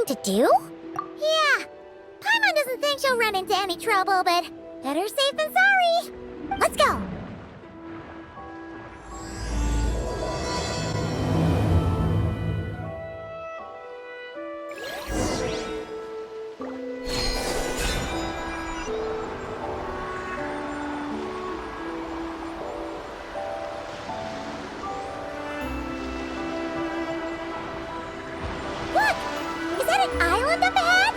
To do? Yeah. Paimon doesn't think she'll run into any trouble, but better safe than sorry. Let's go. Island up ahead?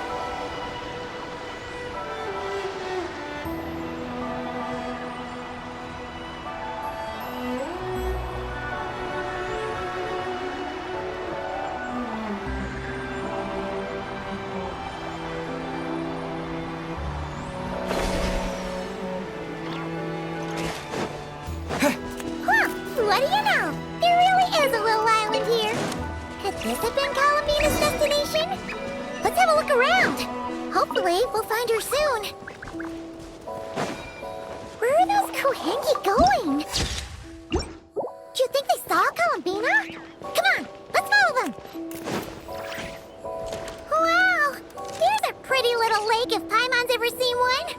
What do you know? There really is a little island here. Could this have been Columbina's destination? Let's have a look around. Hopefully, we'll find her soon. Where are those Kohengi going? Do you think they saw Columbina? Come on, let's follow them. Wow, here's a pretty little lake if Paimon's ever seen one.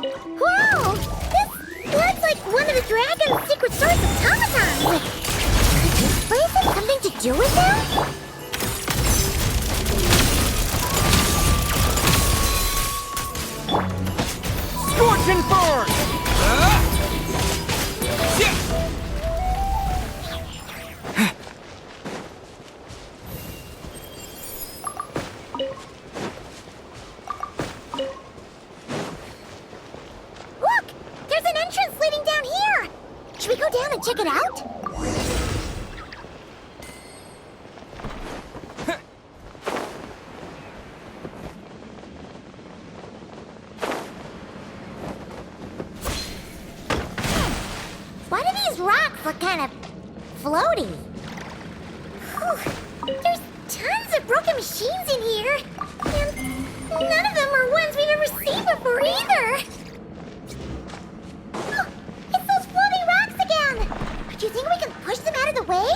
Whoa! This looks like one of the dragon's secret source automatons! Could this place have something to do with them? Scorching burn! Look! There's an entrance leading down here! Should we go down and check it out? Why do these rocks look kind of floaty? Whew. There's tons of broken machines in here. And none of them are ones we've ever seen before either. Oh, it's those floating rocks again. Do you think we can push them out of the way?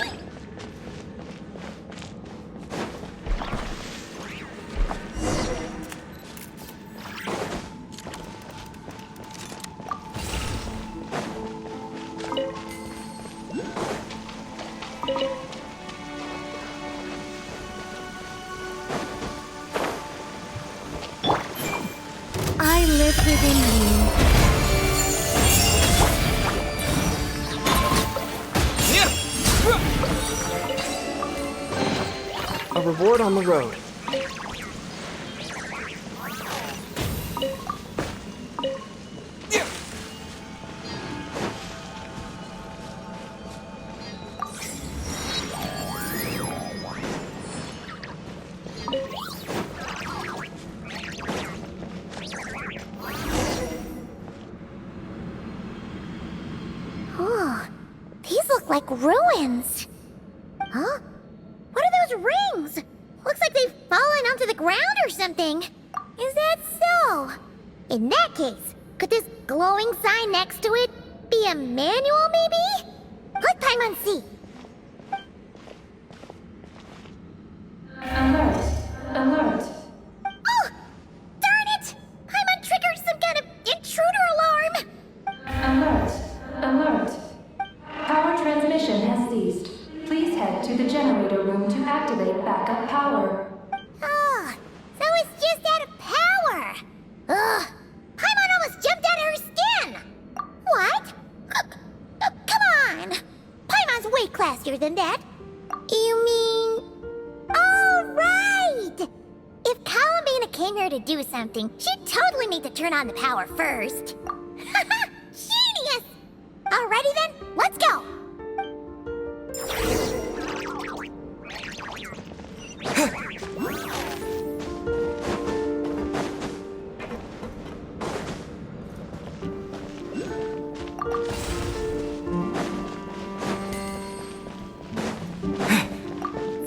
I live within you. A reward on the road. like ruins. Huh? What are those rings? Looks like they've fallen onto the ground or something. Is that so? In that case, could this glowing sign next to it be a manual, maybe? Let Paimon see. Alert! Alert! Oh! Darn it! Paimon triggered some kind of intruder alarm! Alert! Alert! Power transmission has ceased. Please head to the generator room to activate backup power. Oh, so it's just out of power. Ugh! Paimon almost jumped out of her skin! What? Come on! Paimon's way classier than that. You mean... Oh, right! If Columbina came here to do something, she'd totally need to turn on the power first. Genius! Alrighty then, let's go!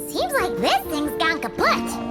Seems like this thing's gone kaput.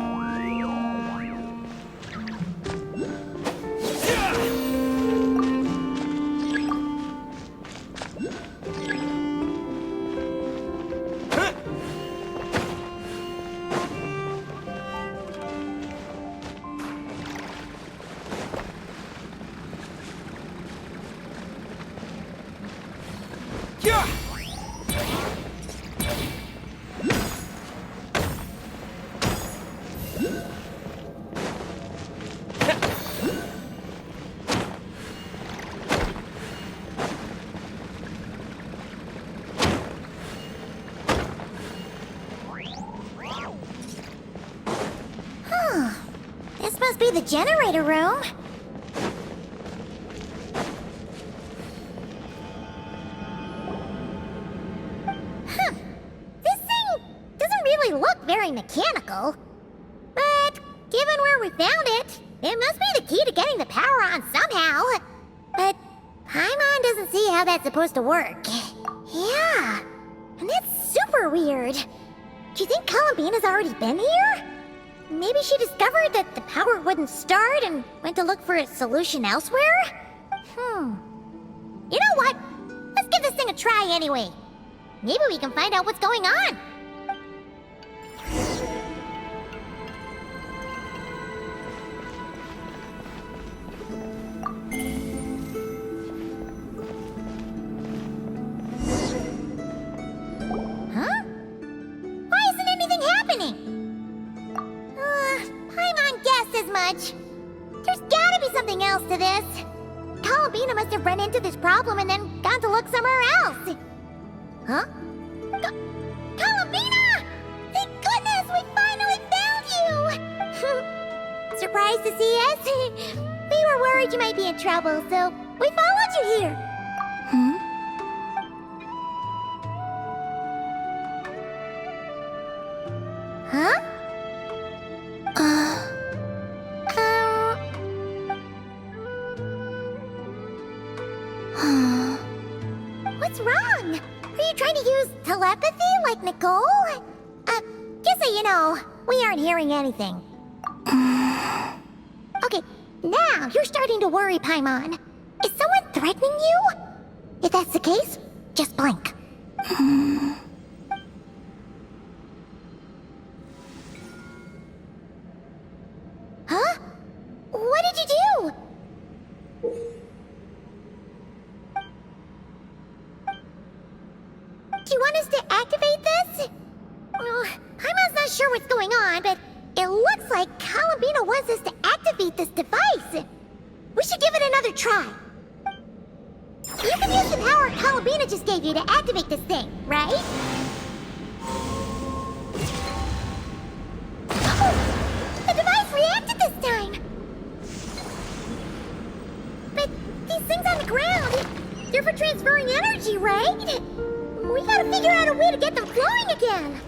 This must be the generator room. Huh. This thing doesn't really look very mechanical. But given where we found it, it must be the key to getting the power on somehow. But Paimon doesn't see how that's supposed to work. Yeah, and that's super weird. Do you think Columbina's already been here? Maybe she discovered that the power wouldn't start and went to look for a solution elsewhere? You know what? Let's give this thing a try anyway. Maybe we can find out what's going on. Huh? Why isn't anything happening? Paimon guessed as much. There's gotta be something else to this. Columbina must have run into this problem and then gone to look somewhere else. Huh? Columbina! Thank goodness we finally found you! Surprised to see us? We were worried you might be in trouble, so we followed you here. Huh? What's wrong? Are you trying to use telepathy like Nicole? Just so you know, we aren't hearing anything. Okay, now you're starting to worry, Paimon. Is someone threatening you? If that's the case, just blink. Huh? What did you do? Do you want us to activate this? Paimon's not sure what's going on, but it looks like Columbina wants us to activate this device. We should give it another try. You can use the power Columbina just gave you to activate this thing, right? Oh, the device reacted this time. But these things on the ground, they're for transferring energy, right? We gotta figure out a way to get them flowing again.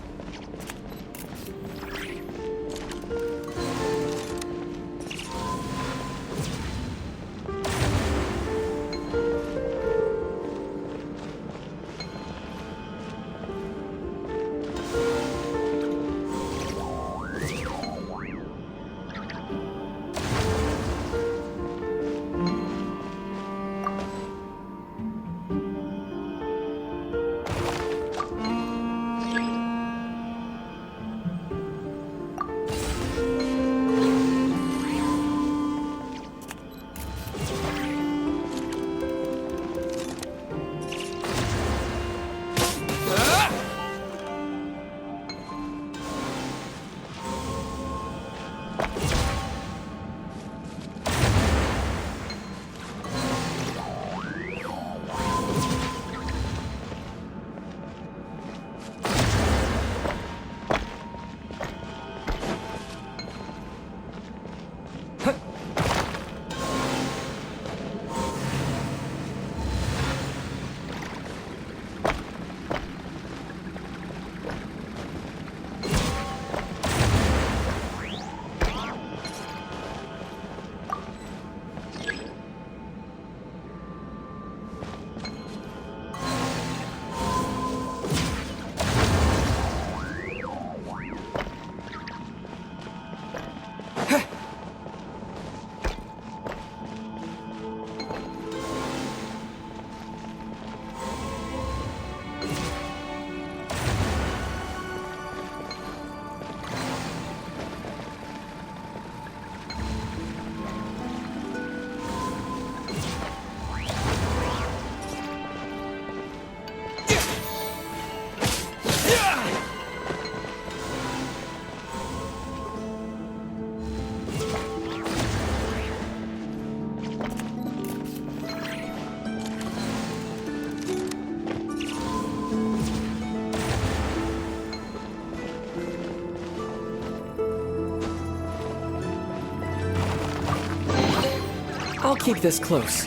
I'll keep this close.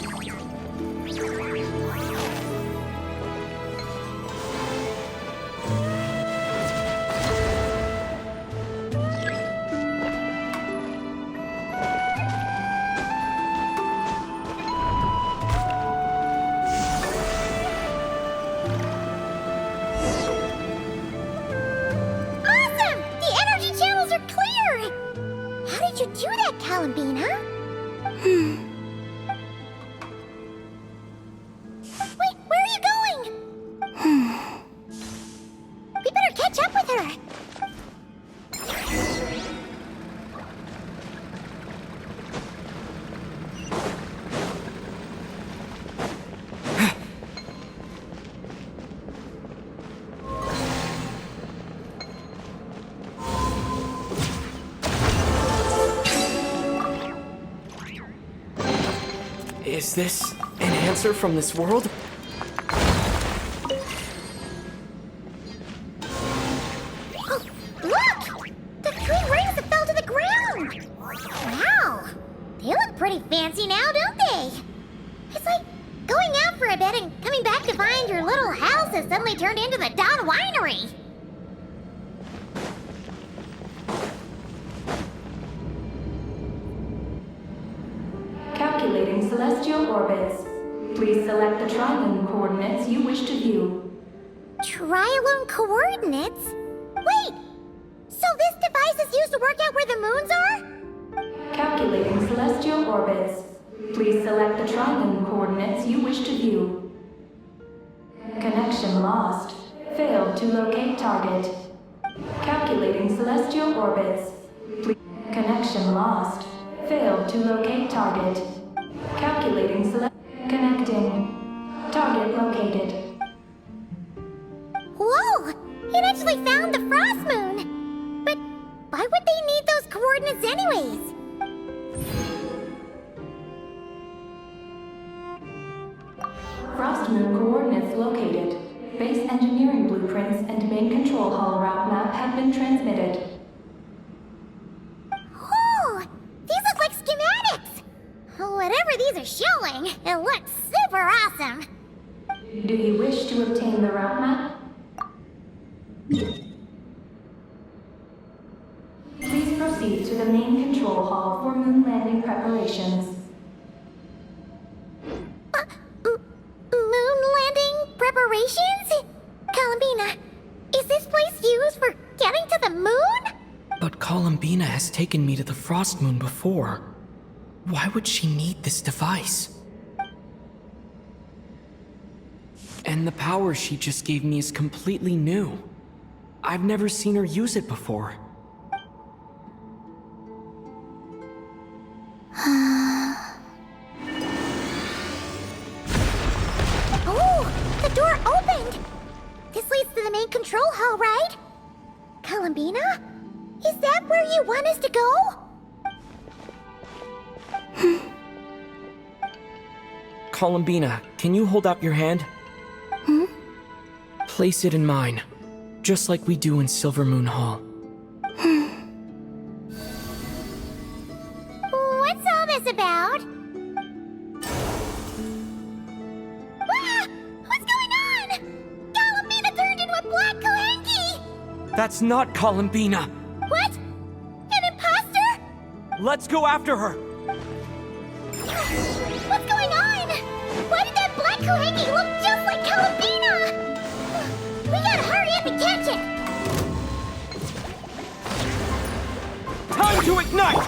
Awesome! The energy channels are clear! How did you do that, Columbine, huh? Wait, where are you going? We better catch up with her. Is this an answer from this world? Oh, look! The 3 rings that fell to the ground! Wow! They look pretty fancy now, don't they? It's like going out for a bit and coming back to find your little house has suddenly turned into the Dawn Winery. Calculating celestial orbits. Please select the triune coordinates you wish to view. Trialone coordinates? Wait! So this device is used to work out where the moons are? Calculating celestial orbits. Please select the triune coordinates you wish to view. Connection lost. Failed to locate target. Calculating celestial orbits. Connection lost. Failed to locate target. Calculating connecting. Target located. Whoa! It actually found the frost moon! But why would they need those coordinates anyways? Frost moon coordinates located. Base engineering blueprints and main control hall route map have been transmitted. Oh! These look like schematics! Whatever these are showing, it looks super awesome! Do you wish to obtain the route map? Please proceed to the main control hall for moon landing preparations. Moon landing preparations? Columbina, is this place used for getting to the moon? But Columbina has taken me to the Frost Moon before. Why would she need this device? And the power she just gave me is completely new. I've never seen her use it before. Oh, the door opened! This leads to the main control hall, right? Columbina? Is that where you want us to go? Columbina, can you hold out your hand? Place it in mine, just like we do in Silver Moon Hall. What nervous about? Ah! What's going on? Galambina turned into a black Kohenki! That's not Columbina. What? An imposter? Let's go after her. What's going on? Why did that black Kohenki look just like Galambina? We gotta hurry up and catch it! Time to ignite!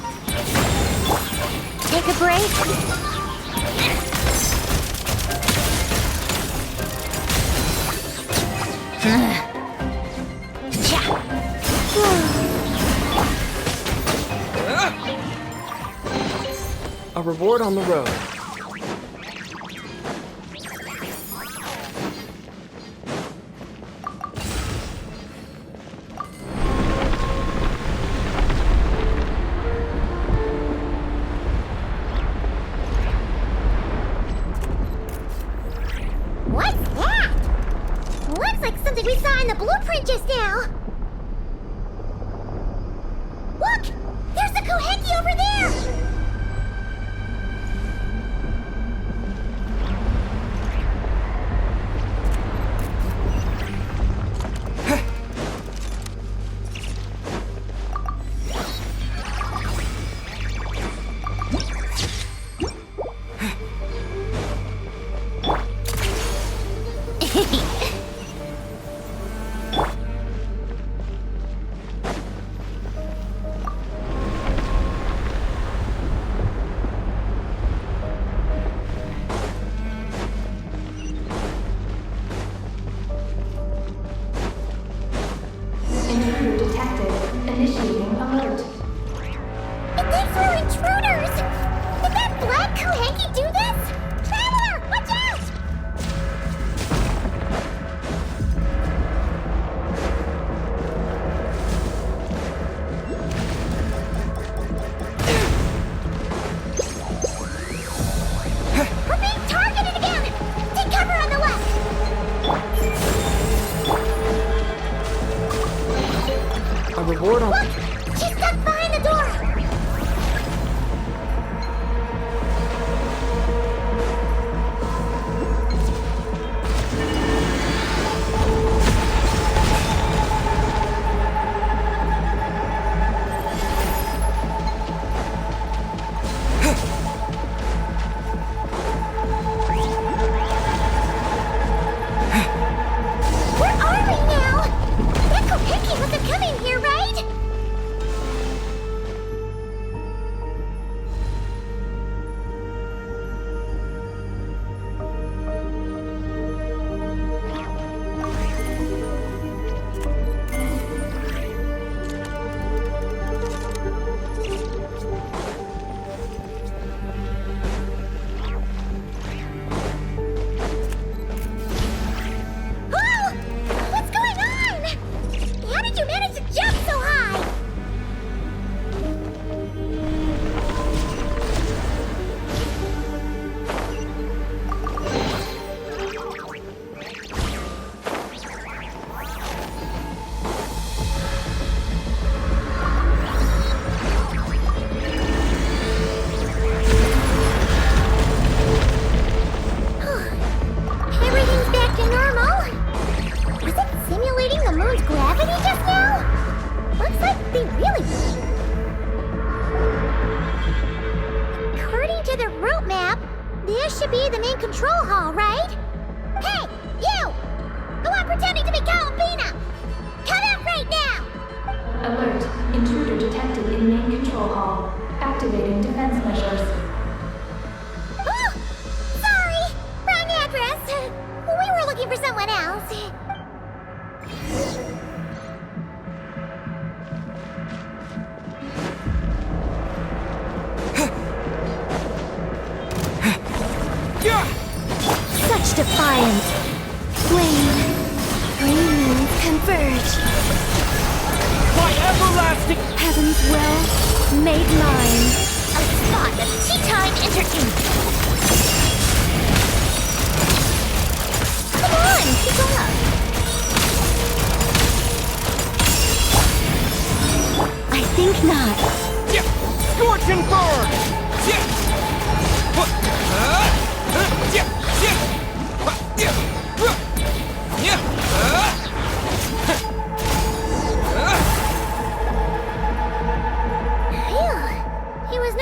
Take a break. A reward on the road. What's that? Looks like something we saw in the blueprint just now. Look! There's the Kohenki over there! Intruder detected. Initiating alert. It thinks we're intruders! Did that black Kohenki do this? Traveler, watch out! We're being targeted again! Take cover on the left! A reward on... Look! She's stuck behind the door! Where are we now? That Kohenki must have come in here, right? Oh! What's going on? How did you manage to jump so high? Everything's back to normal. Was it simulating the moon's gravity just now? Looks like they really... According to the route map, this should be the main control hall, right? Hey, you! Who are pretending to be Galambina? Come out right now! Alert. Intruder detected in main control hall. Activating defense measures. Oh! Sorry! Wrong address! We were looking for someone else. Such defiance. Flame. Flame converge. My everlasting... Heaven's will made mine. A spot of tea time entertainment. Come on, keep up. I think not. Yeah. Scorch and burn! Yeah.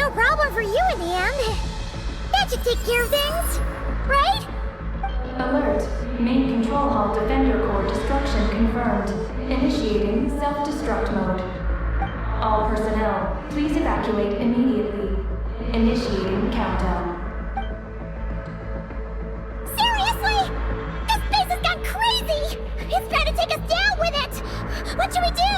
no problem for you in the end. That should take care of things, right? Alert. Main control hall defender core destruction confirmed. Initiating self-destruct mode. All personnel, please evacuate immediately. Initiating countdown. Seriously? This base has gone crazy! It's trying to take us down with it! What should we do?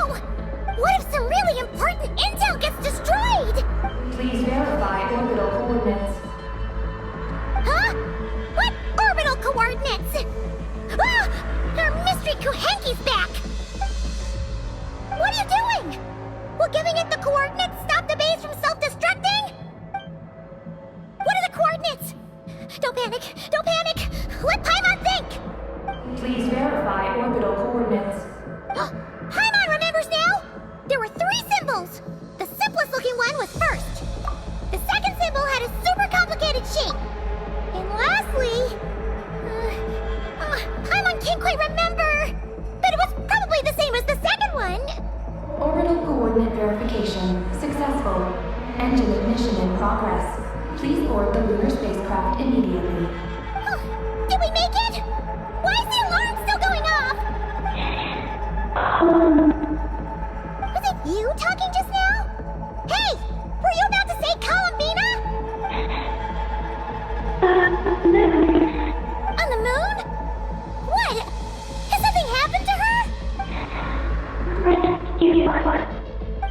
What if some really important intel gets destroyed? Please verify orbital coordinates. Huh? What orbital coordinates? Ah! Our mystery Kuhenki's back! What are you doing? Will giving it the coordinates stop the base from self-destructing? What are the coordinates? Don't panic! Don't panic! Let Paimon think! Please verify orbital coordinates. Paimon remembers now! There were 3 symbols! The simplest looking one was first. The second symbol had a super complicated shape. And lastly... Paimon can't quite remember! But it was probably the same as the second one! Orbital coordinate verification successful. Engine ignition in progress. Please board the lunar spacecraft immediately. Did we make it? Why is the alarm still going off? Was it you talking just now? Hey! Were you about to say Columbina? On the moon? What? Has something happened to her?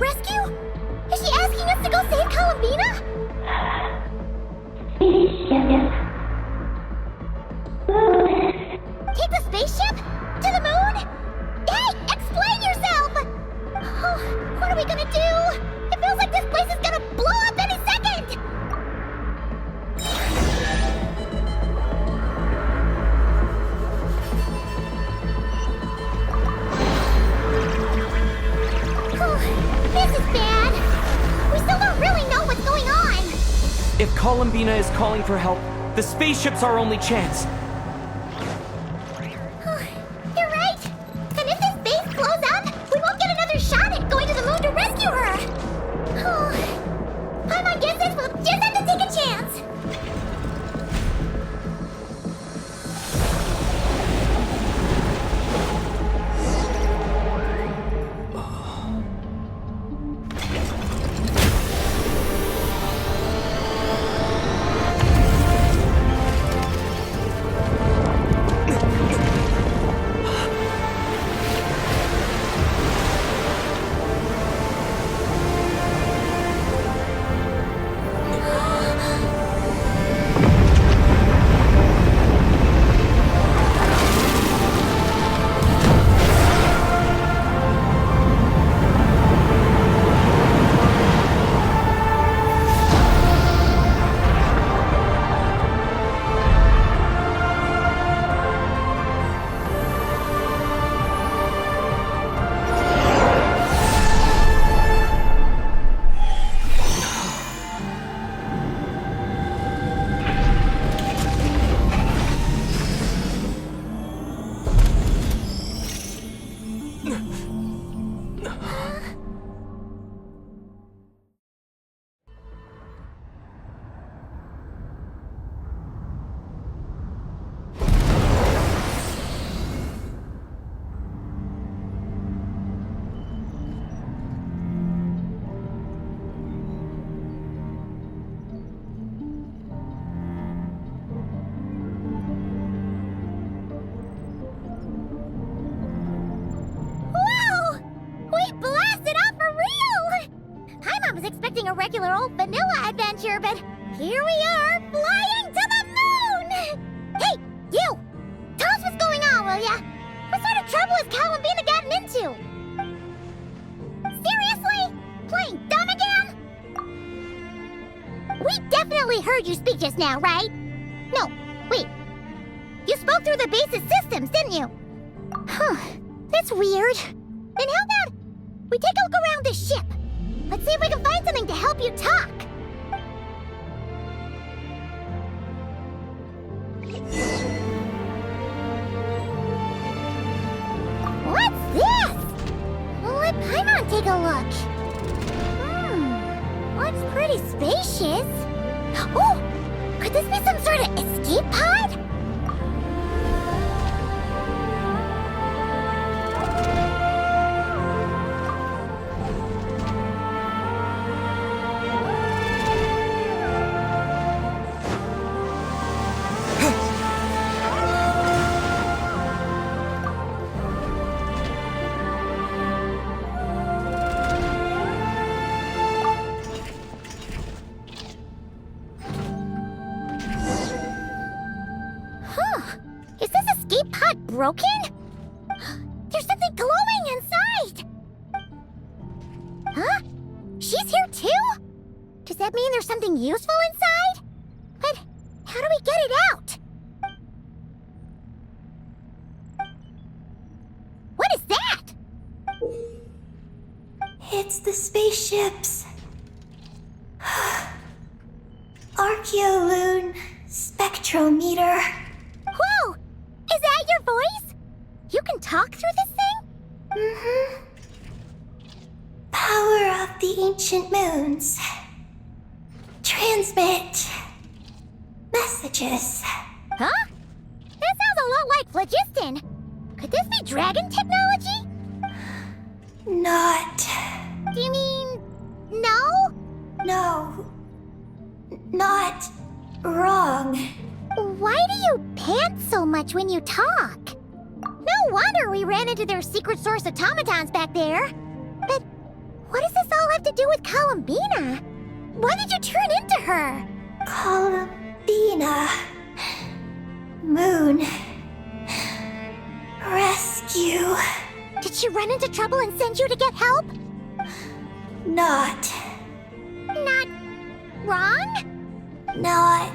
Rescue? Is she asking us to go save Columbina? Take the spaceship? To the moon? Hey, explain yourself! Oh, what are we gonna do? It feels like this place is gonna blow up any second! This is bad. We still don't really know what's going on. If Columbina is calling for help, the spaceship's our only chance. You're right. And if this base blows up, we won't get another shot at going to the moon to rescue her. Paimon guesses we'll just have to take a chance. A regular old vanilla adventure, but here we are, flying to the moon! Hey, you! Tell us what's going on, will ya? What sort of trouble has Columbina gotten into? Seriously? Playing dumb again? We definitely heard you speak just now, right? No, wait. You spoke through the base's systems, didn't you? Huh, that's weird. Then how about we take a look around this ship? Let's see if we can find something to help you talk. What's this? Well, let Paimon take a look. Looks pretty spacious. Oh, could this be some sort of escape pod? Is this escape pod broken? There's something glowing inside! Huh? She's here too? Does that mean there's something useful inside? But how do we get it out? What is that? It's the spaceship's Archeoloon spectrometer. Whoa! Is that your voice? You can talk through this thing? Mm-hmm. Power of the ancient moons. Transmit messages. Huh? That sounds a lot like phlogiston. Could this be dragon technology? Not. Do you mean... no? No. Not wrong. Why do you pant so much when you talk? No wonder we ran into their secret source automatons back there. But what does this all have to do with Columbina? Why did you turn into her? Columbina. Moon. Rescue. Did she run into trouble and send you to get help? Not. Not wrong? Not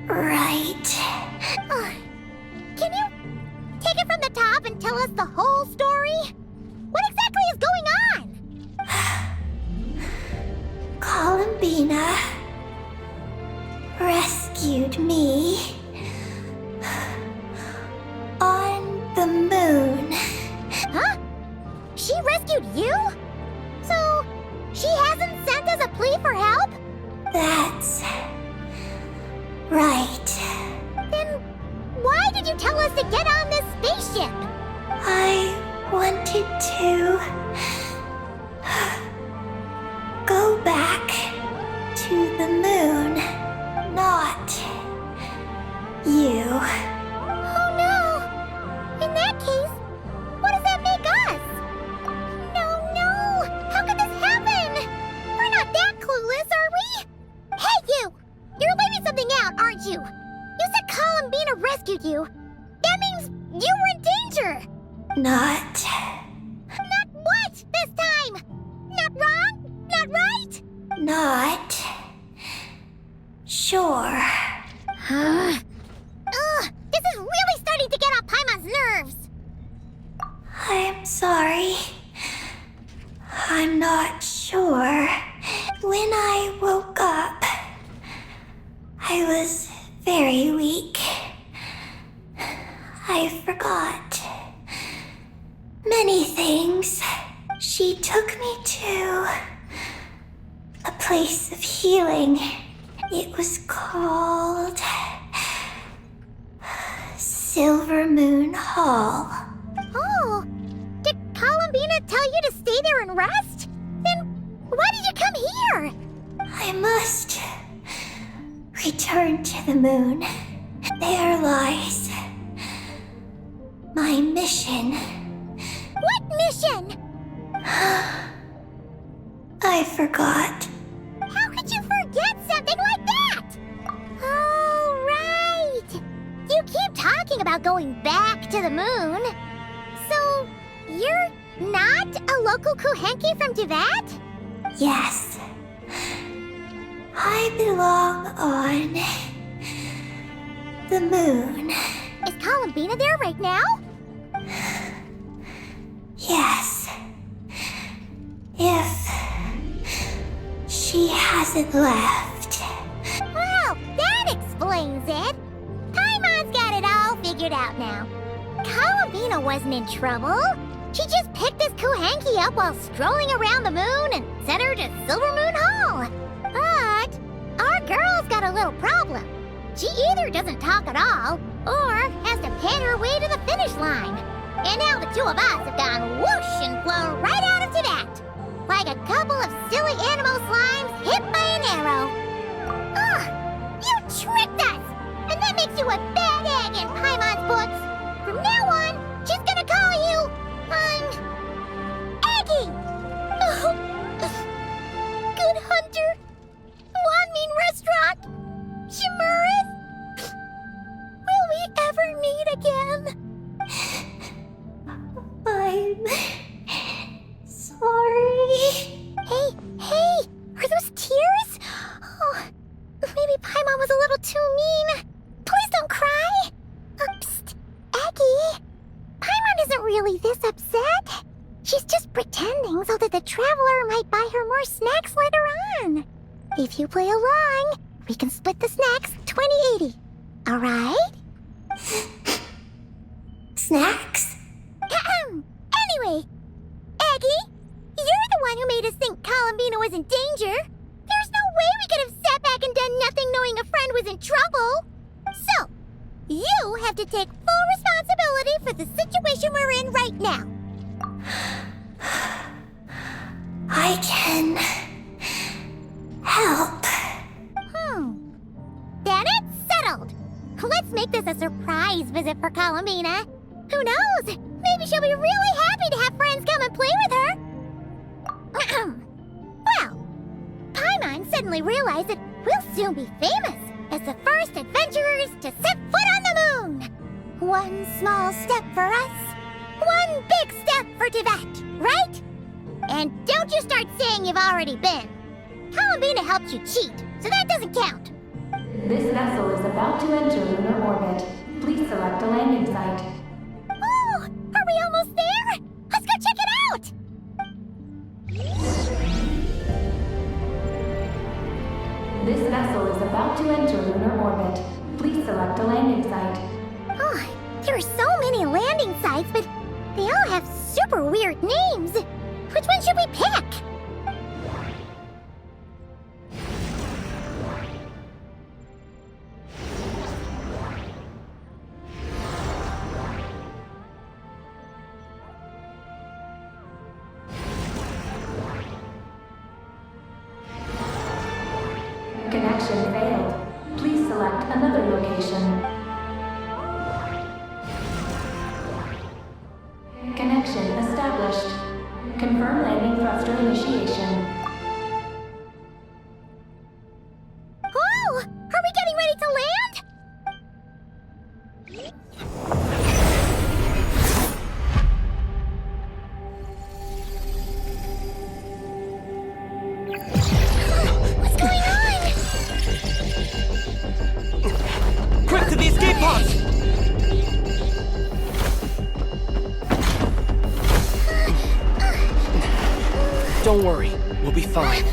right. Can you take it from the top and tell us the whole story? What exactly is going on? Columbina rescued me on the moon. Huh? She rescued you? So, she hasn't sent us a plea for help? That's right. Then why did you tell us to get on this spaceship? I wanted to go back to the moon, not you. Oh no! In that case, what does that make us? No! How could this happen? We're not that clueless, are we? Hey, you! You're leaving something out, aren't you? You said Columbina rescued you. That means you were in danger! Not. Not what this time? Not wrong? Not right? Not. Sure. Ugh, this is really starting to get on Paimon's nerves. I'm sorry. I'm not sure. When I woke up, I was very weak. I forgot many things. She took me to a place of healing. It was called Silver Moon Hall. Oh, did Columbina tell you to stay there and rest? Then why did you come here? I must return to the moon. There lies my mission. What mission? I forgot. How could you forget something like that? Oh, right. You keep talking about going back to the moon. So, you're not a local Kuhenki from Tibet? Yes. I belong on the moon. Is Columbina there right now? Yes. If she hasn't left. Well, that explains it. Paimon's got it all figured out now. Columbina wasn't in trouble. She just picked this Kuhenki up while strolling around the moon and sent her to Silver Moon Hall. little problem. She either doesn't talk at all, or has to pant her way to the finish line. And now the two of us have gone whoosh and flown right out of Tibet. Like a couple of silly animal slimes hit by an arrow. Ugh! You tricked us! And that makes you a bad egg in Paimon's books. From now on, she's gonna call you, Aggie! Oh. Good Hunter! Wanmin Restaurant! Shimuris! Will we ever meet again? I'm sorry. Hey! Are those tears? Oh, maybe Paimon was a little too mean. Please don't cry! Psst, Aggie! Paimon isn't really this upset. She's just pretending so that the Traveler might buy her more snacks later on. If you play along, we can split the snacks 20-80. Alright? Snacks? Anyway, Aggie, you're the one who made us think Columbina was in danger. There's no way we could have sat back and done nothing knowing a friend was in trouble. So, you have to take full responsibility for the situation we're in right now. I can help. Then it's settled. Let's make this a surprise visit for Columbina. Who knows? Maybe she'll be really happy to have friends come and play with her. Well, Paimon suddenly realized that we'll soon be famous as the first adventurers to set foot on the moon. One small step for us, one big step for Tibet, right? And don't you start saying you've already been. Columbina helped you cheat, so that doesn't count. This vessel is about to enter lunar orbit. Please select a landing site. Oh, are we almost there? Let's go check it out! This vessel is about to enter lunar orbit. Please select a landing site. Oh, there are so many landing sites, but they all have super weird names. Which one should we pick? Connection failed. Please select another location. Connection established. Confirm landing thruster initiation. Oh, are we getting ready to land? What's going on? Quick to the escape pods! Don't worry, we'll be fine.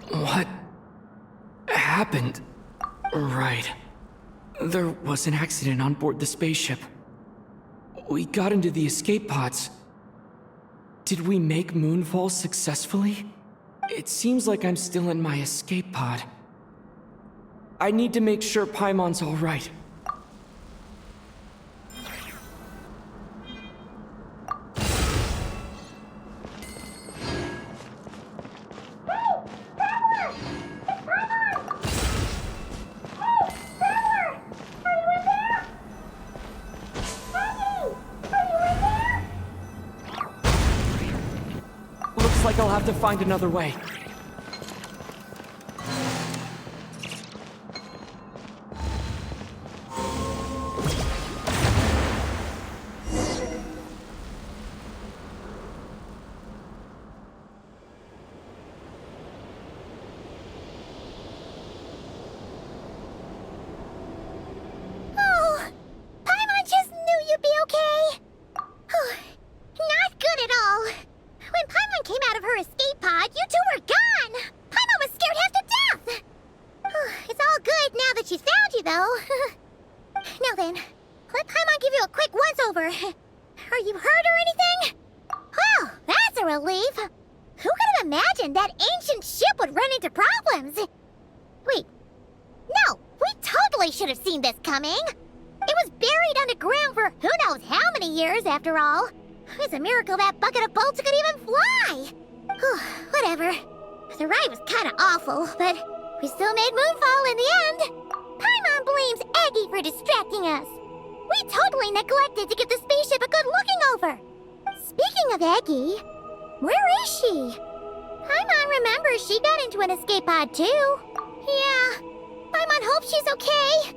What happened? Right. There was an accident on board the spaceship. We got into the escape pods. Did we make moonfall successfully? It seems like I'm still in my escape pod. I need to make sure Paimon's all right. Looks like I'll have to find another way. Are you hurt or anything? Well, that's a relief. Who could have imagined that ancient ship would run into problems? Wait, no, we totally should have seen this coming. It was buried underground for who knows how many years, after all. It's a miracle that bucket of bolts could even fly. Whatever. The ride was kind of awful, but we still made Moonfall in the end. Paimon blames Aggie for distracting us. We totally neglected to give the spaceship a good looking over. Speaking of Aggie, where is she? Paimon remembers she got into an escape pod too. Yeah, Paimon hopes she's okay.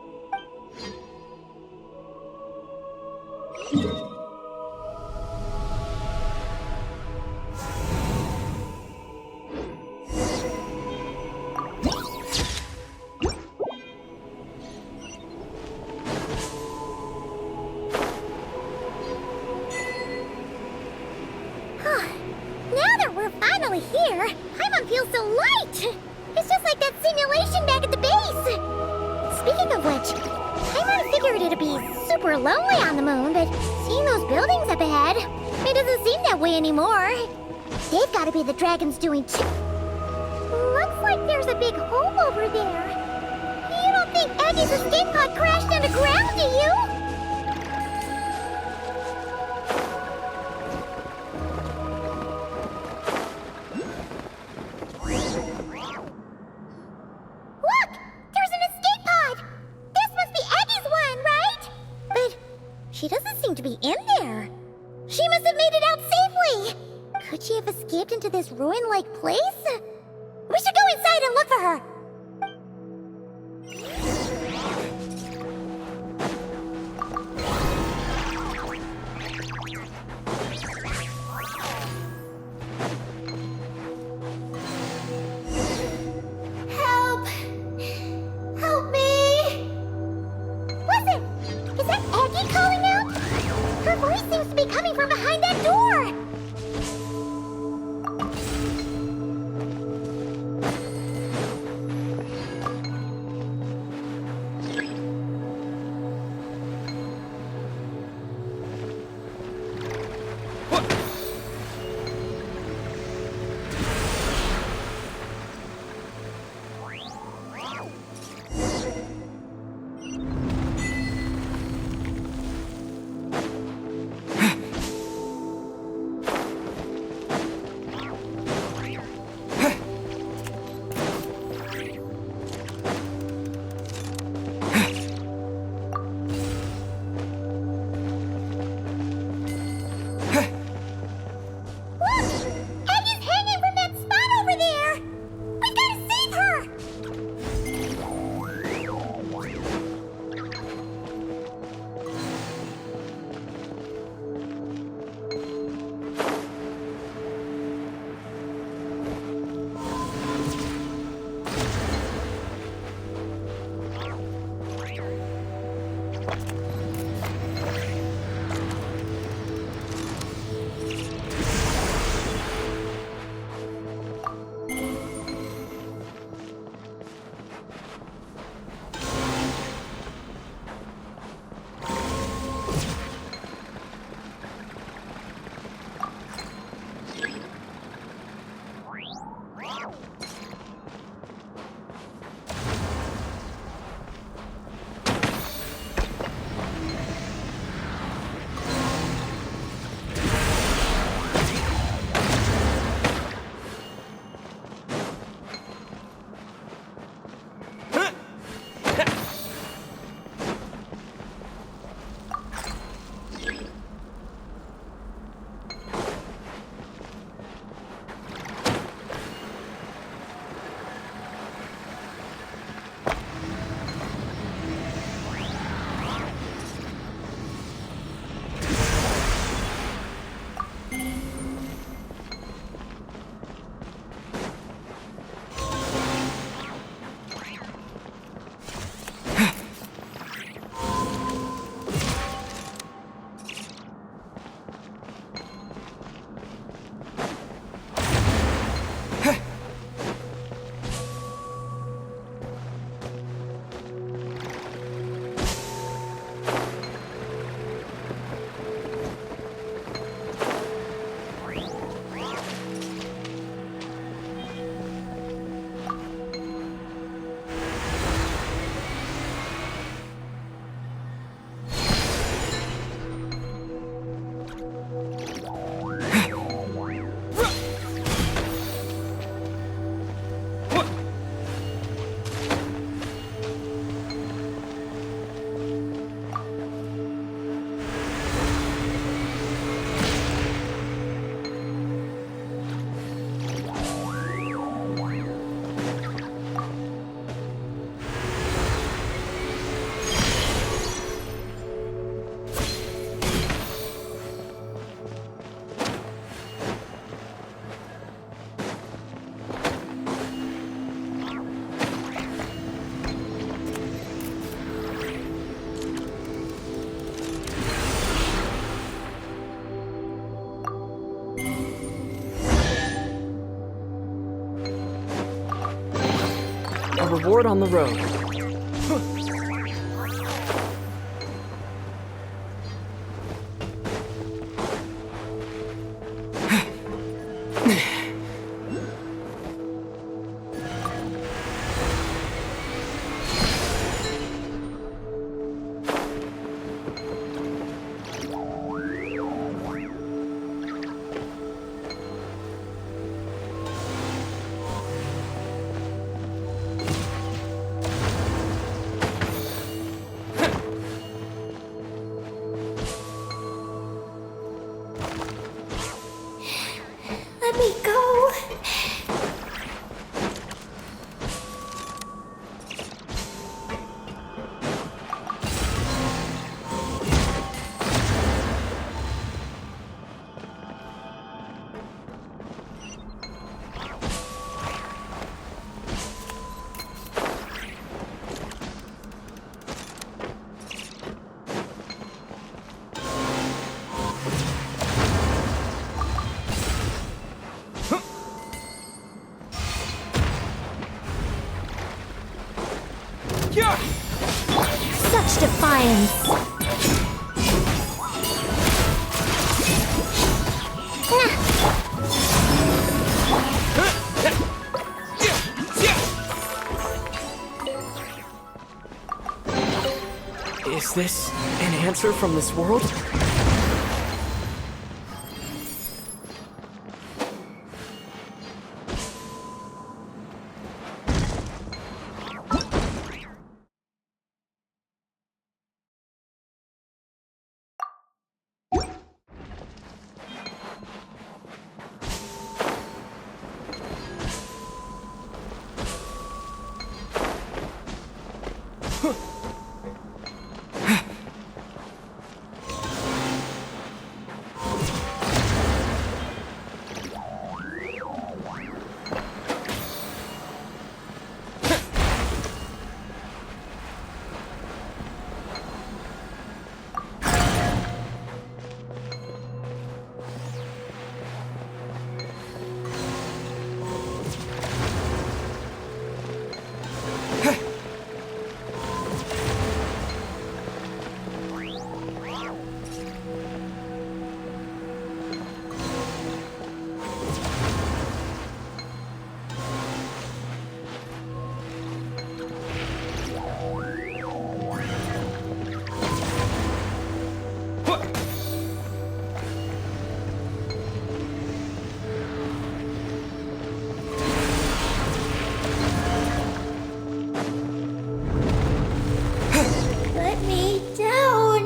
Now that we're finally here, Paimon feels so light! It's just like that simulation back at the base! Speaking of which, Paimon figured it'd be super lonely on the moon, but seeing those buildings up ahead, it doesn't seem that way anymore. They've gotta be the dragon's doing too. Looks like there's a big hole over there. You don't think Aggie's escape pod crashed underground, do you? Look! There's an escape pod! This must be Aggie's one, right? But she doesn't seem to be in there. She must have made it out safely! Could she have escaped into this ruin-like place? We should go inside and look for her! Help! Help me! Listen! Is that Aggie calling out? Her voice seems to be coming from behind that door! reward on the road. Let me go. Such defiance. Is this an answer from this world? Let me down.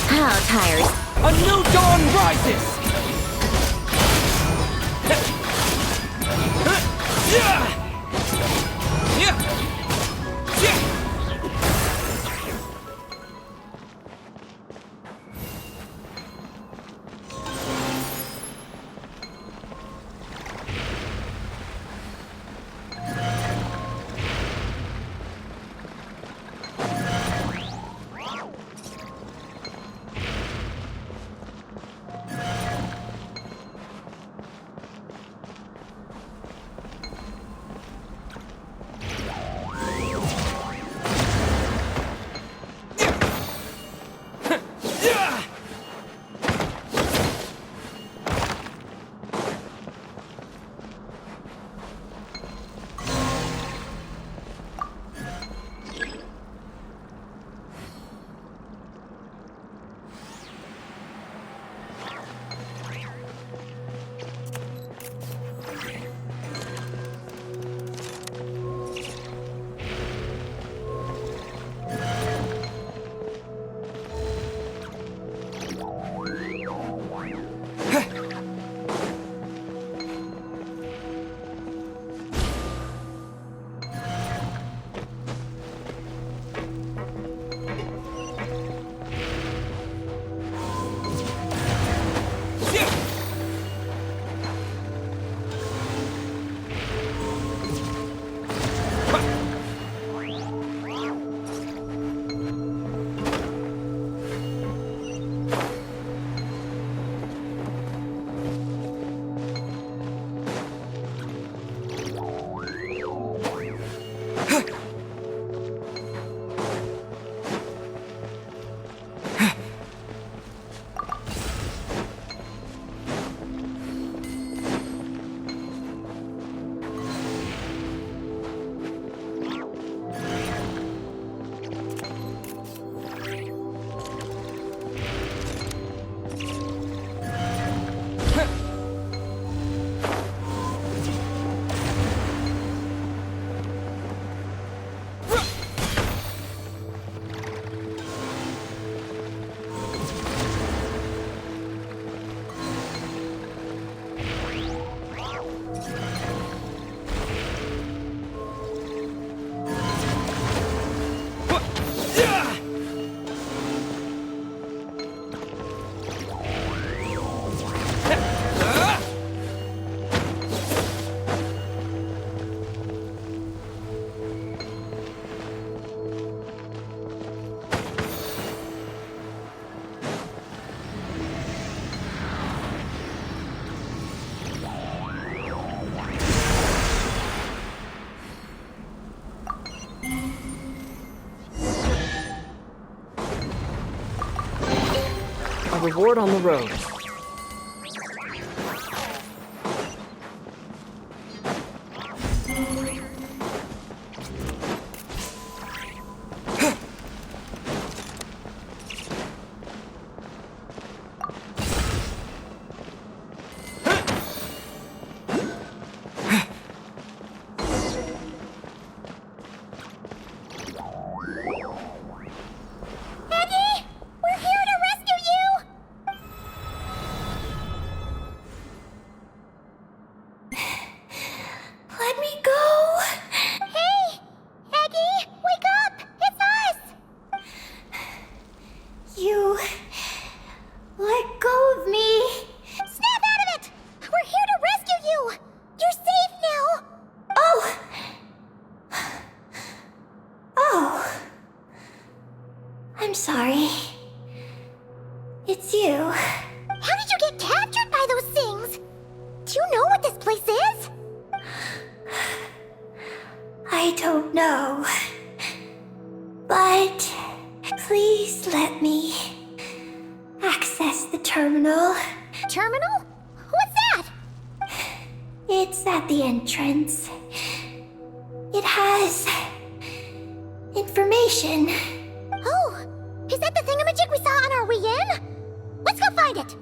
How tired. A new dawn rises! reward on the road. Eggie! We're here to rescue you! Let me go! Hey! Eggie! Wake up! It's us! You let go of me. Snap out of it! We're here to rescue you! You're safe now! Oh. Oh. I'm sorry. It's you. How did you get captured by those things? Do you know what this place is? I don't know. But please let me access the terminal. Terminal? What's that? It's at the entrance. It has information. Oh, is that the thingamajig we saw on our way in? Let's go find it!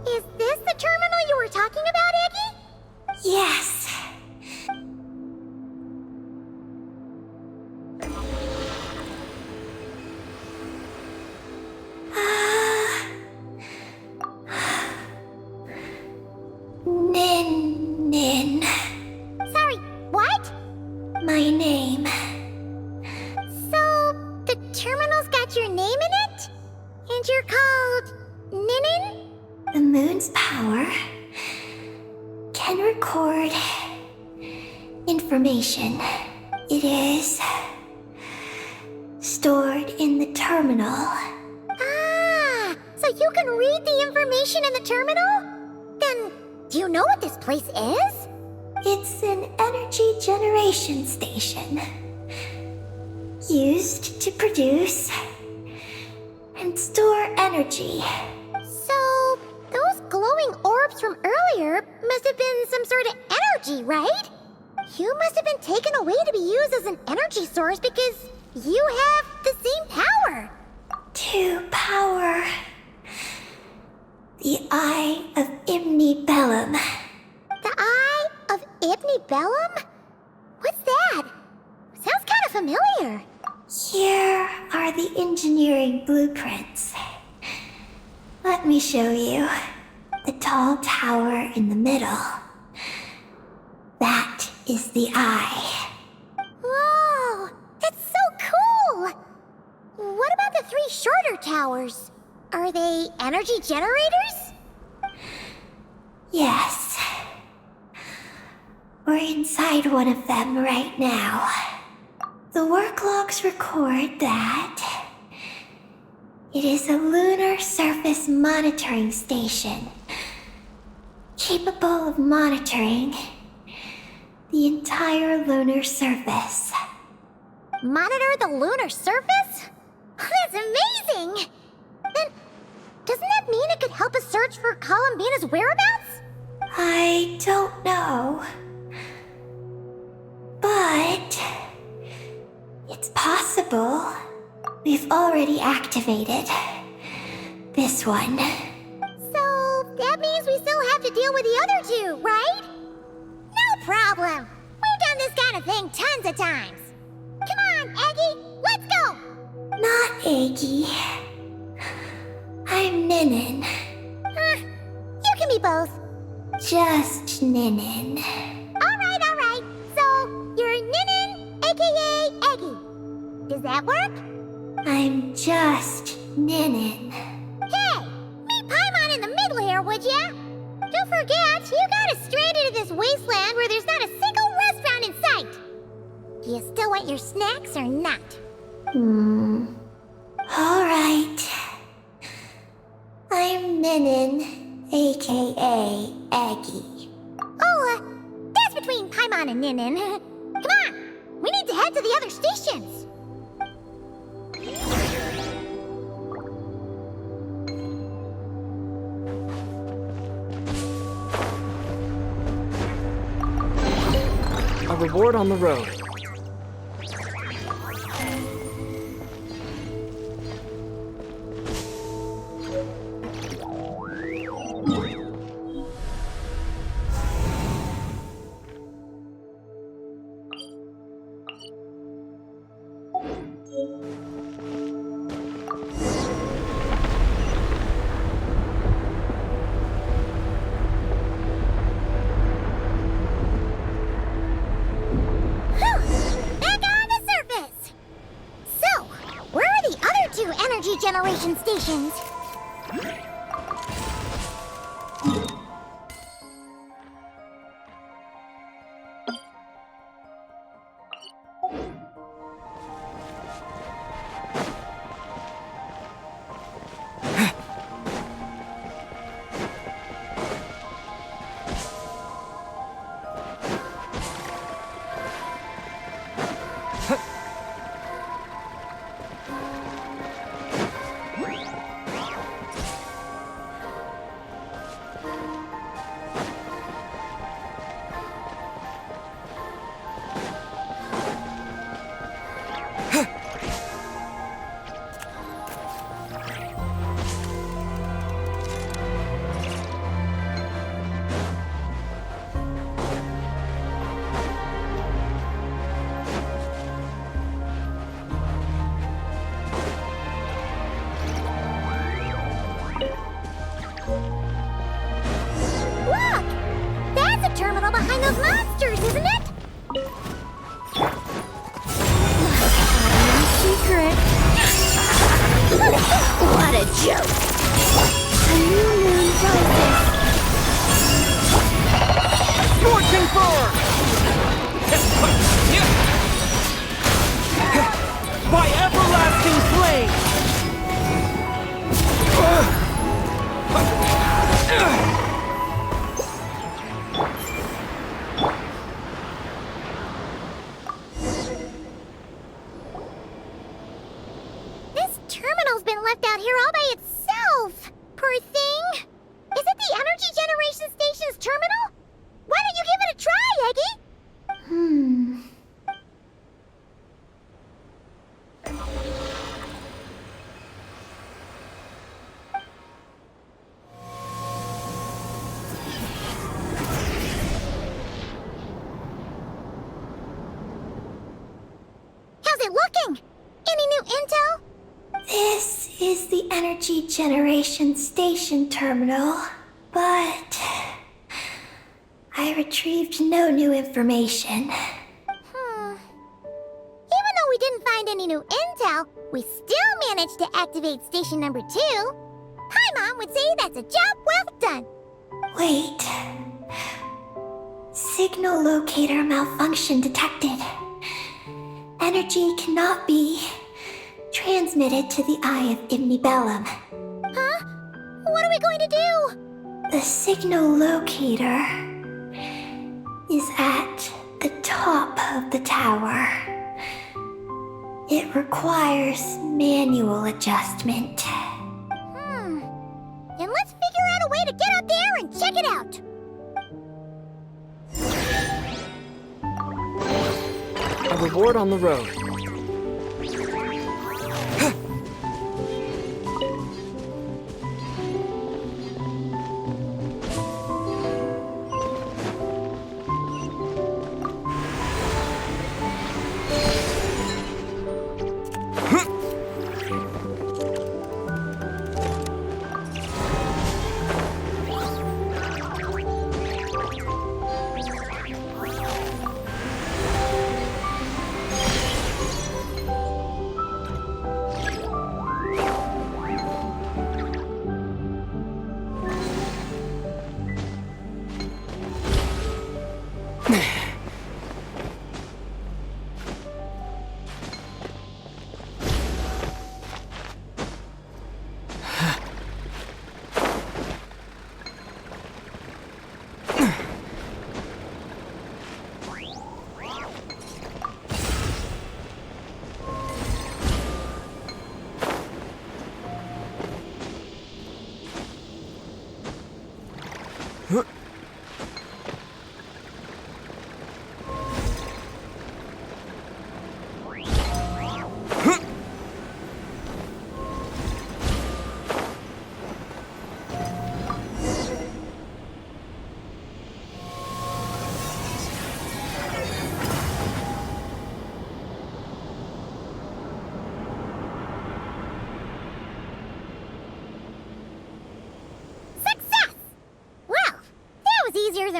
Is this the terminal you were talking about, Eggie? Yes. Nin. Sorry, what? My name. So, the terminal's got your name in it? And you're called Ninin? The moon's power can record information. It is stored in the terminal. Ah, so you can read the information in the terminal? Then, do you know what this place is? It's an energy generation station used to produce and store energy. So, those glowing orbs from earlier must have been some sort of energy, right? You must have been taken away to be used as an energy source because you have the same power. To power the Eye of Imnibellum. The Eye of Ibnibellum? What's that? Sounds kind of familiar. Here are the engineering blueprints. Let me show you. The tall tower in the middle. That is the eye. Whoa, that's so cool! What about the three shorter towers? Are they energy generators? Yes. We're inside one of them right now. The work logs record that it is a lunar surface monitoring station, capable of monitoring the entire lunar surface. Monitor the lunar surface? That's amazing! Then, doesn't that mean it could help us search for Columbina's whereabouts? I don't know. But it's possible. We've already activated this one. So, that means we still have to deal with the other two, right? No problem. We've done this kind of thing tons of times. Come on, Aggie, let's go! Not Aggie. I'm Ninin. You can be both. Just Ninin. Alright. So, you're Ninin, aka Aggie. Does that work? I'm just Ninin. Hey, meet Paimon in the middle here, would ya? Don't forget, you got us stranded in this wasteland where there's not a single restaurant in sight. Do you still want get your snacks or not? Alright. I'm Ninin, aka Aggie. Oh, that's between Paimon and Ninin. Come on, we need to head to the other stations. A reward on the road. Back on the surface! So, where are the other two energy generation stations? Look! That's a terminal behind those monsters, isn't it? Secret. What a joke! A new moon rises. Scorching fur! By everlasting flame! This terminal's been left out here all by itself. Poor thing. Is it the energy generation station's terminal? Why don't you give it a try, Eggie? How's it looking? Any new intel? This is the energy generation station terminal, but I retrieved no new information. Even though we didn't find any new intel, we still managed to activate station number 2. Paimon would say that's a job well done. Wait. Signal locator malfunction detected. Energy cannot be transmitted to the Eye of Imnibellum. Huh? What are we going to do? The signal locator is at the top of the tower. It requires manual adjustment. Then let's figure out a way to get up there and check it out. A reward on the road.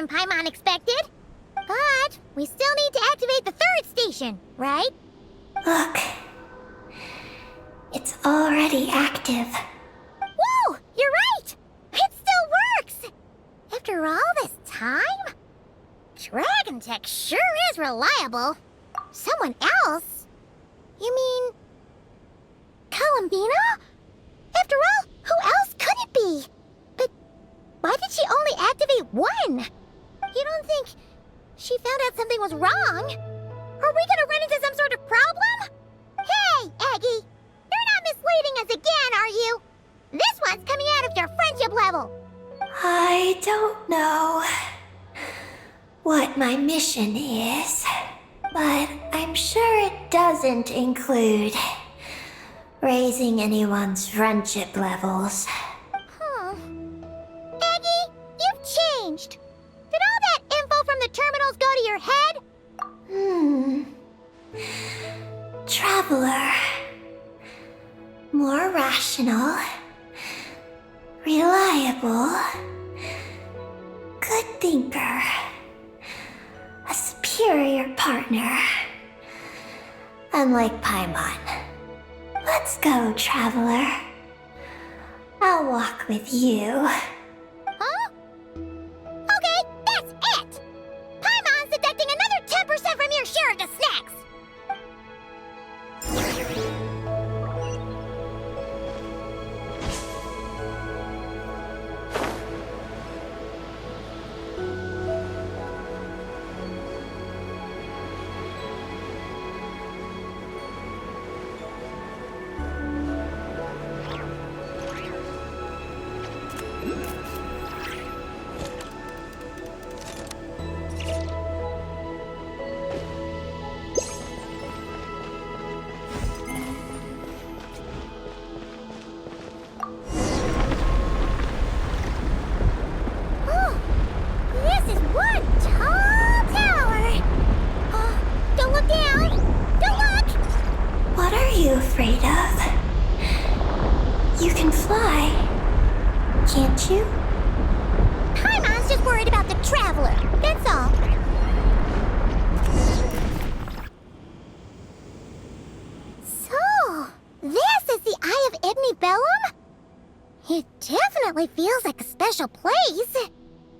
than Paimon expected. But we still need to activate the third station, right? Look. It's already active. Whoa! You're right! It still works! After all this time? Dragon Tech sure is reliable. Someone else? You mean... Columbina? After all, who else could it be? But why did she only activate one? You don't think she found out something was wrong? Are we gonna run into some sort of problem? Hey, Aggie! You're not misleading us again, are you? This one's coming out of your friendship level. I don't know what my mission is, but I'm sure it doesn't include raising anyone's friendship levels. Aggie, you've changed. Did all that info from the terminals go to your head? Traveler. More rational. Reliable. Good thinker. A superior partner. Unlike Paimon. Let's go, Traveler. I'll walk with you. Huh? Okay, that's it! Paimon's deducting another 10% from your share of the snacks! Afraid of? You can fly, can't you? Paimon's just worried about the Traveler, that's all. So, this is the Eye of Ibni Bellum? It definitely feels like a special place.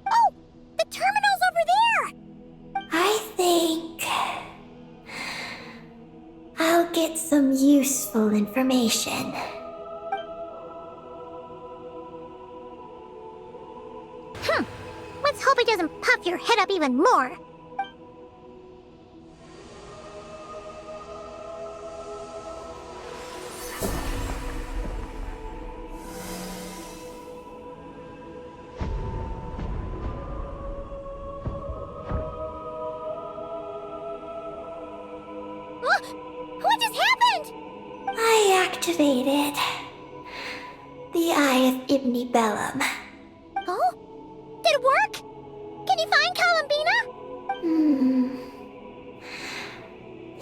Oh, the terminal's over there! I think I'll get some useful information. Let's hope it doesn't puff your head up even more. What just happened? I activated the Eye of Ibni Bellum. Oh? Did it work? Can you find Columbina?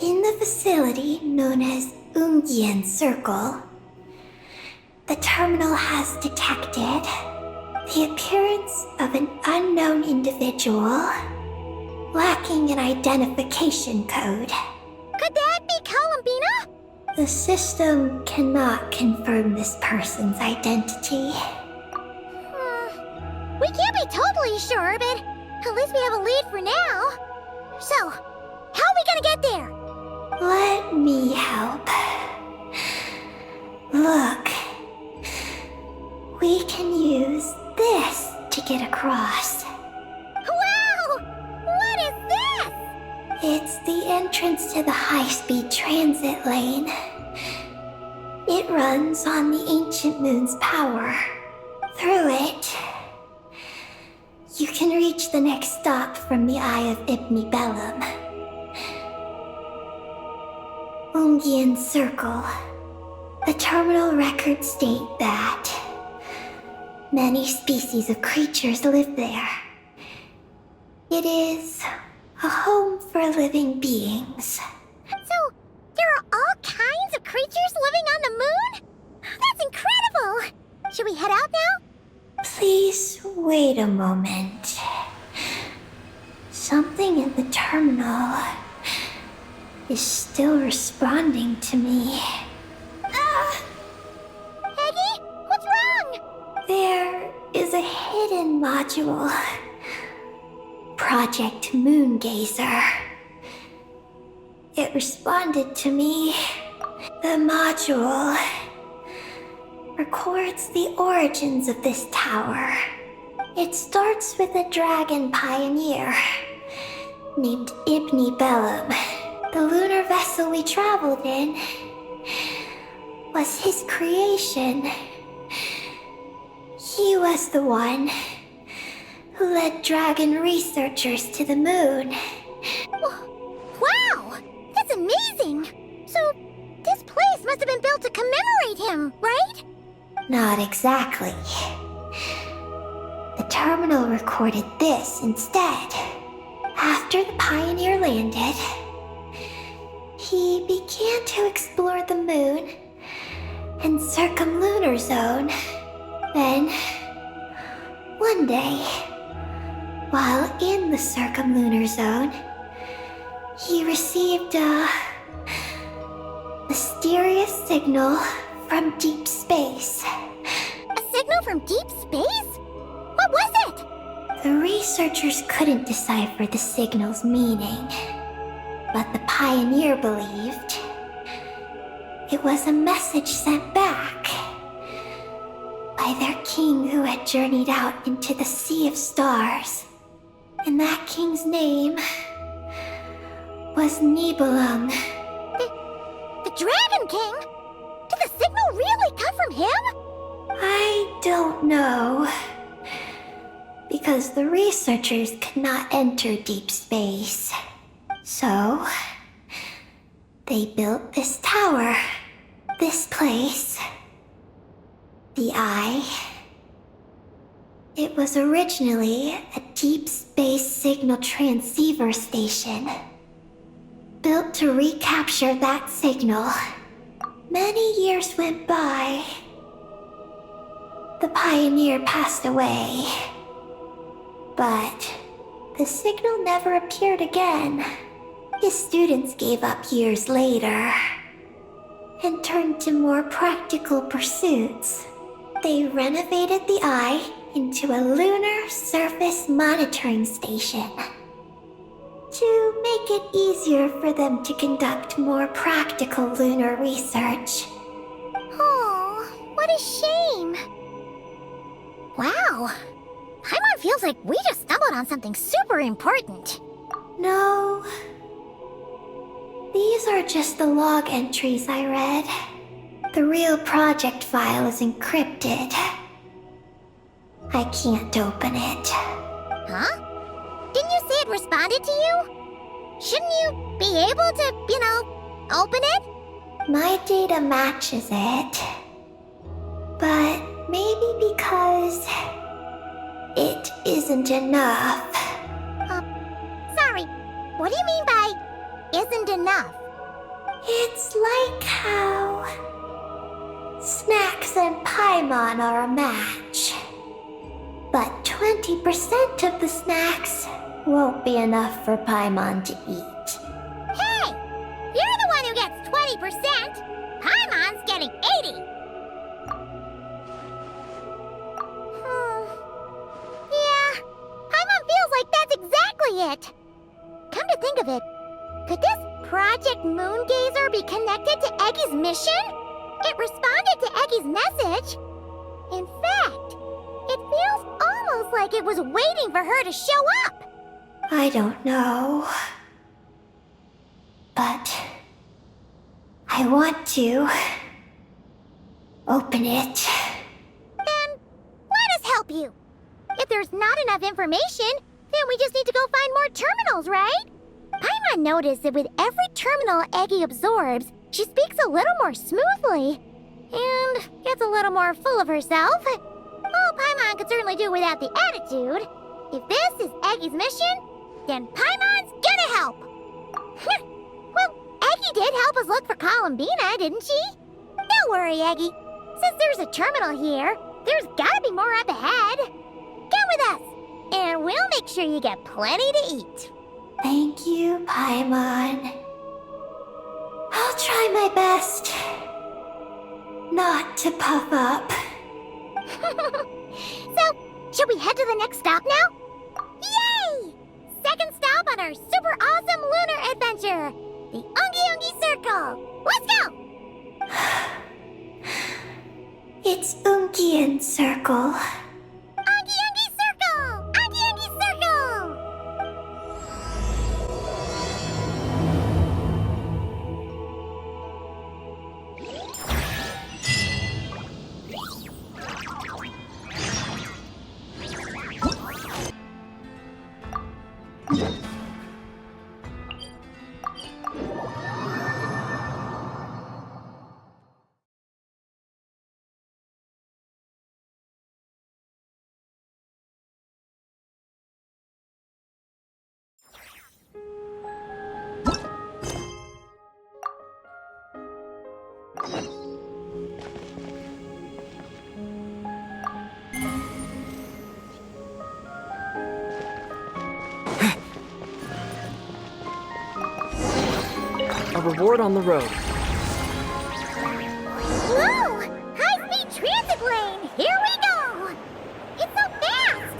In the facility known as Ungian Circle, the terminal has detected the appearance of an unknown individual lacking an identification code. Could that be Columbina? The system cannot confirm this person's identity. We can't be totally sure, but at least we have a lead for now. So, how are we gonna get there? Let me help. Look. We can use this to get across. Wow! What is this? It's the entrance to the high-speed transit lane. It runs on the ancient moon's power. Through it, you can reach the next stop from the Eye of Ibni Bellum. Ungian Circle. The terminal records state that many species of creatures live there. It is a home for living beings. So, there are all kinds of creatures living on the moon? That's incredible! Should we head out now? Please wait a moment. Something in the terminal is still responding to me. Eggy, what's wrong? There is a hidden module. Project Moongazer. It responded to me. The module records the origins of this tower. It starts with a dragon pioneer named Ibni Bellum. The lunar vessel we traveled in was his creation. He was the one who led dragon researchers to the moon. Wow, that's amazing. So, this place must have been built to commemorate him, right? Not exactly. The terminal recorded this instead. After the pioneer landed, he began to explore the moon and circumlunar zone. Then, one day, while in the circumlunar zone, he received a mysterious signal from deep space. A signal from deep space? What was it? The researchers couldn't decipher the signal's meaning, but the pioneer believed it was a message sent back by their king who had journeyed out into the sea of stars. And that king's name was Nibelung. The Dragon King? Did the signal really come from him? I don't know. Because the researchers could not enter deep space. So, they built this tower. This place. The Eye. It was originally a deep space signal transceiver station. Built to recapture that signal. Many years went by. The pioneer passed away. But the signal never appeared again. His students gave up years later and turned to more practical pursuits. They renovated the Eye into a lunar surface monitoring station to make it easier for them to conduct more practical lunar research. Oh, what a shame. Wow. Paimon feels like we just stumbled on something super important. No. These are just the log entries I read. The real project file is encrypted. I can't open it. Huh? Didn't you say it responded to you? Shouldn't you be able to, open it? My data matches it. But maybe because it isn't enough. Sorry. What do you mean by isn't enough? It's like how snacks and Paimon are a match. But 20% of the snacks won't be enough for Paimon to eat. Hey! You're the one who gets 20%! Paimon's getting 80! Yeah, Paimon feels like that's exactly it! Come to think of it, could this Project Moongazer be connected to Eggy's mission? It responded to Eggy's message. In fact, it feels almost like it was waiting for her to show up. I don't know. But I want to open it. Then let us help you. If there's not enough information, then we just need to go find more terminals, right? Paimon noticed that with every terminal Eggy absorbs, she speaks a little more smoothly and gets a little more full of herself. Oh, Paimon could certainly do without the attitude. If this is Eggy's mission, then Paimon's gonna help. Well, Eggy did help us look for Columbina, didn't she? Don't worry, Eggy. Since there's a terminal here, there's gotta be more up ahead. Come with us, and we'll make sure you get plenty to eat. Thank you, Paimon. I'll try my best not to puff up. So, should we head to the next stop now? Yay! Second stop on our super awesome lunar adventure, the Ungi Ungi Circle. Let's go! It's Ungian Circle. Ungi Ungi Circle! Ungi Ungi Circle! A reward on the road. Whoa! High-speed transit lane! Here we go! It's so fast!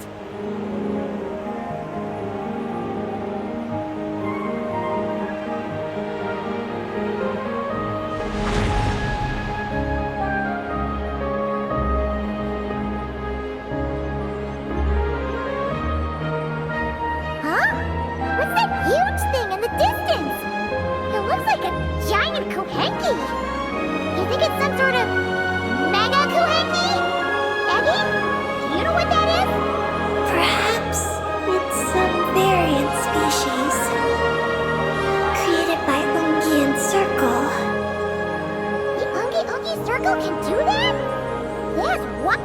Huh? What's that huge thing in the distance? It looks like a giant Kohenki. You think it's some sort of mega Kohenki? Eddie, do you know what that is? Perhaps it's some variant species created by Ungian Circle. The Ungi Ungi Circle can do that? Yes, what?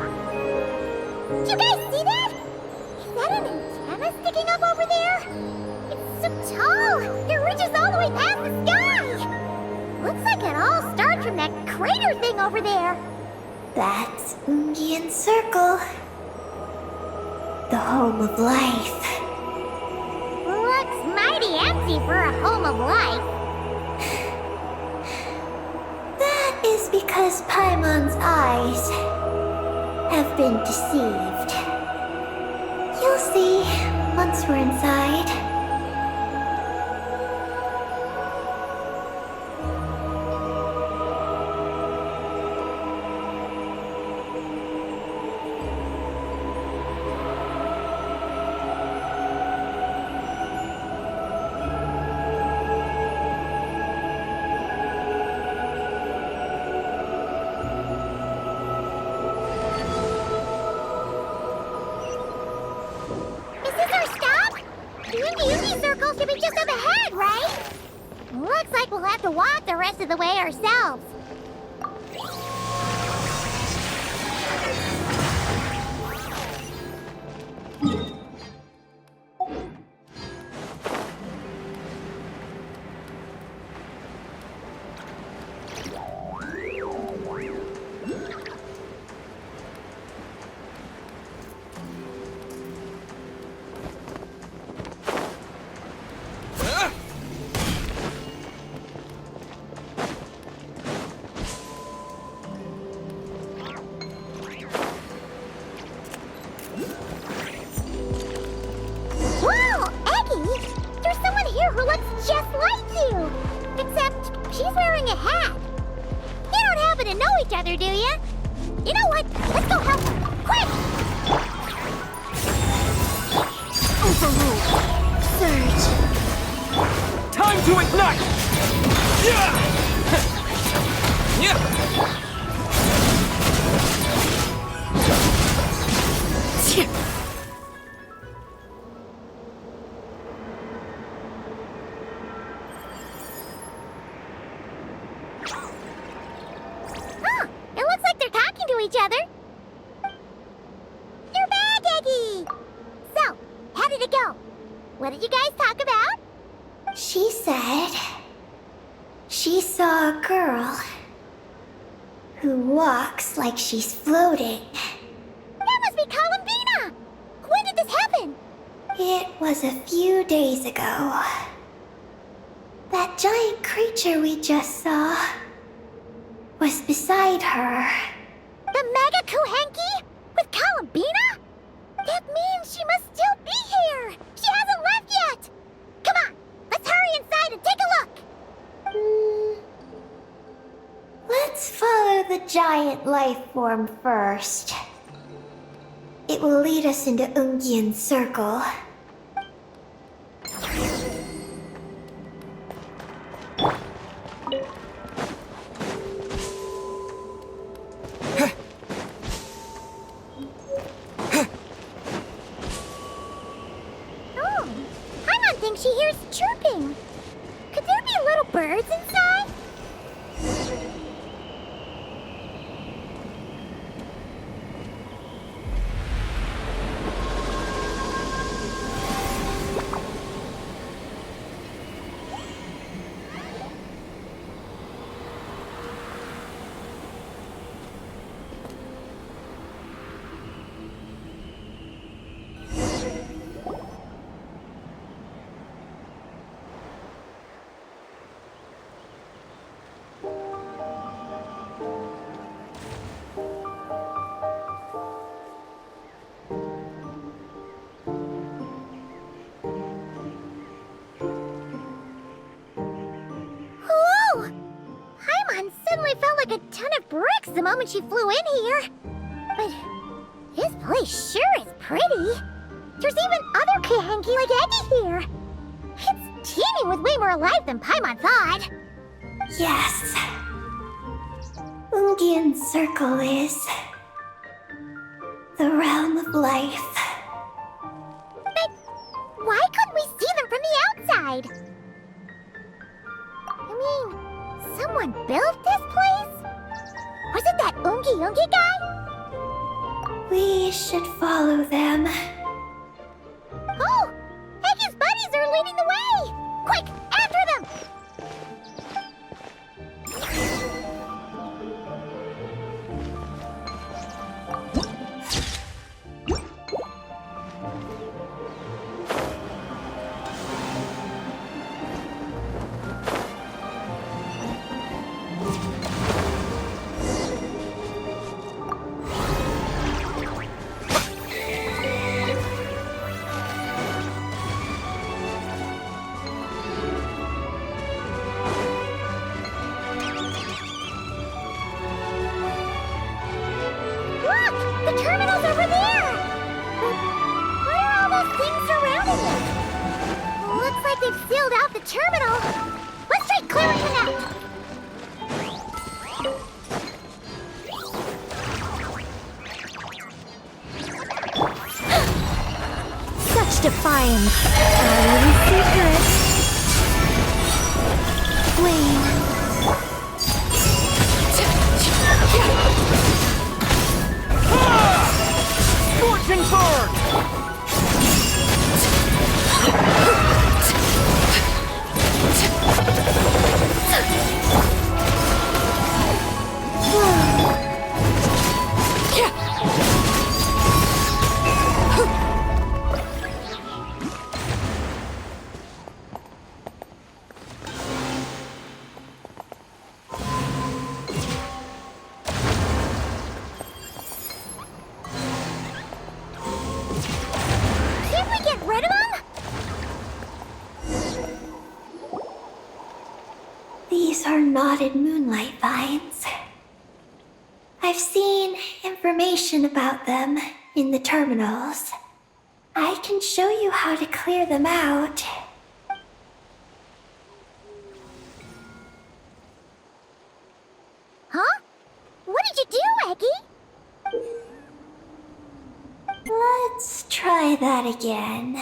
Do you guys see that? Is that an antenna sticking up over there? It's so tall! It reaches all the way past the sky! Looks like it all started from that crater thing over there. That's Ungian Circle, the home of life. Looks mighty empty for a home of life. That is because Paimon's eyes have been deceived. You'll see once we're inside. Is this our stop? The Ungi Ungi Circle should be just up ahead, right? Looks like we'll have to walk the rest of the way ourselves. Whoa, Eggie! There's someone here who looks just like you! Except she's wearing a hat. You don't happen to know each other, do you? You know what? Let's go help her. Quick! Overruled. Surge. Time to ignite! Yeah! Yeah! Huh, it looks like they're talking to each other. You're back, Eggie! So, how did it go? What did you guys talk about? She said she saw a girl who walks like she's floating. That must be Columbina! When did this happen? It was a few days ago. That giant creature we just saw was beside her. The Mega Kuhenki? With Columbina? That means she must still be here! She hasn't left yet! Come on, let's hurry inside and take a look! Let's follow the giant life form first. It will lead us into Ungian's circle. Oh, Paimon thinks she hears chirping. Could there be little birds inside? Suddenly felt like a ton of bricks the moment she flew in here. But this place sure is pretty. There's even other Kuhenki like Eggy here. It's teeming with way more life than Paimon thought. Yes. Ungian's circle is the realm of life. But why couldn't we see them from the outside? I mean, someone built this place? Was it that Ungi guy? We should follow them. Oh! Eggy's buddies are leading the way! Quick, after them! Look! The terminal's over there! But what are all those things surrounding it? Looks like they've sealed out the terminal. Let's try clearing it out! Such defiance. Already secret. Flame. Scorching burn! Can't we get rid of them? These are knotted moonlight vines. I've seen information about them in the terminals. I can show you how to clear them out. Huh? What did you do, Eggy? Let's try that again.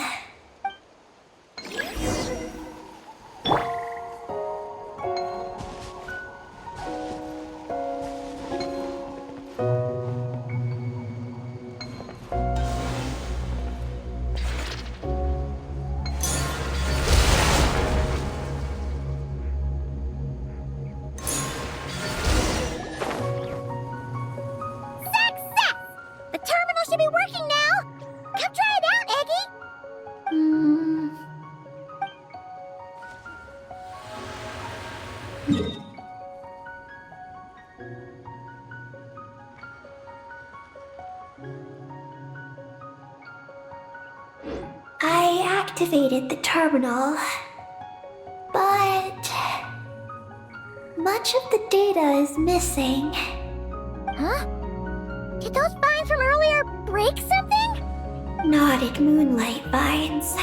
Success! The terminal should be working now! Come try it out, Eggy! I activated the terminal, but much of the data is missing. Huh? Did those vines from earlier break something? Knotted moonlight vines.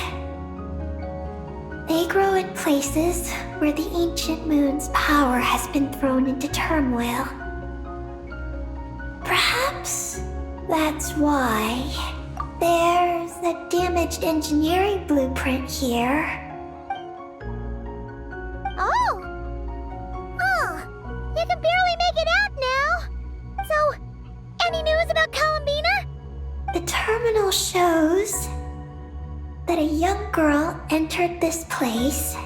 They grow in places where the ancient moon's power has been thrown into turmoil. Perhaps that's why there's a damaged engineering blueprint here. Oh! Oh! You can barely make it out now! So, any news about Columbina? The terminal shows that a young girl entered this place,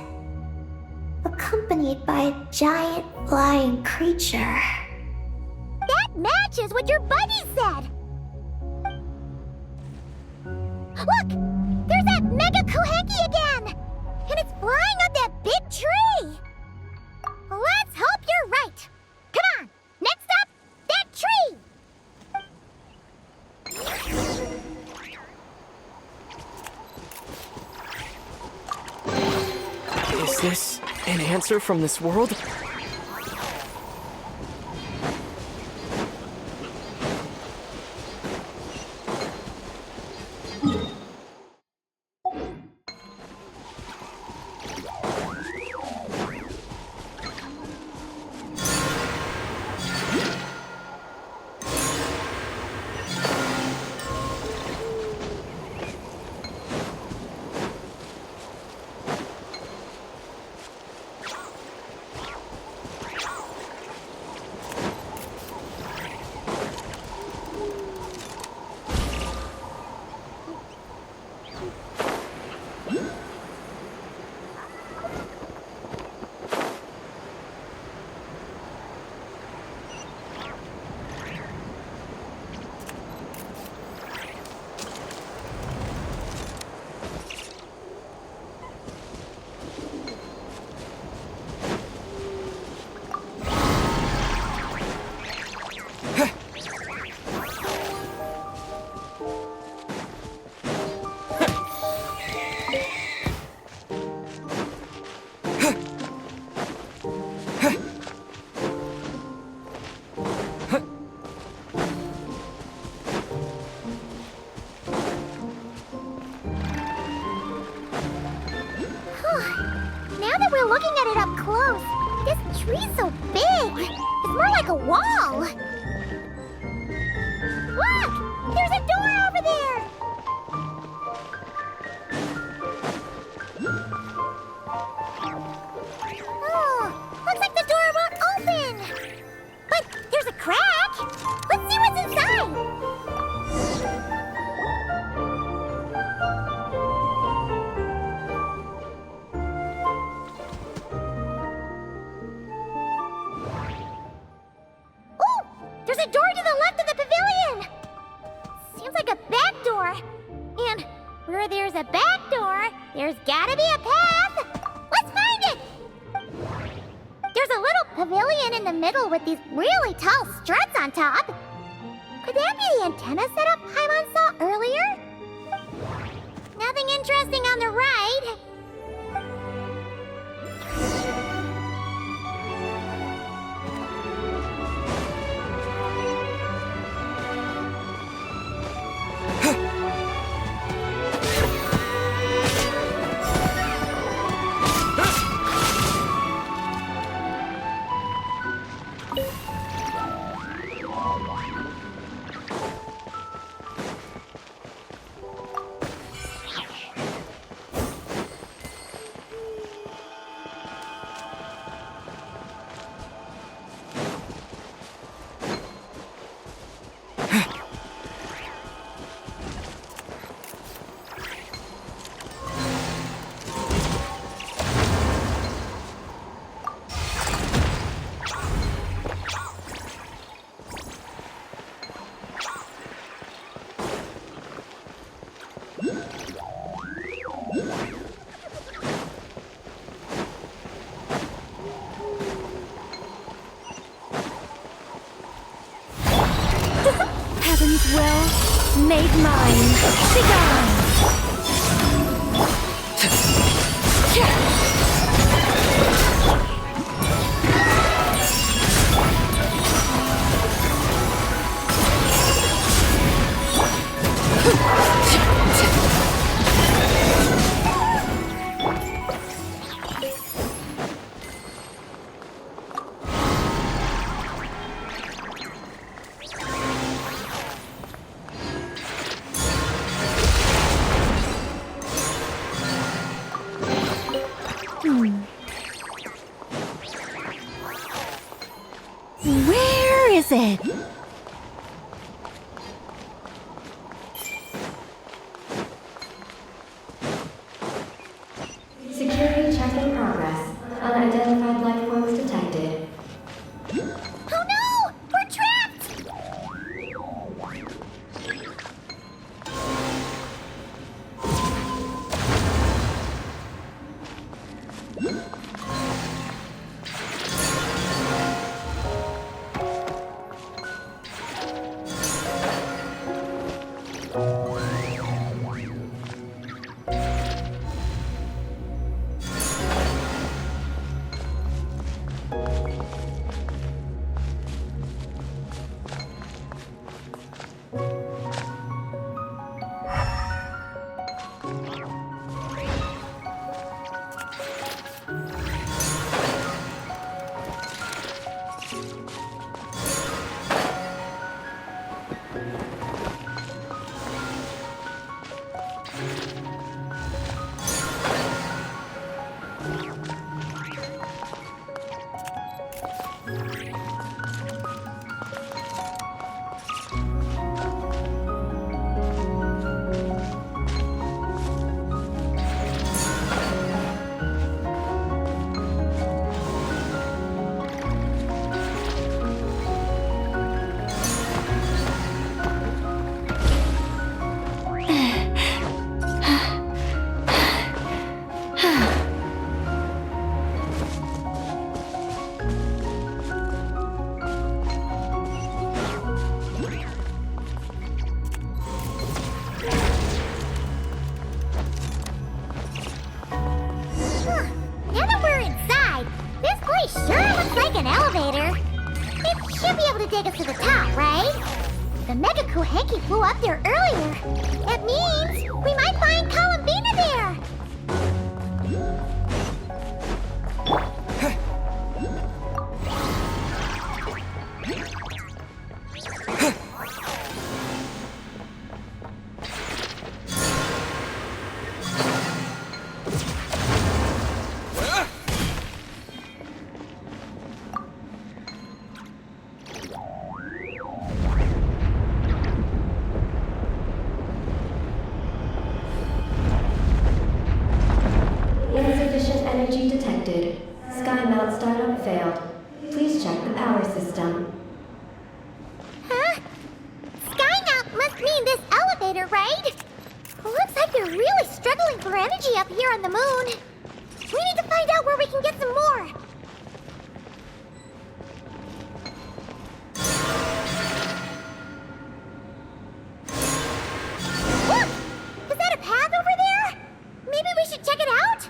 accompanied by a giant flying creature. That matches what your buddy said! Look! There's that Mega Kohenki again! And it's flying up that big tree! Let's hope you're right! Come on! Next up, that tree! Is this an answer from this world? Now that we're looking at it up close, this tree's so big! It's more like a wall! Look! There's a door over there! Oh, looks like the door won't open! But there's a crack! Let's see what's inside! There's a door to the left of the pavilion! Seems like a back door. And where there's a back door, there's gotta be a path! Let's find it! There's a little pavilion in the middle with these really tall struts on top. Could that be the antenna setup Paimon saw earlier? Nothing interesting on the right. Well, made mine. Begone! Where is it? Security check in progress. Unidentified life forms detected. Oh no! We're trapped! Now that we're inside, this place sure looks like an elevator. It should be able to take us to the top, right? The Mega Kohenki flew up there earlier. That means we might find Columbina there. Insufficient energy detected. Sky mount startup failed. Please check the power system. Huh? Skynaut must mean this elevator, right? Looks like they're really struggling for energy up here on the moon. We need to find out where we can get some more. Look! Is that a path over there? Maybe we should check it out?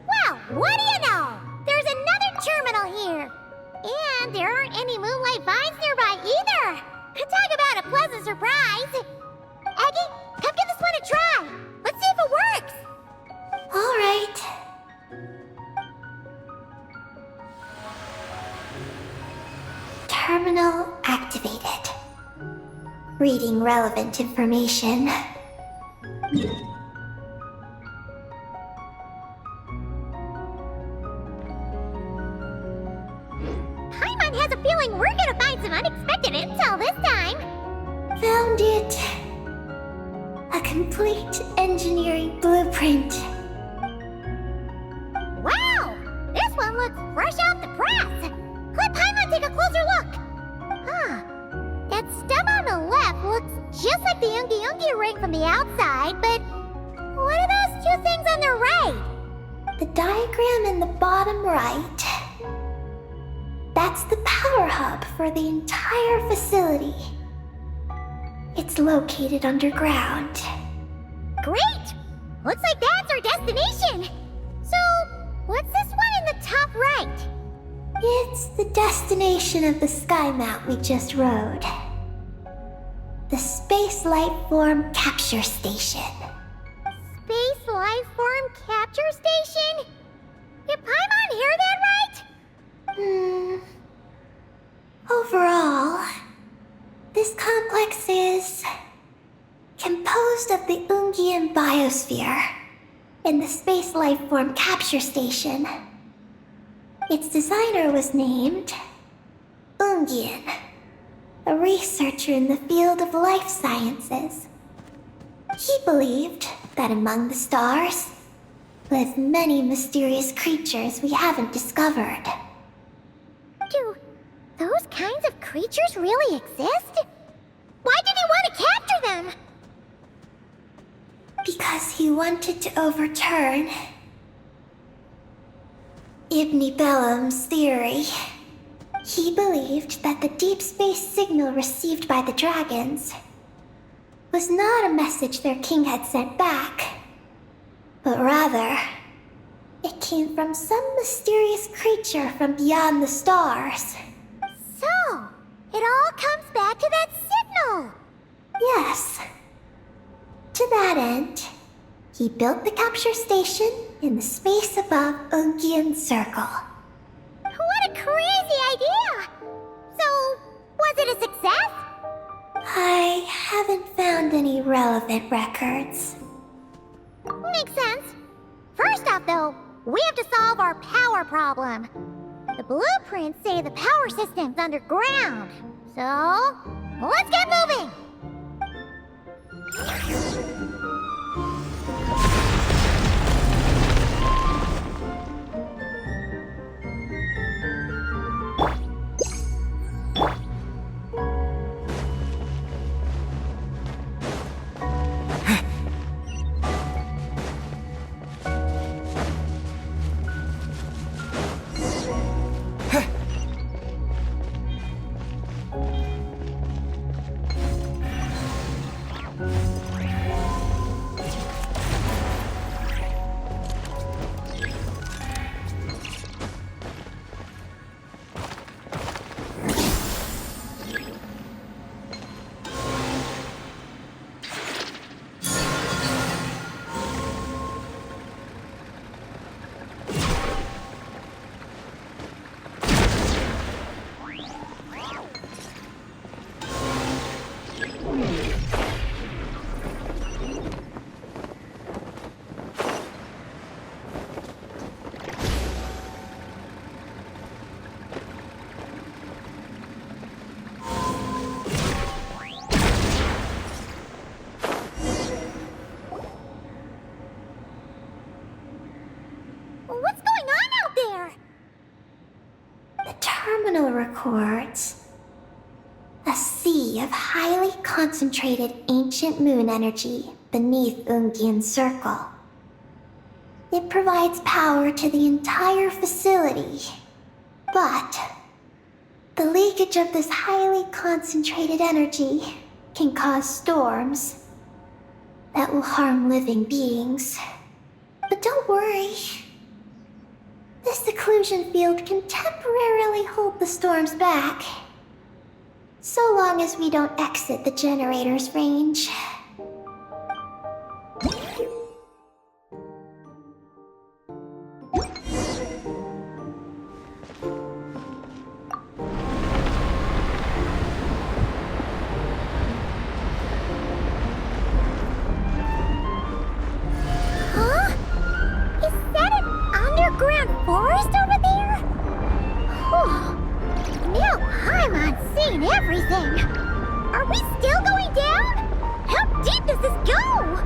Well, what do you know? There's another terminal here. And there aren't any moonlight vines nearby either. Talk about a pleasant surprise. Aggie, come give this one a try. Let's see if it works. All right. Terminal activated. Reading relevant information. Paimon has a feeling we're gonna find some unexpected intel this time. Found it. A complete engineering blueprint. Wow! This one looks fresh off the press! Let Paimon take a closer look! Huh. That stem on the left looks just like the Ungi Ungi ring from the outside, but what are those two things on the right? The diagram in the bottom right. That's the power hub for the entire facility. It's located underground. Great! Looks like that's our destination! So, what's this one in the top right? It's the destination of the sky mount we just rode. The Space Life Form Capture Station. Space Life Form Capture Station? Did Paimon hear that right? Overall, this complex is composed of the Ungian biosphere and the Space Life Form Capture Station. Its designer was named Ungian, a researcher in the field of life sciences. He believed that among the stars live many mysterious creatures we haven't discovered. Do those kinds of creatures really exist? Why did he want to capture them? Because he wanted to overturn Ibn Bellum's theory. He believed that the deep space signal received by the dragons was not a message their king had sent back, but rather, it came from some mysterious creature from beyond the stars. So, it all comes back to that signal! Yes. To that end, he built the capture station in the space above Ungian Circle. What a crazy idea! So, was it a success? I haven't found any relevant records. Makes sense. First off, though, we have to solve our power problem. The blueprints say the power system's underground. So, let's get moving! What's going on out there? The terminal records a sea of highly concentrated ancient moon energy beneath Ungian Circle. It provides power to the entire facility, but the leakage of this highly concentrated energy can cause storms that will harm living beings. But don't worry. This seclusion field can temporarily hold the storms back, so long as we don't exit the generator's range. Huh? Is that an underground forest over there? Whew. Now Paimon's seen everything. Are we still going down? How deep does this go?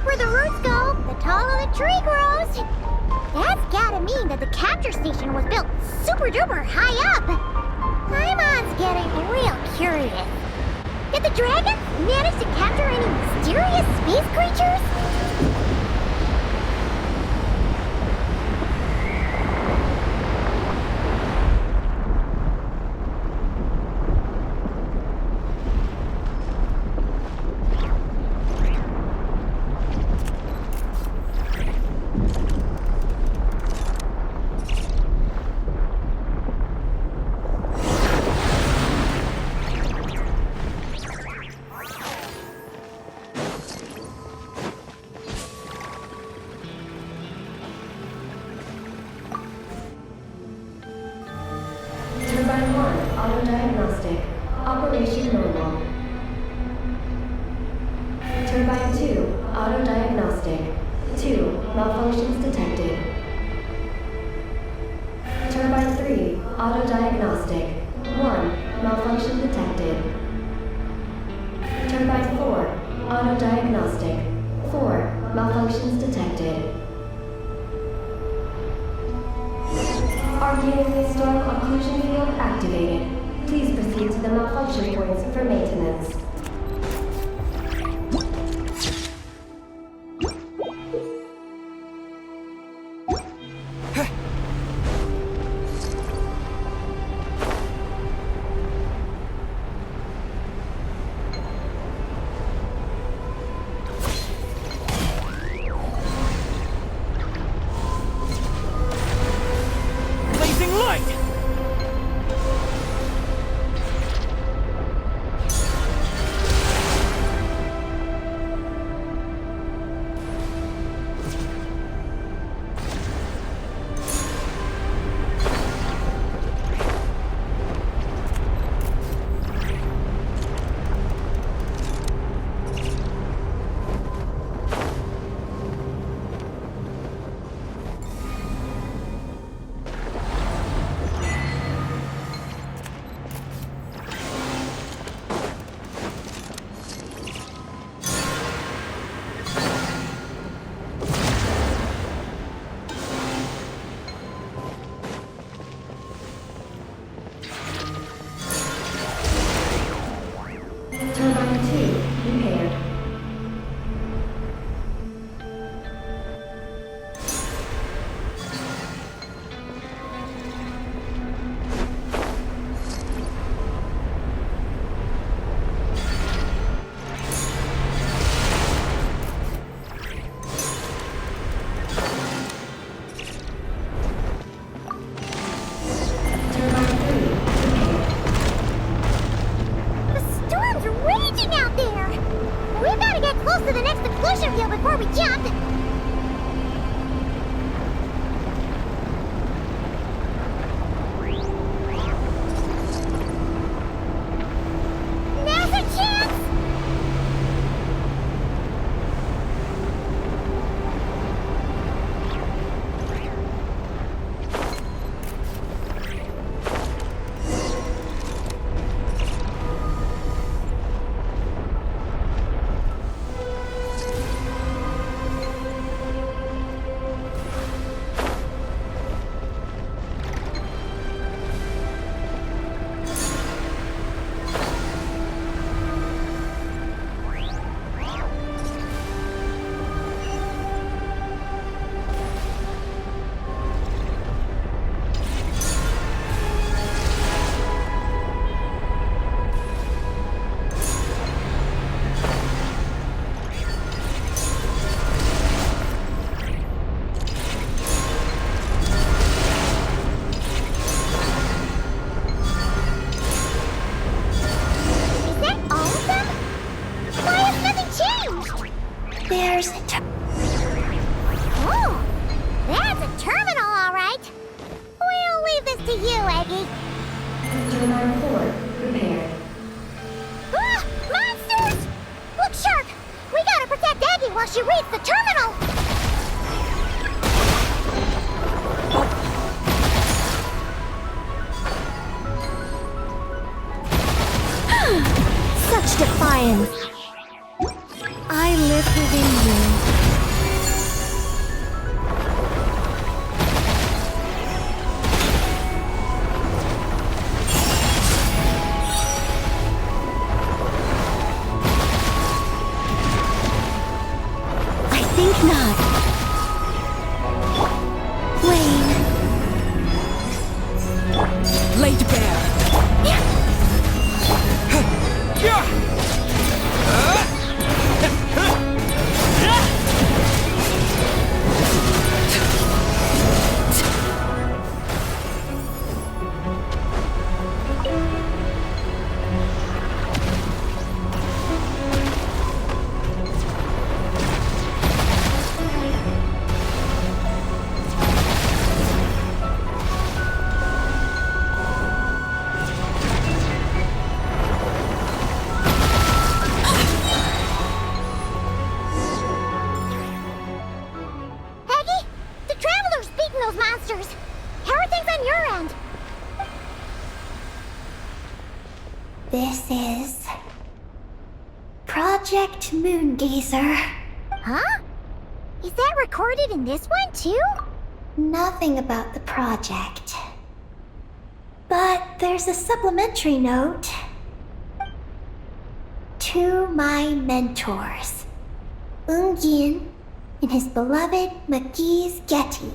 deeper the roots go, the taller the tree grows. That's gotta mean that the capture station was built super duper high up. Paimon's getting real curious. Did the dragons manage to capture any mysterious space creatures? Turbine 1, auto-diagnostic. Operation normal. Turbine 2, auto-diagnostic. 2, malfunctions detected. Turbine 3, auto-diagnostic. 1, malfunction detected. Turbine 4, auto-diagnostic. 4, malfunctions detected. Arguing storm occlusion field activated. Please proceed to the malfunction points for maintenance. Blazing light! Turbine 2, repaired. Turbine 3, repaired. The storm's raging out there! We better get close to the next occlusion field before we jump! Now's a chance! Is that all of them? Why has nothing changed? There's Oh, that's a terminal, all right. We'll leave this to you, Eggy. Turbine 4, repaired. Ah, monsters! Look sharp! We gotta protect Eggy while she reads the terminal! Such defiance. I live within you. this is Project Moongazer. Huh? Is that recorded in this one, too? Nothing about the project. But there's a supplementary note. To my mentors, Ungin and his beloved McGee's Getty.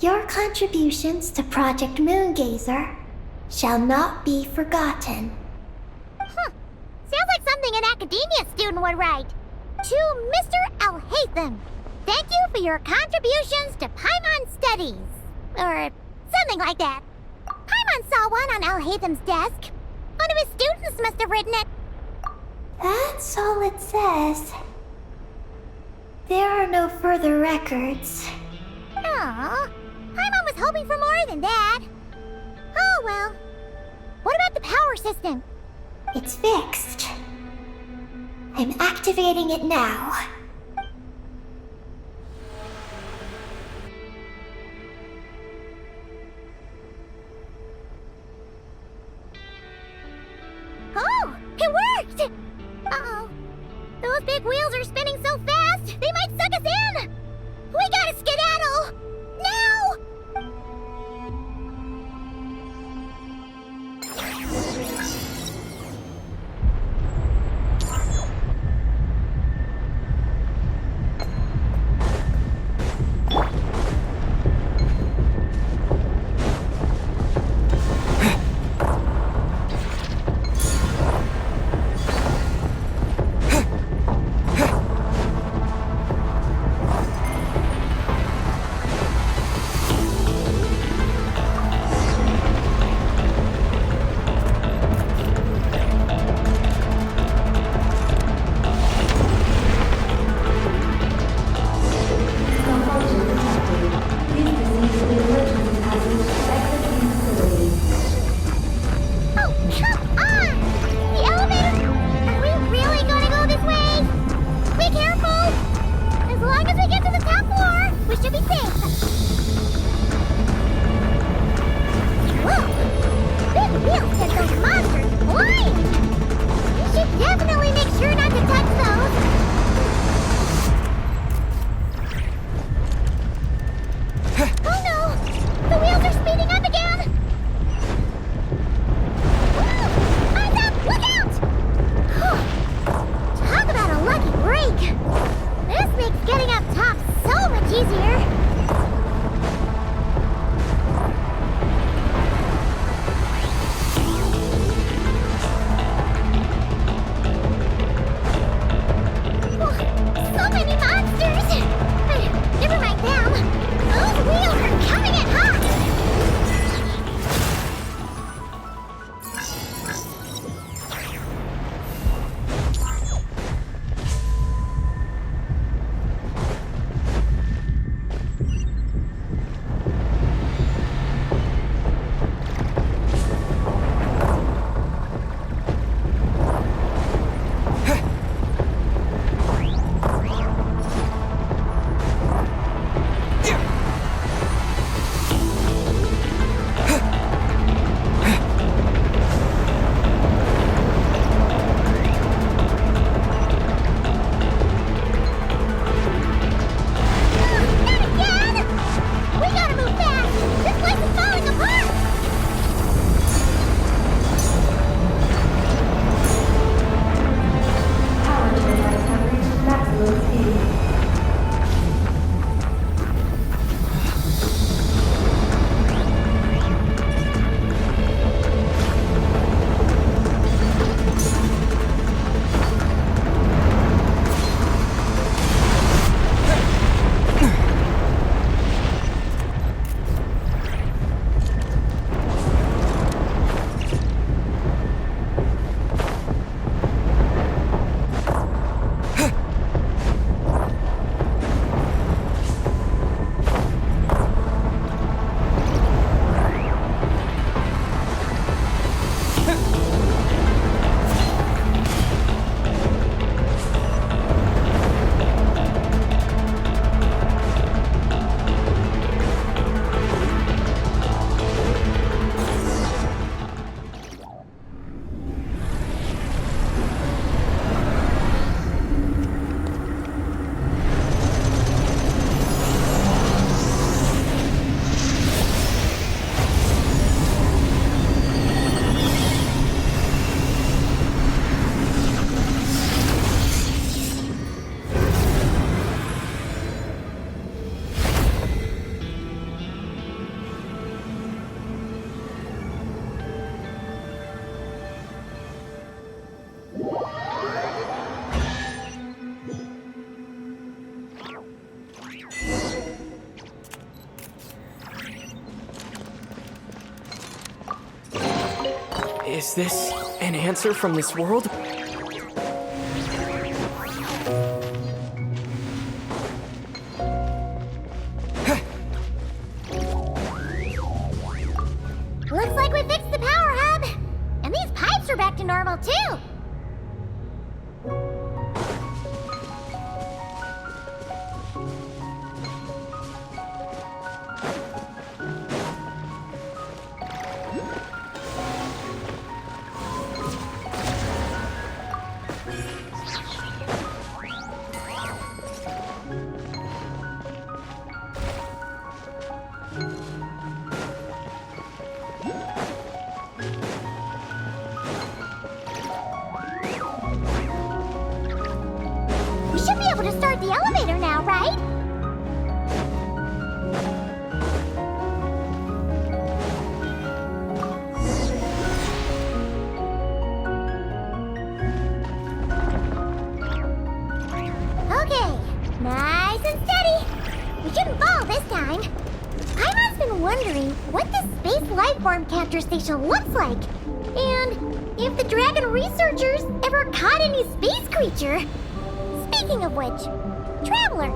Your contributions to Project Moongazer shall not be forgotten. Sounds like something an academia student would write. To Mr. Alhaitham, thank you for your contributions to Paimon Studies. Or something like that. Paimon saw one on Alhaitham's desk. One of his students must have written it. That's all it says. There are no further records. Aw, Paimon was hoping for more than that. Oh well. What about the power system? It's fixed. I'm activating it now. Oh, it worked! Uh-oh. Those big wheels are spinning so fast, they might suck us in! We gotta skedaddle! Now! Is this an answer from this world? Looks like we fixed the power hub. And these pipes are back to normal, too. We should be able to start the elevator now, right? Okay, nice and steady. We shouldn't fall this time. I've been wondering what this space lifeform capture station looks like. And if the dragon researchers ever caught any space creature. Speaking of which, Traveler,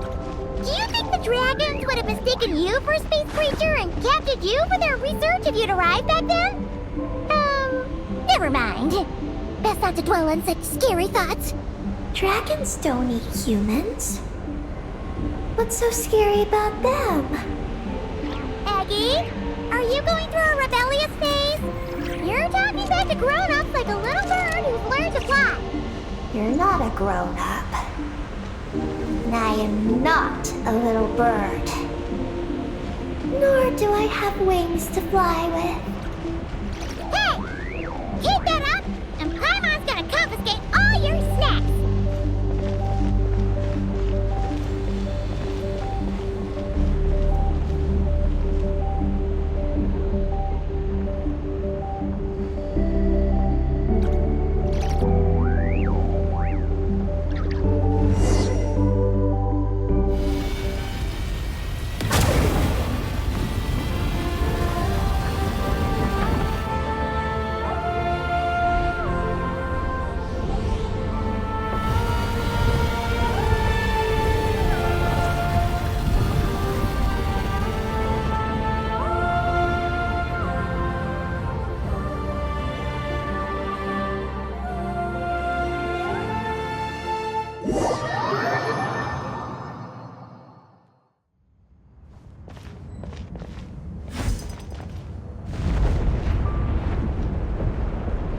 do you think the dragons would have mistaken you for a space creature and captured you for their research if you'd arrived back then? Never mind. Best not to dwell on such scary thoughts. Dragons don't eat humans. What's so scary about them? Aggie, are you going through a rebellious phase? You're talking back to grown-ups like a little bird who's learned to fly. You're not a grown-up. And I am not a little bird. Nor do I have wings to fly with. Hey! Keep that up, and Paimon's gonna confiscate all your snacks!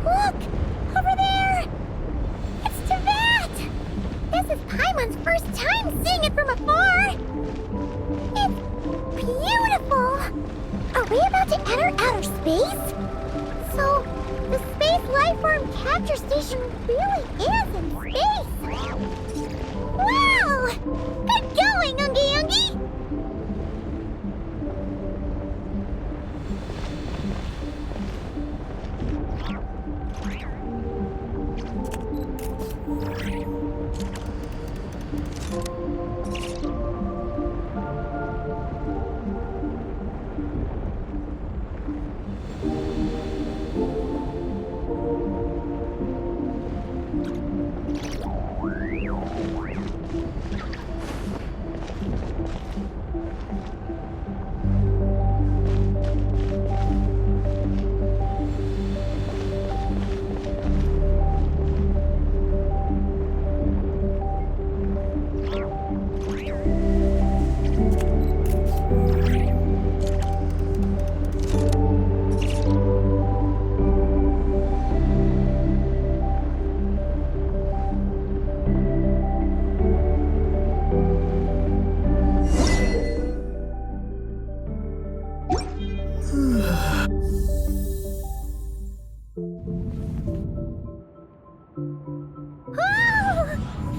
Look! Over there! It's Teyvat! This is Paimon's first time seeing it from afar! It's beautiful! Are we about to enter outer space? So, the space lifeform capture station really is in space! Wow! Good going, Ungi Ungi!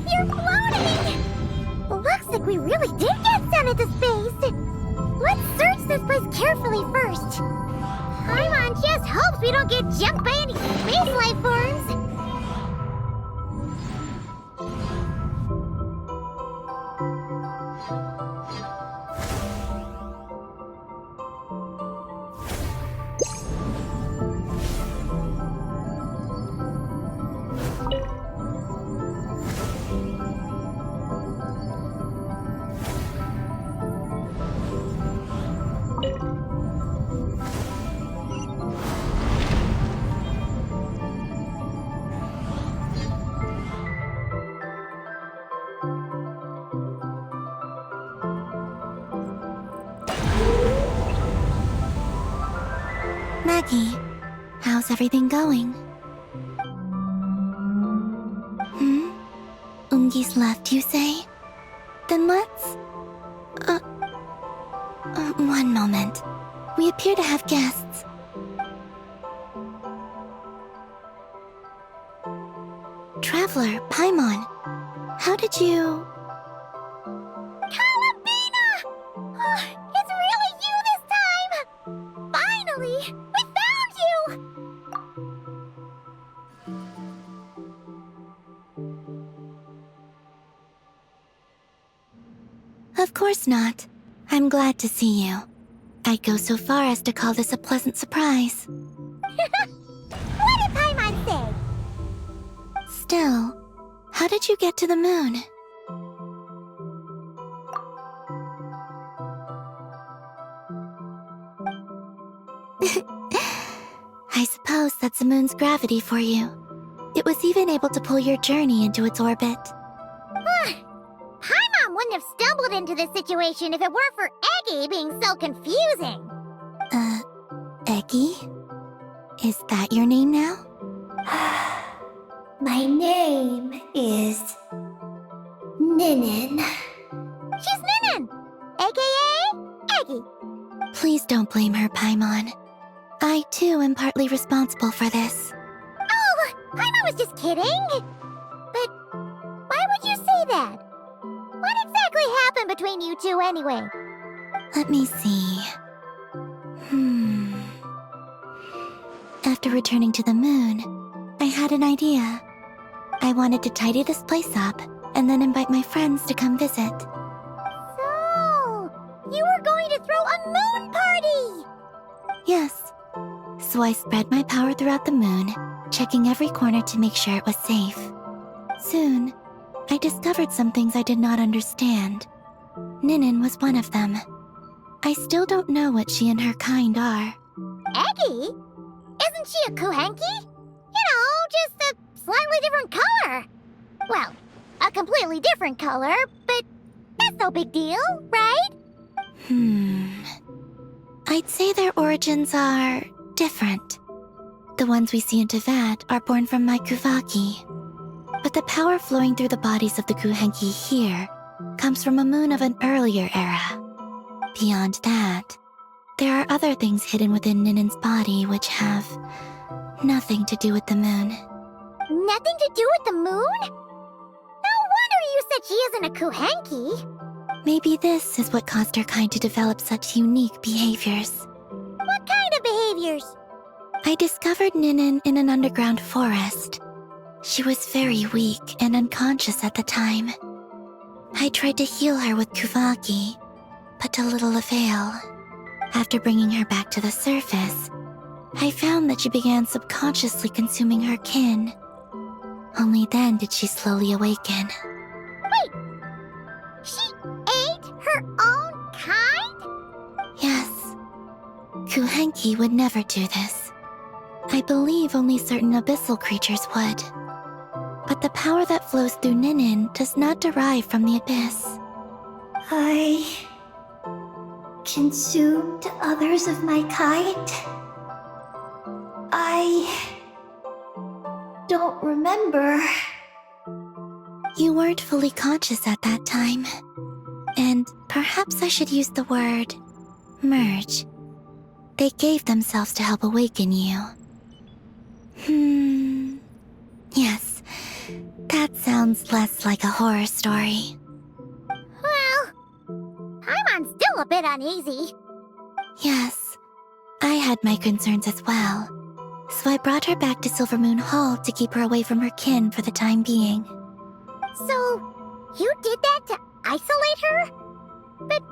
You're floating! Looks like we really did get sent into space! Let's search this place carefully first. Paimon just hopes we don't get jumped by any space life forms. Maggie, how's everything going? Ungi's left, you say? Then let's... one moment. We appear to have guests. Traveler, Paimon, how did you... Carabina! Oh, it's really you this time! Finally! We found you! Of course not. I'm glad to see you. I'd go so far as to call this a pleasant surprise. What did Paimon say? Still, how did you get to the moon? I suppose that's the moon's gravity for you. It was even able to pull your journey into its orbit. Paimon wouldn't have stumbled into this situation if it weren't for Eggy being so confusing. Eggy? Is that your name now? My name is Ninin. She's Ninin, aka Eggy. Please don't blame her, Paimon. I, too, am partly responsible for this. Oh, Paimon was just kidding. But why would you say that? What exactly happened between you two anyway? Let me see. After returning to the moon, I had an idea. I wanted to tidy this place up and then invite my friends to come visit. So, you were going to throw a moon party! Yes. So I spread my power throughout the moon, checking every corner to make sure it was safe. Soon, I discovered some things I did not understand. Ninin was one of them. I still don't know what she and her kind are. Eggy? Isn't she a Kuhenki? You know, just a slightly different color. Well, a completely different color, but that's no big deal, right? I'd say their origins are different. The ones we see in Tevat are born from my Kuvaki. But the power flowing through the bodies of the Kuhenki here comes from a moon of an earlier era. Beyond that, there are other things hidden within Ninin's body which have nothing to do with the moon. Nothing to do with the moon? No wonder you said she isn't a Kuhenki. Maybe this is what caused her kind to develop such unique behaviors. What kind of behaviors? I discovered Ninin in an underground forest. She was very weak and unconscious at the time. I tried to heal her with Kuvaki, but to little avail. After bringing her back to the surface, I found that she began subconsciously consuming her kin. Only then did she slowly awaken. Wait! She ate her own kind? Yes. Kuhenki would never do this. I believe only certain abyssal creatures would. But the power that flows through Ninin does not derive from the abyss. I consumed others of my kind. I don't remember. You weren't fully conscious at that time. And perhaps I should use the word merge. They gave themselves to help awaken you. Yes, that sounds less like a horror story. Well, Paimon's still a bit uneasy. Yes, I had my concerns as well. So I brought her back to Silvermoon Hall to keep her away from her kin for the time being. So, you did that to isolate her? But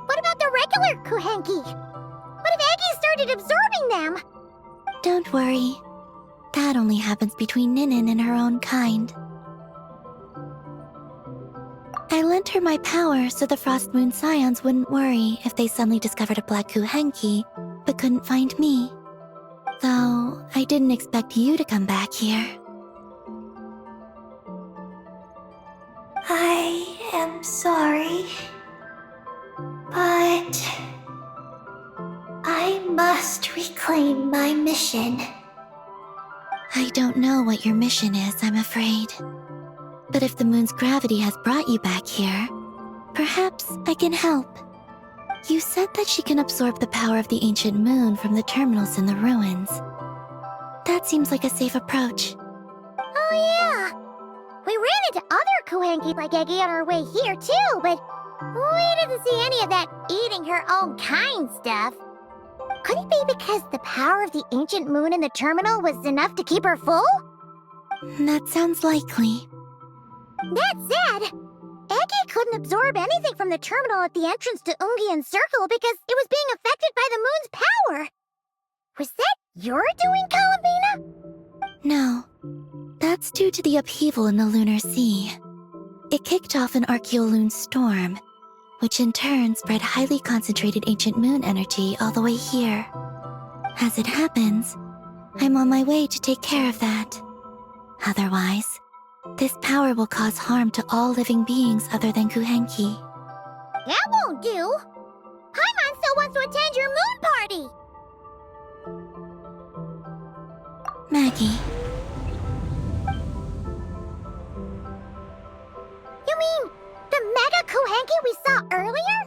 what about the regular Kuhenki? What if Eggy started absorbing them? Don't worry. That only happens between Ninin and her own kind. I lent her my power so the Frost Moon Scions wouldn't worry if they suddenly discovered a black Kuhenki, but couldn't find me. Though, I didn't expect you to come back here. I am sorry. But I must reclaim my mission. I don't know what your mission is, I'm afraid. But if the moon's gravity has brought you back here, perhaps I can help. You said that she can absorb the power of the ancient moon from the terminals in the ruins. That seems like a safe approach. Oh yeah! We ran into other Kuhenki like Eggy on our way here too, but we didn't see any of that eating her own kind stuff. Could it be because the power of the ancient moon in the terminal was enough to keep her full? That sounds likely. That said, Eggy couldn't absorb anything from the terminal at the entrance to Ungian Circle because it was being affected by the moon's power. Was that your doing, Columbina? No. That's due to the upheaval in the lunar sea. It kicked off an archeoloon storm, which in turn spread highly concentrated ancient moon energy all the way here. As it happens, I'm on my way to take care of that. Otherwise, this power will cause harm to all living beings other than Kuhenki. That won't do! Paimon still wants to attend your moon party! Maggie, You mean the Mega Kuhenki we saw earlier?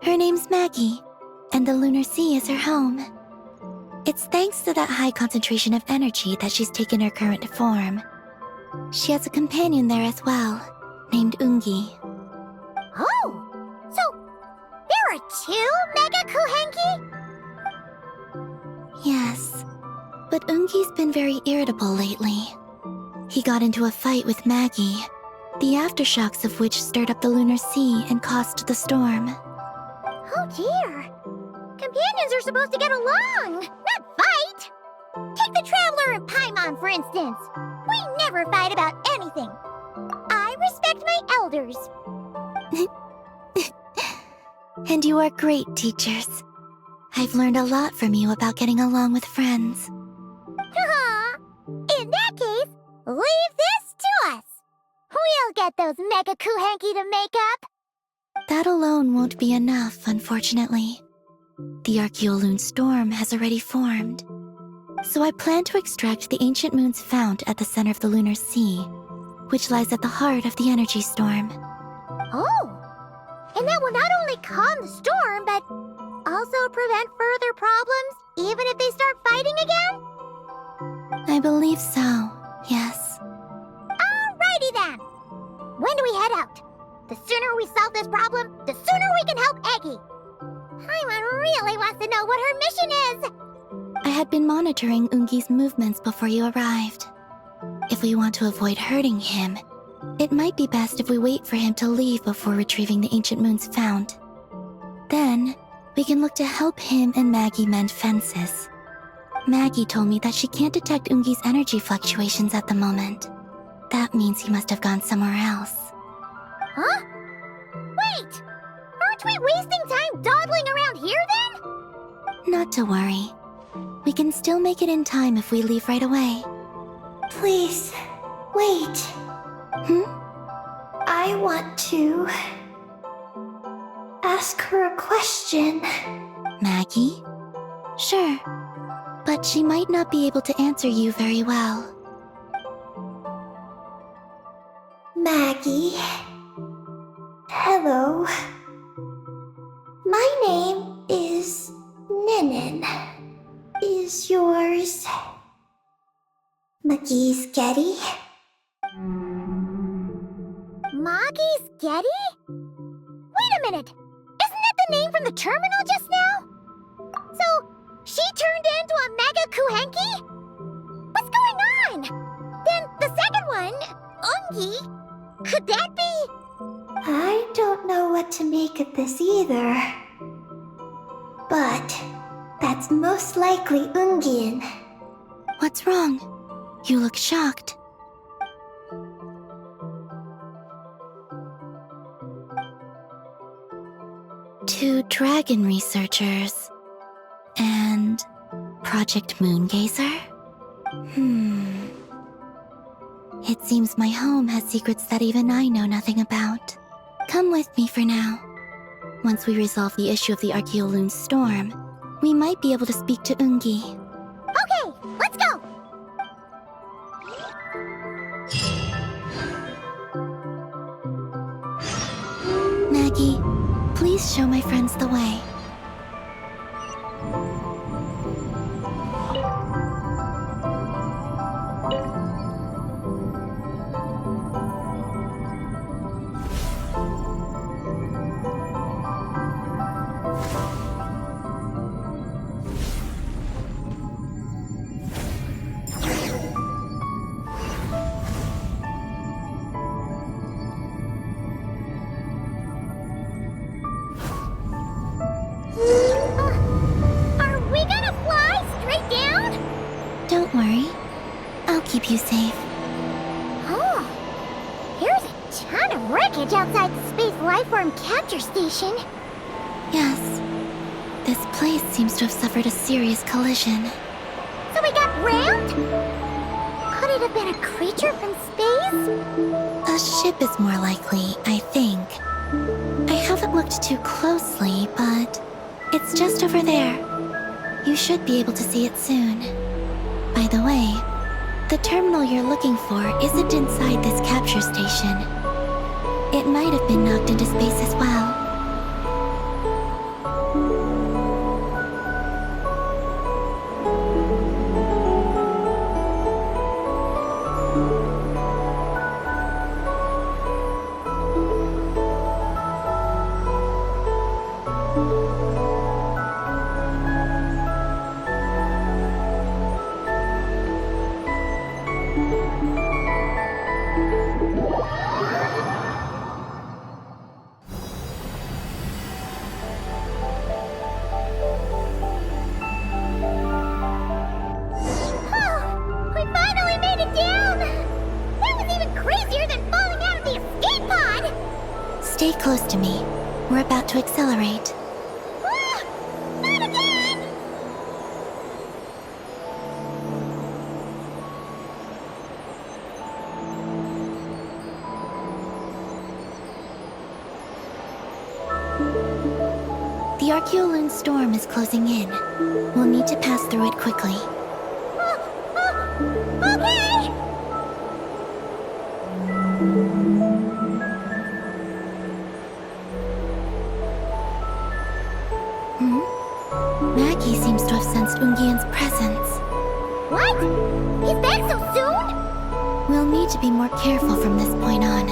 Her name's Maggie, and the lunar sea is her home. It's thanks to that high concentration of energy that she's taken her current form. She has a companion there as well, named Ungi. Oh! So, there are two Mega Kuhenki? Yes, but Ungi's been very irritable lately. He got into a fight with Maggie, the aftershocks of which stirred up the lunar sea and caused the storm. Oh dear. Companions are supposed to get along, not fight. Take the Traveler and Paimon, for instance. We never fight about anything. I respect my elders. And you are great teachers. I've learned a lot from you about getting along with friends. In that case, leave this to us. We'll get those Mega Kuhenki to make up. That alone won't be enough, unfortunately. The archeoloon storm has already formed. So I plan to extract the ancient moon's fount at the center of the lunar sea, which lies at the heart of the energy storm. Oh, and that will not only calm the storm, but also prevent further problems, even if they start fighting again? I believe so, yes. Alrighty then. When do we head out? The sooner we solve this problem, the sooner we can help Eggy. Paimon really wants to know what her mission is. I had been monitoring Ungi's movements before you arrived. If we want to avoid hurting him, it might be best if we wait for him to leave before retrieving the ancient moon's fount. Then, we can look to help him and Maggie mend fences. Maggie told me that she can't detect Ungi's energy fluctuations at the moment. That means he must have gone somewhere else. Huh? Wait! Aren't we wasting time dawdling around here then? Not to worry. We can still make it in time if we leave right away. Please, wait. I want to ask her a question. Maggie? Sure. But she might not be able to answer you very well. Maggie. Hello. My name is Ninin. Is yours Maggie's Getty? Maggie's Getty? Wait a minute! Isn't that the name from the terminal just now? So, she turned into a Mega Kuhenki? What's going on? Then the second one, Ungi, could that be? I don't know what to make of this either. But that's most likely Ungian. What's wrong? You look shocked. Two dragon researchers and Project Moongazer? It seems my home has secrets that even I know nothing about. Come with me for now. Once we resolve the issue of the Archeoloon storm, we might be able to speak to Ungi. Okay, let's go! Maggie, please show my friends the way. Are we gonna fly straight down? Don't worry. I'll keep you safe. Oh, here's a ton of wreckage outside the Space Lifeform Capture Station. Yes. This place seems to have suffered a serious collision. So we got rammed? Could it have been a creature from space? A ship is more likely, I think. I haven't looked too closely, but it's just over there. You should be able to see it soon. By the way, the terminal you're looking for isn't inside this capture station. It might have been knocked into space as well. Oh, we finally made it down! That was even crazier than falling out of the escape pod! Stay close to me. We're about to accelerate. Ah, not again! The Archeoloon storm is closing in. We'll need to pass through it quickly. Okay! Maggie seems to have sensed Ungian's presence. What? He's back so soon? We'll need to be more careful from this point on.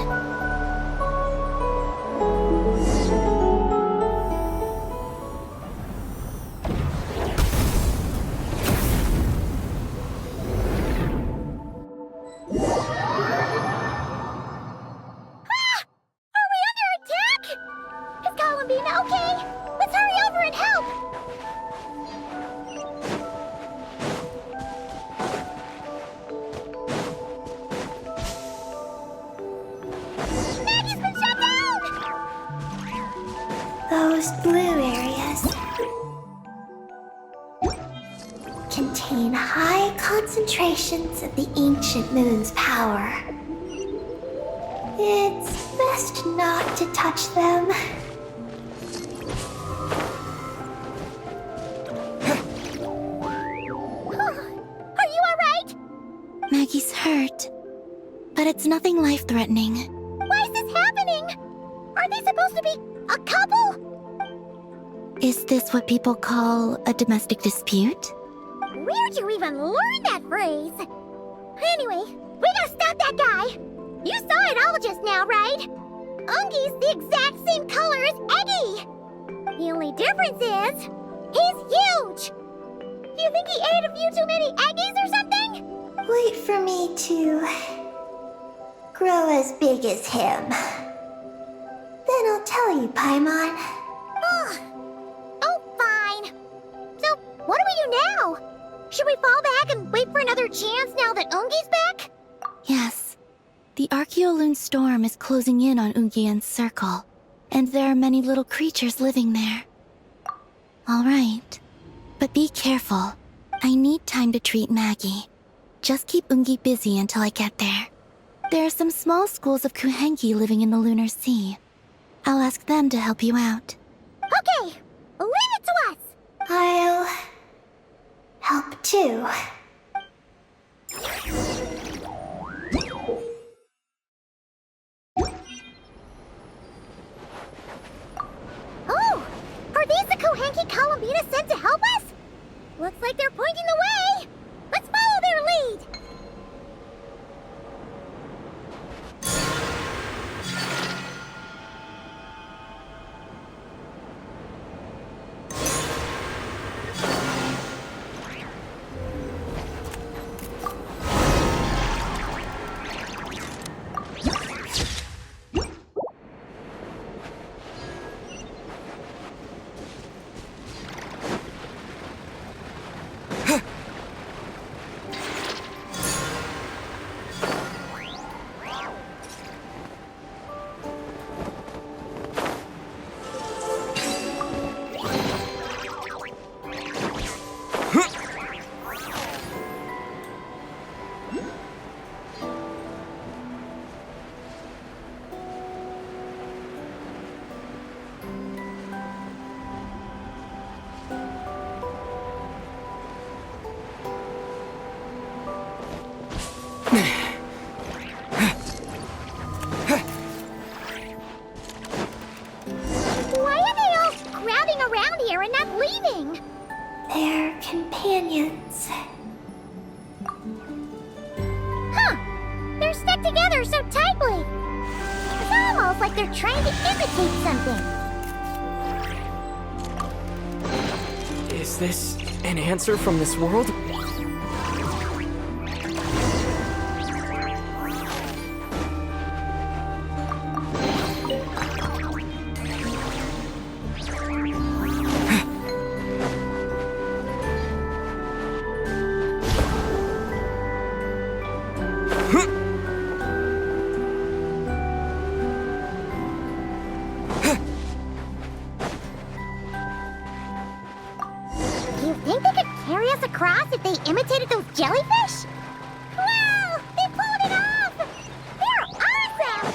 Are we under attack? Is Columbine okay? Let's hurry over and help! Maggie's been shut down! Those blue areas contain high concentrations of the ancient moon's power. It's best not to touch them. Are you alright? Maggie's hurt, but it's nothing life-threatening. Why is this happening? Are they supposed to be a couple? Is this what people call a domestic dispute? Where'd you even learn that phrase? Anyway, we gotta stop that guy. You saw it all just now, right? Ungi's the exact same color as Eggy. The only difference is, he's huge. Do you think he ate a few too many Eggies or something? Wait for me to grow as big as him. Then I'll tell you, Paimon. Ugh. Oh, fine. So, what do we do now? Should we fall back and wait for another chance now that Ungi's back? Yes. The Archeoloon storm is closing in on Ungian's circle, and there are many little creatures living there. All right. But be careful. I need time to treat Maggie. Just keep Ungi busy until I get there. There are some small schools of Kuhengi living in the Lunar Sea. I'll ask them to help you out. Okay, leave it to us. I'll help too. Oh, are these the Kohenki Kalamita sent to help us? Looks like they're pointing the way. Let's follow their lead. Why are they all crowding around here and not leaving? They're companions. Huh, they're stuck together so tightly. It's almost like they're trying to imitate something. Is this an answer from this world? Do you think they could carry us across if they imitated those jellyfish? Wow, they pulled it off! They're awesome!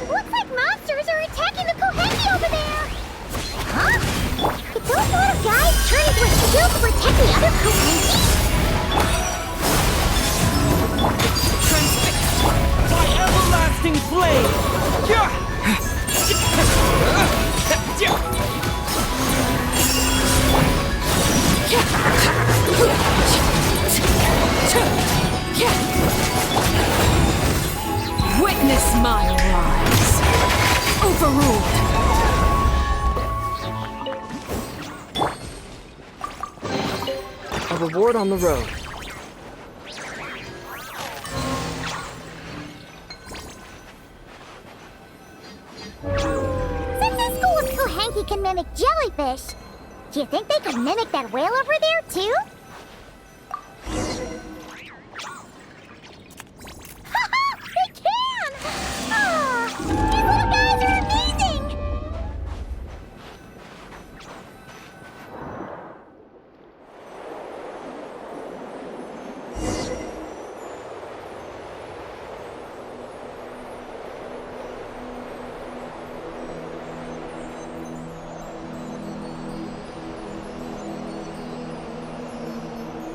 Looks like monsters are attacking the Kohenki over there! Huh? Did those little guys turn into a shield to protect the other Kohenki? Transfixed by everlasting flame! Witness my rise. Overruled. A reward on the road. Since this school of Kohenki can mimic jellyfish, do you think they could mimic that whale over there, too? They can! Ah, these little guys are amazing!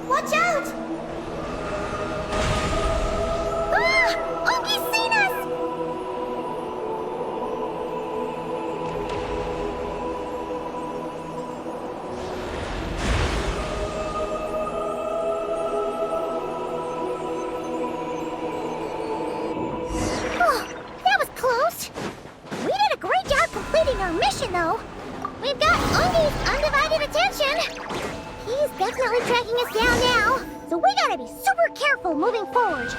Watch out! Ah! Oki's seen us! Oh, that was close. We did a great job completing our mission, though. We've got Ungi's undivided attention. He's definitely tracking us down now, so we gotta be super careful moving forward.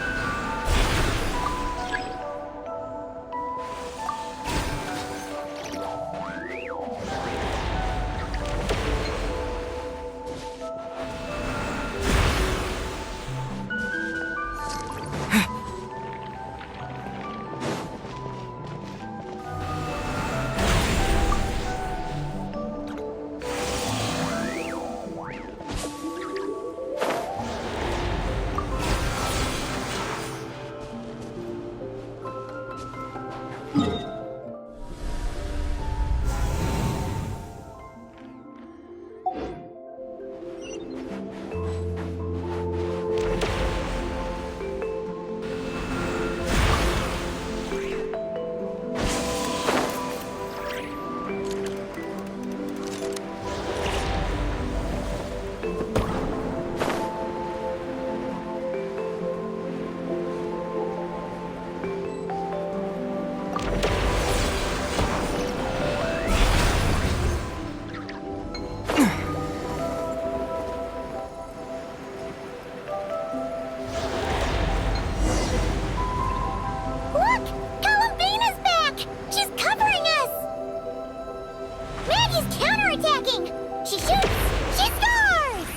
Ungi's counterattacking! She shoots! She scores!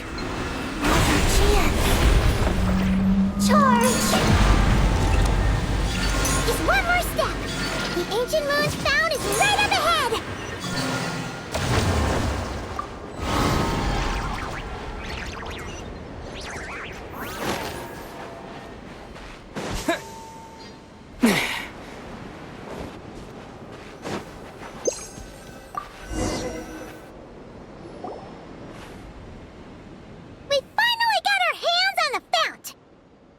Now's our chance. Charge! Just one more step! The ancient moon's found is right up ahead! We finally got our hands on the fount!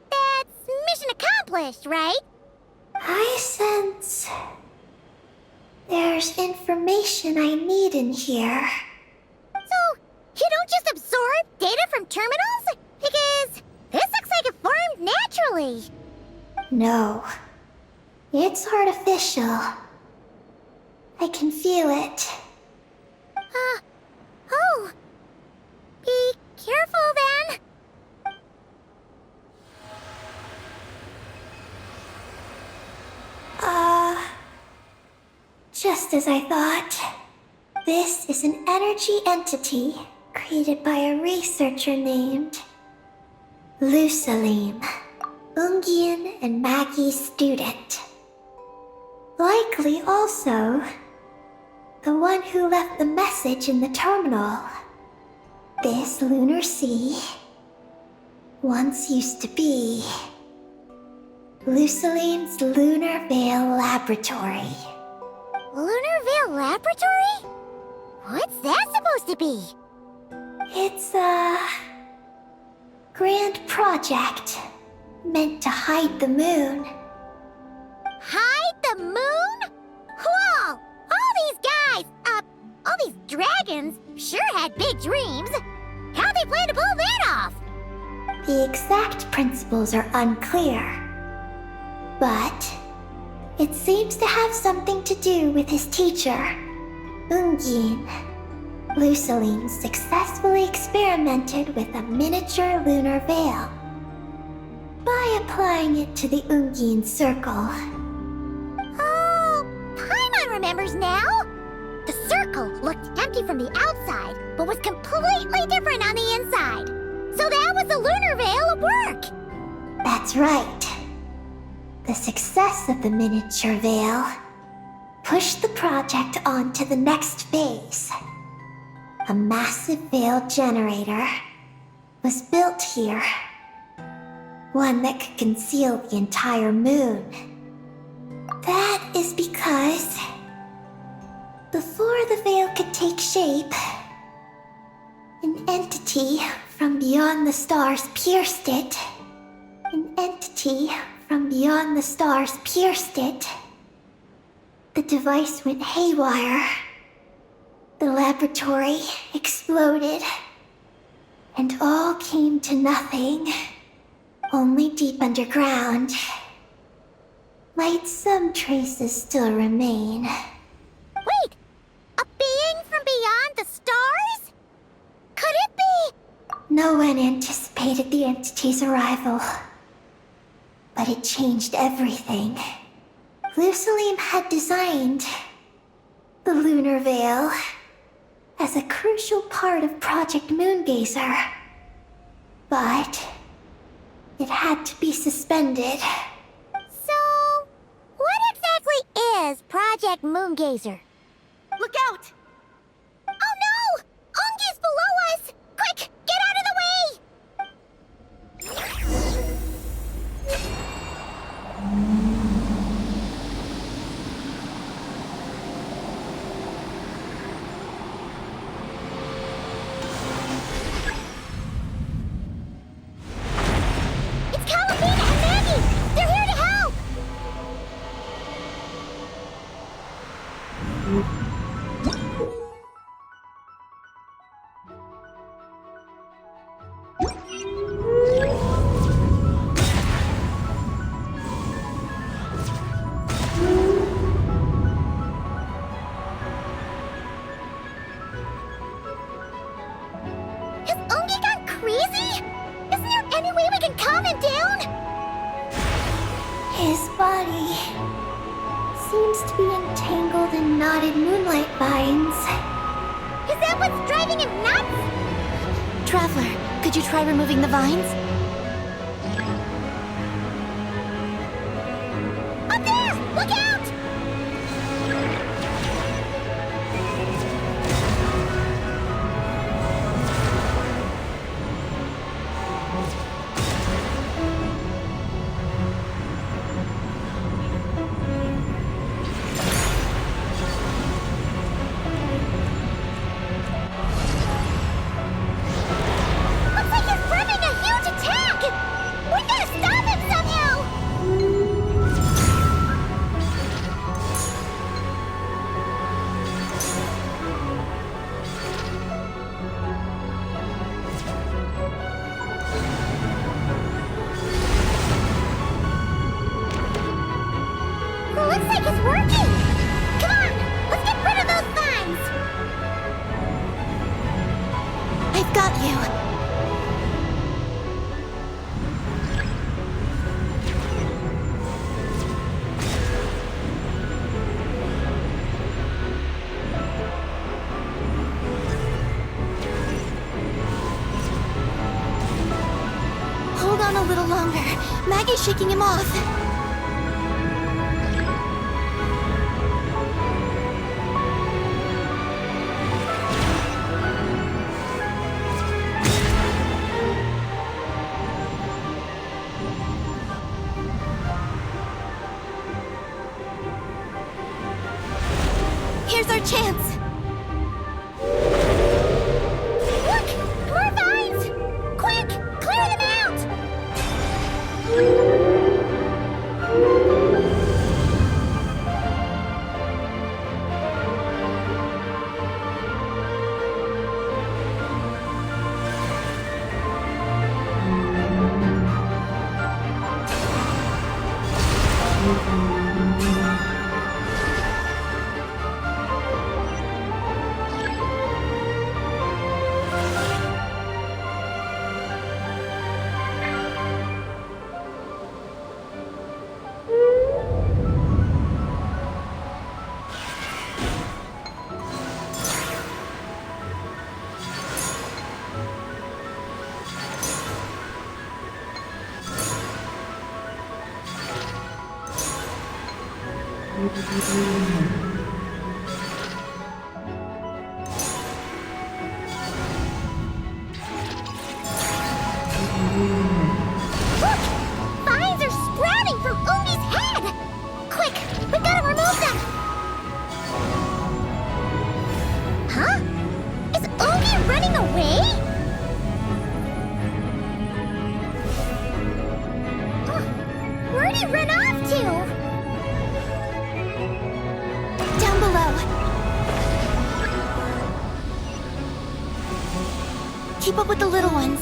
That's mission accomplished, right? I sense there's information I need in here. So, you don't just absorb data from terminals? Because this looks like it formed naturally. No, it's artificial. I can feel it. Oh. Be careful then. Just as I thought. This is an energy entity created by a researcher named Lusalim, Ungian and Maggie's student. Likely also the one who left the message in the terminal. This lunar sea once used to be Lusalim's Lunar Veil Laboratory. Lunar Veil Laboratory? What's that supposed to be? It's a grand project meant to hide the moon. Hide the moon? Whoa! All these guys, all these dragons sure had big dreams. How'd they plan to pull that off? The exact principles are unclear, but it seems to have something to do with his teacher, Ungin. Lusaline successfully experimented with a miniature lunar veil by applying it to the Ungin circle. Oh, Paimon remembers now. The circle looked empty from the outside, but was completely different on the inside. So that was the lunar veil at work. That's right. The success of the miniature veil pushed the project on to the next phase. A massive veil generator was built here. One that could conceal the entire moon. That is because before the veil could take shape, an entity from beyond the stars pierced it. An entity from beyond the stars pierced it. The device went haywire. The laboratory exploded. And all came to nothing. Only deep underground. Might some traces still remain. Wait, a being from beyond the stars? Could it be? No one anticipated the entity's arrival. But it changed everything. Lusalim had designed the lunar veil as a crucial part of Project Moongazer. But it had to be suspended. So, what exactly is Project Moongazer? Look out! Oh no! Ungi's below us! Quick, get out of the way! It's Calabina and Maggie! They're here to help! Has Ungi gone crazy? Isn't there any way we can calm him down? His body seems to be entangled in knotted moonlight vines. Traveler, could you try removing the vines? Up there! Look out! Looks like he's prepping a huge attack! We gotta stop him somehow! Looks like it's working! Come on, let's get rid of those vines! I've got you. Hold on a little longer. Maggie's shaking him off. Here's our chance. Look! More vines! Quick! Clear them out! Look! Vines are sprouting from Ungi's head! Quick! We gotta remove them! Huh? Is Ungi running away? Huh. Where'd he run off to? Down below. Keep up with the little ones.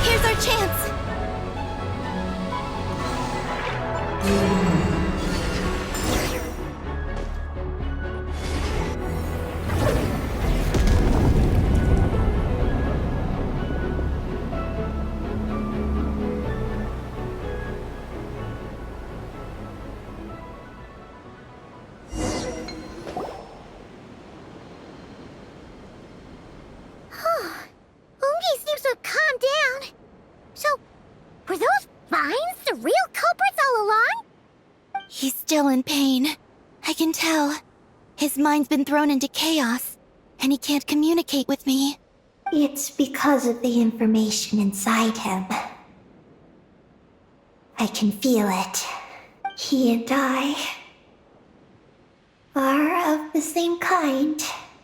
Here's our chance. Ungi seems to have calmed down. So, were those vines the real culprits all along? He's still in pain. I can tell. His mind's been thrown into chaos, and he can't communicate with me. It's because of the information inside him. I can feel it. He and I are of the same kind,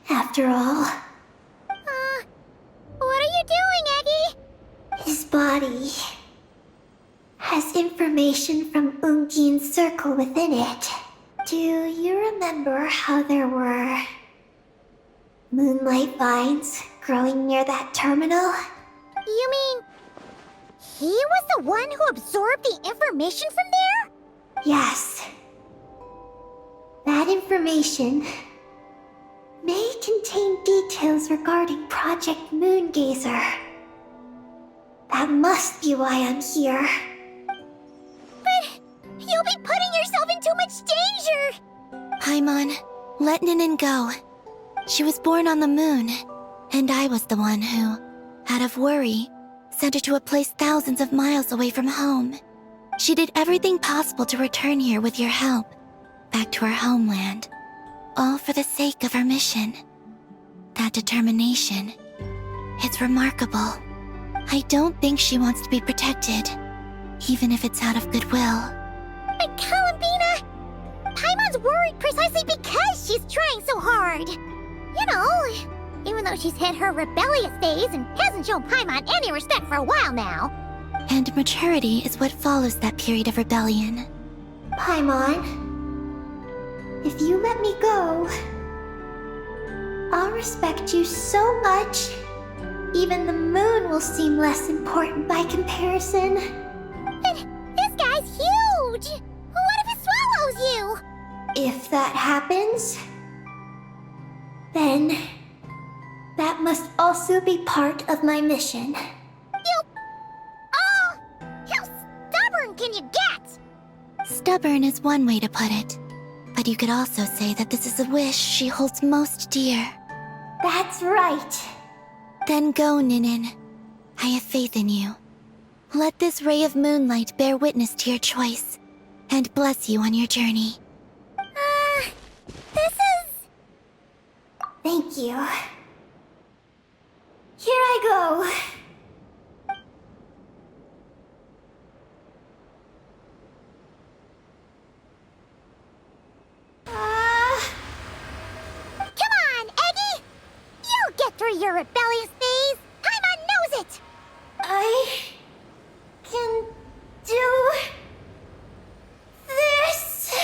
after all. What are you doing, Eggy? His body has information from Ungin circle within it to Do you remember how there were moonlight vines growing near that terminal? You mean he was the one who absorbed the information from there? Yes. That information may contain details regarding Project Moongazer. That must be why I'm here. But you'll be putting yourself in too much danger! Paimon, let Ninin go. She was born on the moon, and I was the one who, out of worry, sent her to a place thousands of miles away from home. She did everything possible to return here with your help, back to her homeland, all for the sake of her mission. That determination, it's remarkable. I don't think she wants to be protected, even if it's out of goodwill. But Columbina, Paimon's worried precisely because she's trying so hard. You know, even though she's hit her rebellious phase and hasn't shown Paimon any respect for a while now. And maturity is what follows that period of rebellion. Paimon, if you let me go, I'll respect you so much, even the moon will seem less important by comparison. But this guy's huge! What if it swallows you? If that happens, then that must also be part of my mission. How stubborn can you get? Stubborn is one way to put it, but you could also say that this is a wish she holds most dear. That's right. Then go, Ninin. I have faith in you. Let this ray of moonlight bear witness to your choice, and bless you on your journey. This is... Thank you. Here I go. Come on, Eggy! You'll get through your rebellious phase! Paimon knows it! I can do this.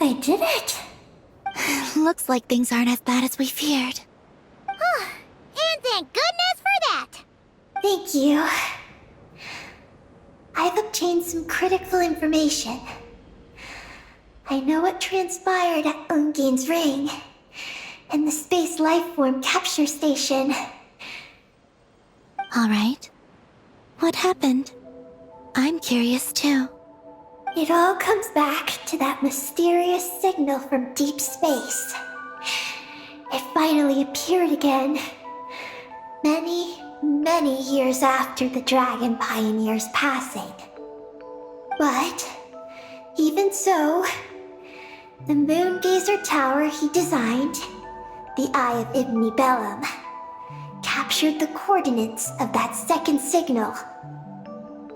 I did it. Looks like things aren't as bad as we feared. And thank goodness for that! Thank you. I've obtained some critical information. I know what transpired at Ungain's ring and the space lifeform capture station. All right. What happened? I'm curious too. It all comes back to that mysterious signal from deep space. It finally appeared again. Many years after the Dragon Pioneer's passing. But, even so, the Moongazer Tower he designed, the Eye of Ibn Bellum, captured the coordinates of that second signal.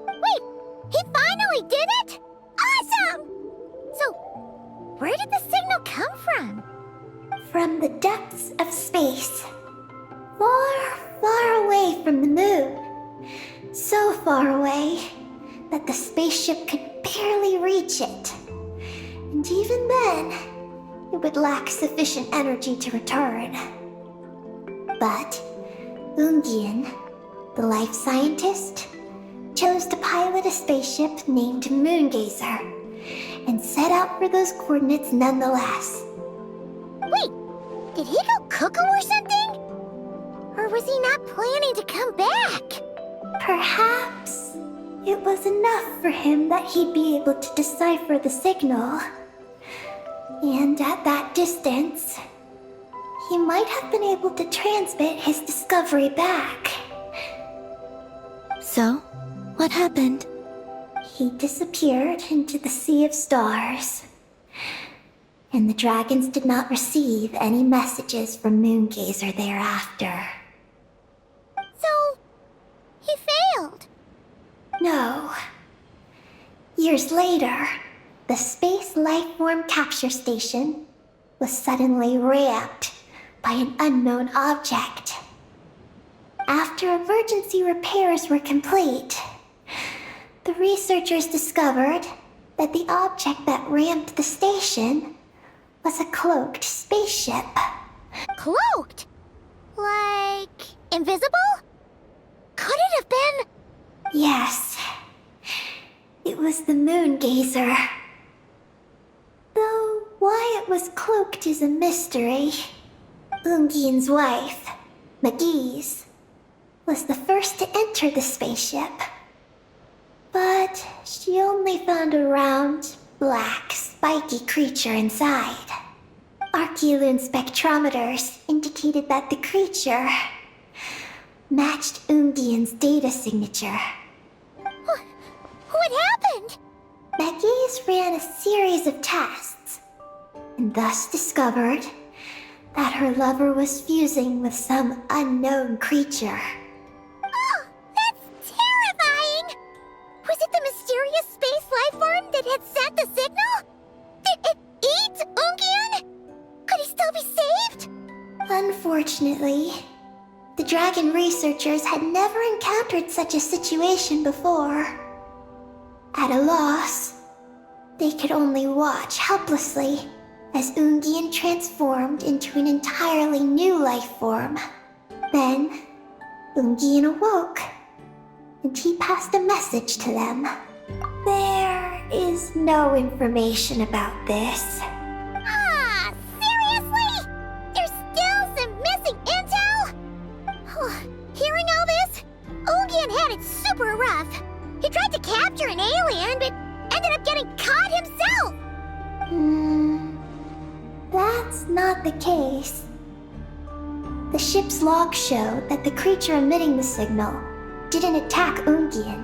Wait, he finally did it? Awesome! So, where did the signal come from? From the depths of space. Far away from the moon. So far away that the spaceship could barely reach it. And even then, it would lack sufficient energy to return. But Ungian, the life scientist, chose to pilot a spaceship named Moongazer and set out for those coordinates nonetheless. Wait, did he go cuckoo or something? Or was he not planning to come back? Perhaps it was enough for him that he'd be able to decipher the signal. And at that distance, he might have been able to transmit his discovery back. So, what happened? He disappeared into the sea of stars. And the dragons did not receive any messages from Moongazer thereafter. So, he failed. No. Years later, the Space Lifeform Capture Station was suddenly ramped by an unknown object. After emergency repairs were complete, the researchers discovered that the object that ramped the station was a cloaked spaceship. Cloaked? Like, invisible? Could it have been? Yes, it was the Moongazer. Though why it was cloaked is a mystery. Ungian's wife, McGee's, was the first to enter the spaceship. But she only found a round, black, spiky creature inside. Archeloon spectrometers indicated that the creature matched Ungian's data signature. What happened? McGee's ran a series of tests, and thus discovered that her lover was fusing with some unknown creature. Oh, that's terrifying! Was it the mysterious space life form that had sent the signal? Did it eat Ungian? Could he still be saved? Unfortunately, the dragon researchers had never encountered such a situation before. At a loss, they could only watch helplessly as Ungian transformed into an entirely new life form. Then, Ungian awoke, and he passed a message to them. There is no information about this. Ah, seriously? There's still some missing intel? Hearing all this, Ungian had it super rough. He tried to capture an alien, but ended up getting caught himself! That's not the case. The ship's logs show that the creature emitting the signal didn't attack Ungian.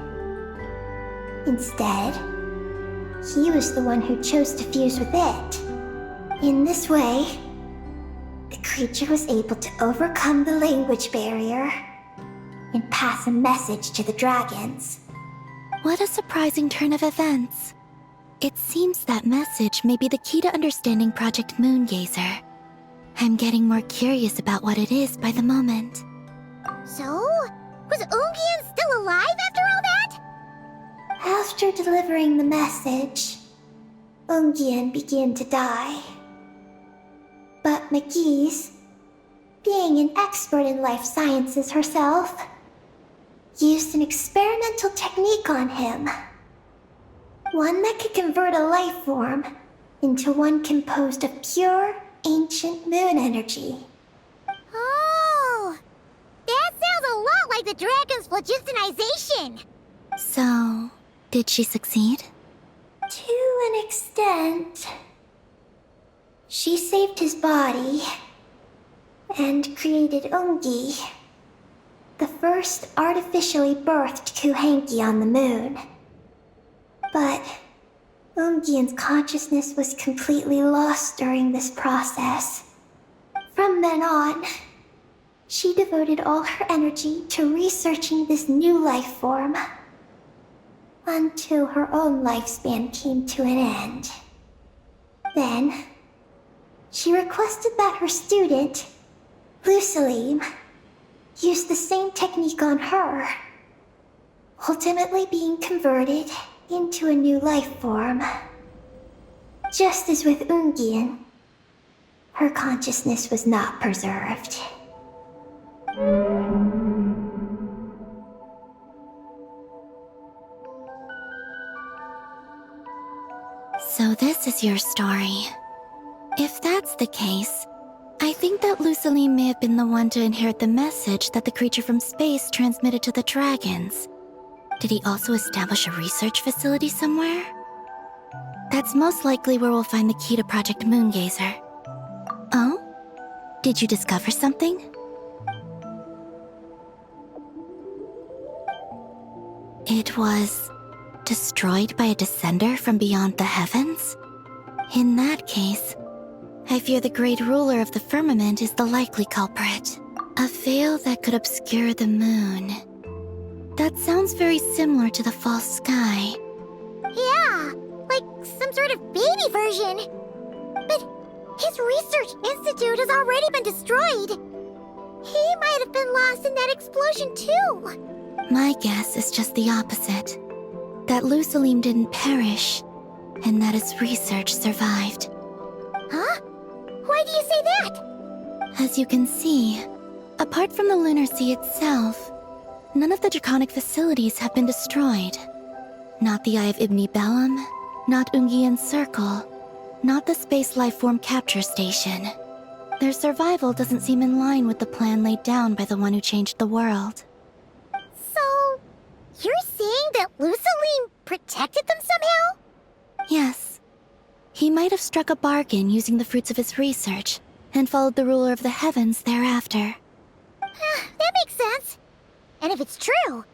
Instead, he was the one who chose to fuse with it. In this way, the creature was able to overcome the language barrier and pass a message to the dragons. What a surprising turn of events. It seems that message may be the key to understanding Project Moongazer. I'm getting more curious about what it is by the moment. So, was Ungian still alive after all that? After delivering the message, Ungian began to die. But McGee's, being an expert in life sciences herself, used an experimental technique on him. One that could convert a life form into one composed of pure, ancient moon energy. Oh, that sounds a lot like the dragon's phlogistonization. So, did she succeed? To an extent. She saved his body and created Ungi, the first artificially birthed Kuhanki on the moon. But Ungian's consciousness was completely lost during this process. From then on, she devoted all her energy to researching this new life form, until her own lifespan came to an end. Then, she requested that her student, Lusalim, use the same technique on her, ultimately being converted into a new life form. Just as with Ungian, her consciousness was not preserved. So this is your story. If that's the case, I think that Lusaline may have been the one to inherit the message that the creature from space transmitted to the dragons. Did he also establish a research facility somewhere? That's most likely where we'll find the key to Project Moongazer. Oh? Did you discover something? It was destroyed by a descender from beyond the heavens? In that case, I fear the great ruler of the firmament is the likely culprit. A veil that could obscure the moon. That sounds very similar to the false sky. Yeah, version. But his research institute has already been destroyed. He might have been lost in that explosion too. My guess is just the opposite. That Lusalim didn't perish, and that his research survived. Huh? Why do you say that? As you can see, apart from the Lunar Sea itself, none of the draconic facilities have been destroyed. Not the Eye of Ibni Bellum, not Ungian's Circle, not the Space Lifeform Capture Station. Their survival doesn't seem in line with the plan laid down by the one who changed the world. So, you're saying that Lusaline protected them somehow? Yes. He might have struck a bargain using the fruits of his research, and followed the ruler of the heavens thereafter. That makes sense. And if it's true,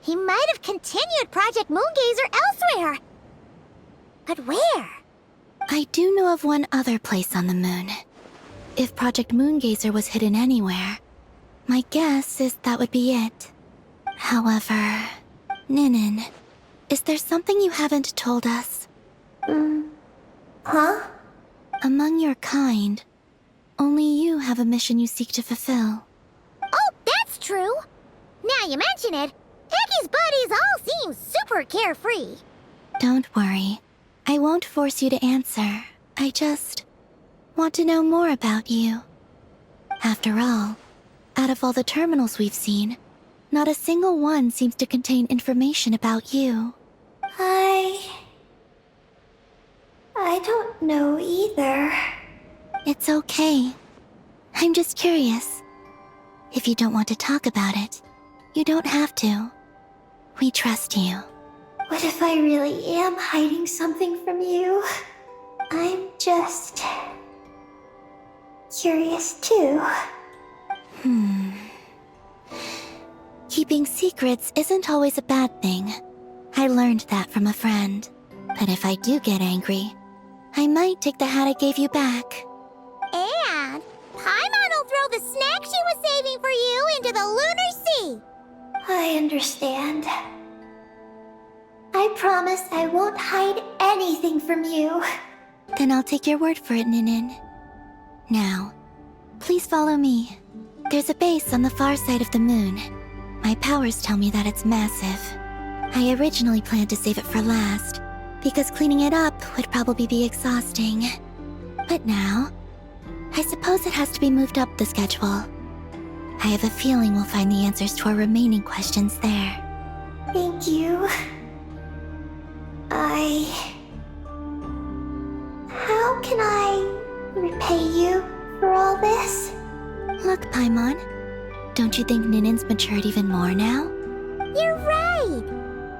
he might have continued Project Moongazer elsewhere. But where? I do know of one other place on the moon. If Project Moongazer was hidden anywhere, my guess is that would be it. However, Ninin, is there something you haven't told us? Huh? Among your kind, only you have a mission you seek to fulfill. Oh, that's true. Now you mention it, Heki's buddies all seem super carefree. Don't worry. I won't force you to answer. I just want to know more about you. After all, out of all the terminals we've seen, not a single one seems to contain information about you. I don't know either. It's okay. I'm just curious. If you don't want to talk about it, you don't have to. We trust you. What if I really am hiding something from you? I'm just curious too. Keeping secrets isn't always a bad thing. I learned that from a friend. But if I do get angry, I might take the hat I gave you back. And Paimon will throw the snack she was saving for you into the Lunar Sea. I understand. I promise I won't hide anything from you. Then I'll take your word for it, Ninin. Now, please follow me. There's a base on the far side of the moon. My powers tell me that it's massive. I originally planned to save it for last, because cleaning it up would probably be exhausting. But now, I suppose it has to be moved up the schedule. I have a feeling we'll find the answers to our remaining questions there. Thank you. How can I repay you for all this? Look, Paimon, don't you think Ninin's matured even more now? You're right.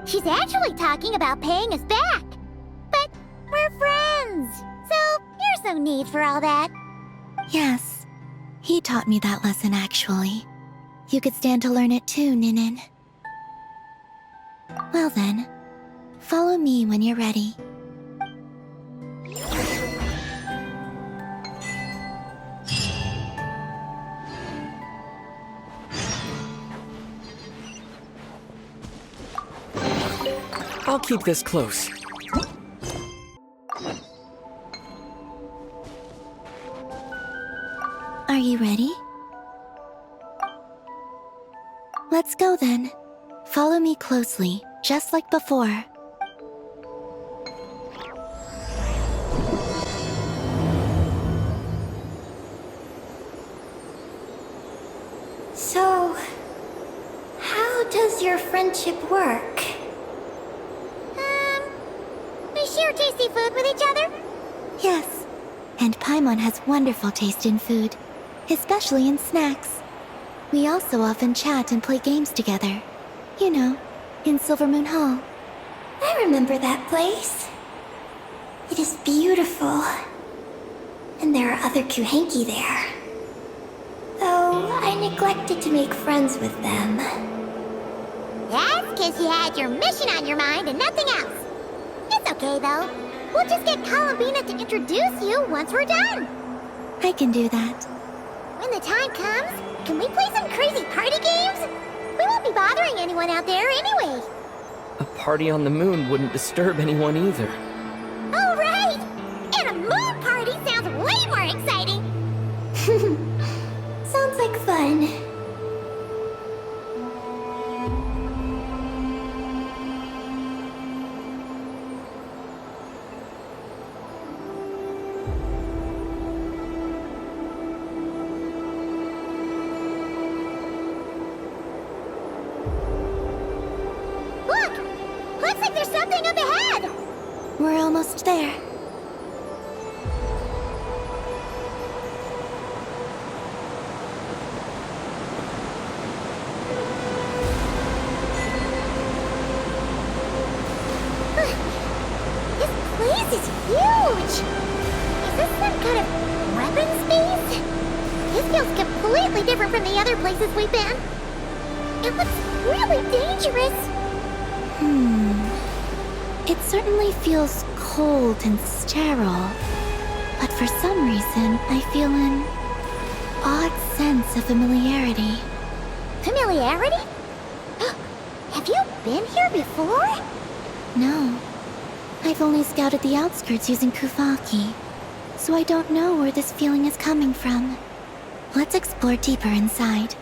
She's actually talking about paying us back. But we're friends, so there's no need for all that. Yes, he taught me that lesson actually. You could stand to learn it too, Ninin. Well then, follow me when you're ready. I'll keep this close. Are you ready? Let's go then. Follow me closely, just like before. So, how does your friendship work? We share tasty food with each other? Yes, and Paimon has wonderful taste in food, especially in snacks. We also often chat and play games together. You know, in Silvermoon Hall. I remember that place. It is beautiful. And there are other Kuhenki there. Though I neglected to make friends with them. That's because you had your mission on your mind and nothing else. It's okay, though. We'll just get Columbina to introduce you once we're done. I can do that. When the time comes, can we play some crazy party games? We won't be bothering anyone out there anyway. A party on the moon wouldn't disturb anyone either. Oh, right! And We're almost there. This place is huge! Is this some kind of weapons base? This feels completely different from the other places we've been. It looks really dangerous. It certainly feels cold and sterile. But for some reason, I feel an odd sense of familiarity. Familiarity? Have you been here before? No. I've only scouted the outskirts using Kuvaki, so I don't know where this feeling is coming from. Let's explore deeper inside.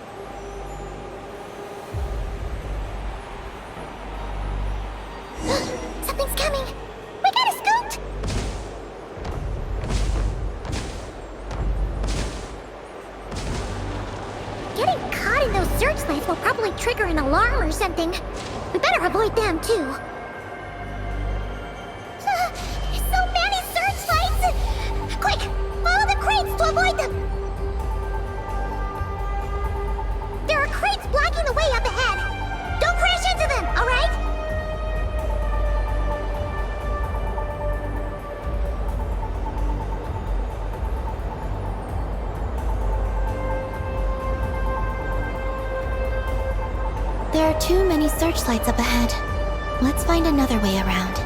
Something's coming! We gotta scoot! Getting caught in those searchlights will probably trigger an alarm or something. We better avoid them, too. So many searchlights! Quick! Follow the crates to avoid them! There are crates blocking the way up ahead! Don't crash into them, alright? There are too many searchlights up ahead. Let's find another way around.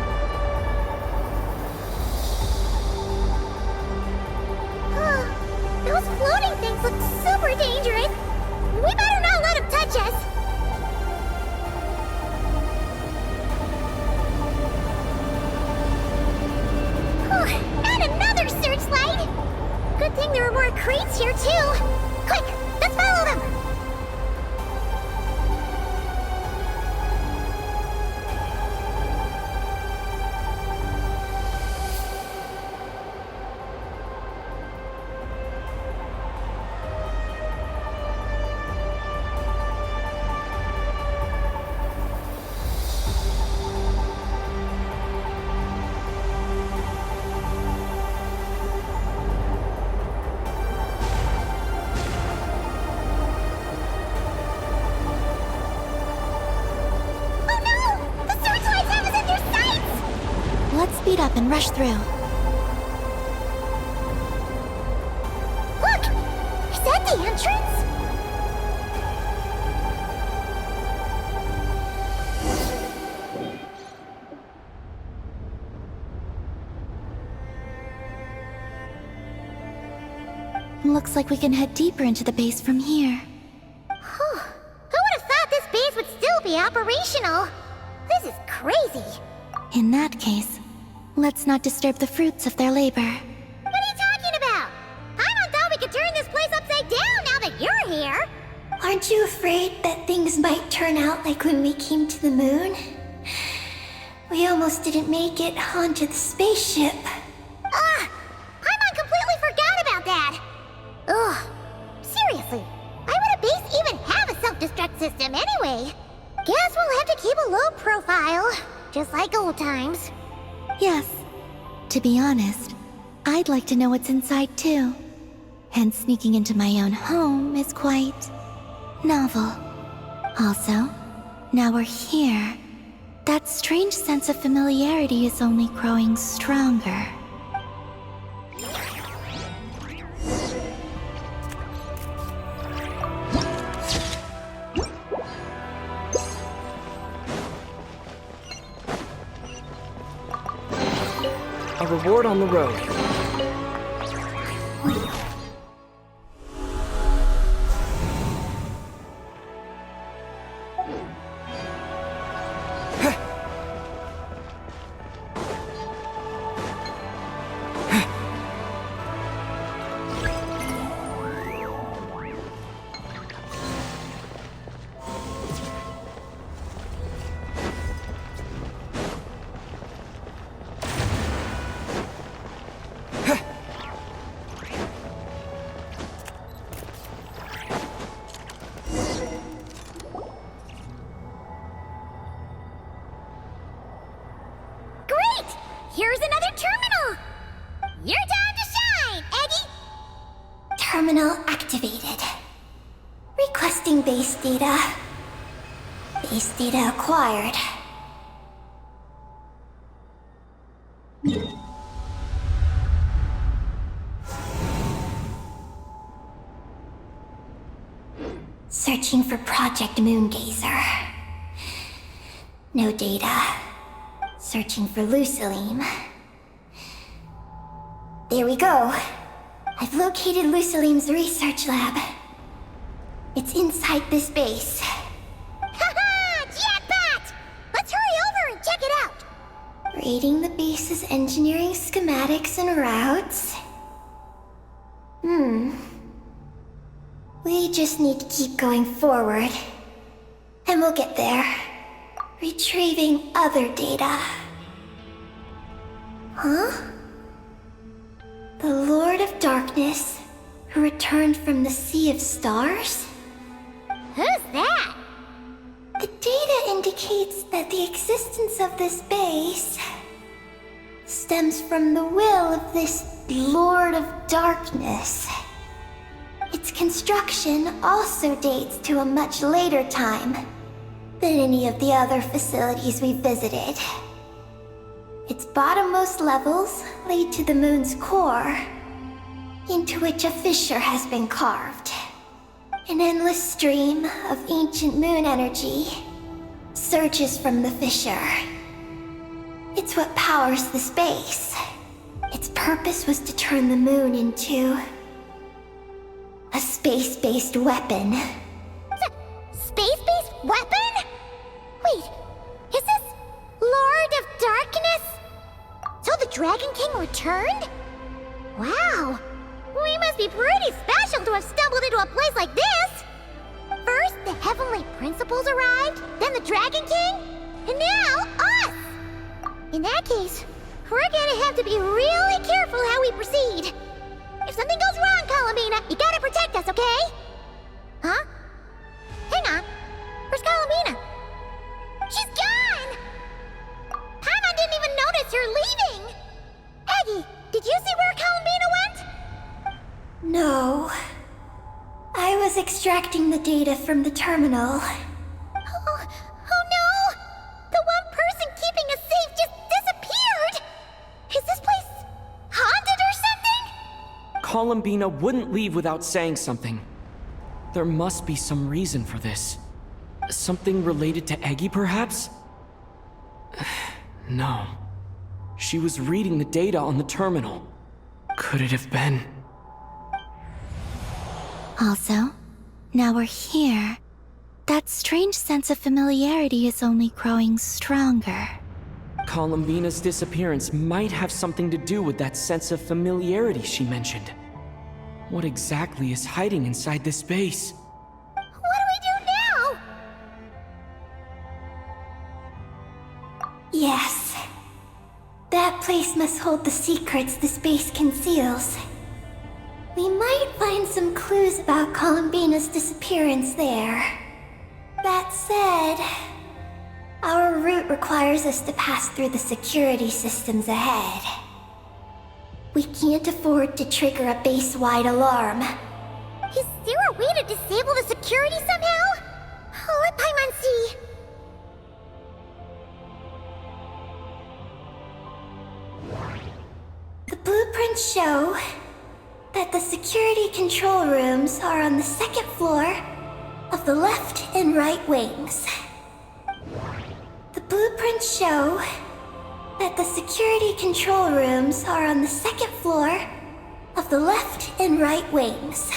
Those floating things look super dangerous. We better not let them touch us. And another searchlight. Good thing there are more crates here too. Quick, let's follow them. Let's speed up and rush through. Look! Is that the entrance? Looks like we can head deeper into the base from here. Who would have thought this base would still be operational? This is crazy. In that case, let's not disturb the fruits of their labor. What are you talking about? I thought we could turn this place upside down now that you're here. Aren't you afraid that things might turn out like when we came to the moon? We almost didn't make it onto the spaceship. I completely forgot about that. Ugh. Seriously, why would a base even have a self-destruct system anyway? Guess we'll have to keep a low profile, just like old times. Yes. To be honest, I'd like to know what's inside too. And sneaking into my own home is quite novel. Also, now we're here. That strange sense of familiarity is only growing stronger. A reward on the road. here's another terminal! Your time to shine, Eggy! Terminal activated. Requesting base data. Base data acquired. Searching for Project Moongazer. No data. Searching for Lucilim. There we go. I've located Lucilim's research lab. It's inside this base. Haha! Jackpot! Let's hurry over and check it out! Rating the base's engineering schematics and routes. We just need to keep going forward. And we'll get there. Retrieving other data. Huh? The Lord of Darkness, who returned from the Sea of Stars? Who's that? The data indicates that the existence of this base stems from the will of this Lord of Darkness. Its construction also dates to a much later time than any of the other facilities we visited. Its bottommost levels lead to the moon's core, into which a fissure has been carved. An endless stream of ancient moon energy surges from the fissure. It's what powers the space. Its purpose was to turn the moon into a space-based weapon. Space-based weapon? Wait, is this Lord of Darkness? So the Dragon King returned? Wow, we must be pretty special to have stumbled into a place like this! First, the Heavenly Principles arrived, then the Dragon King, and now us! In that case, we're gonna have to be really careful how we proceed. If something goes wrong, Columbina, you gotta protect us, okay? Huh? Hang on. Where's Columbina? She's gone! Paimon didn't even notice you're leaving! Eggy, did you see where Columbina went? No. I was extracting the data from the terminal. Oh no! The one person keeping us safe just disappeared! Is this place haunted or something? Columbina wouldn't leave without saying something. There must be some reason for this. Something related to Eggy, perhaps? No. She was reading the data on the terminal. Could it have been? Also, now we're here. That strange sense of familiarity is only growing stronger. Columbina's disappearance might have something to do with that sense of familiarity she mentioned. What exactly is hiding inside this base? What do we do now? Yes. That place must hold the secrets this base conceals. We might find some clues about Columbina's disappearance there. That said, our route requires us to pass through the security systems ahead. We can't afford to trigger a base-wide alarm. Is there a way to disable the security somehow? Let Paimon see. The blueprints show that the security control rooms are on the second floor of the left and right wings. The blueprints show that the security control rooms are on the second floor of the left and right wings.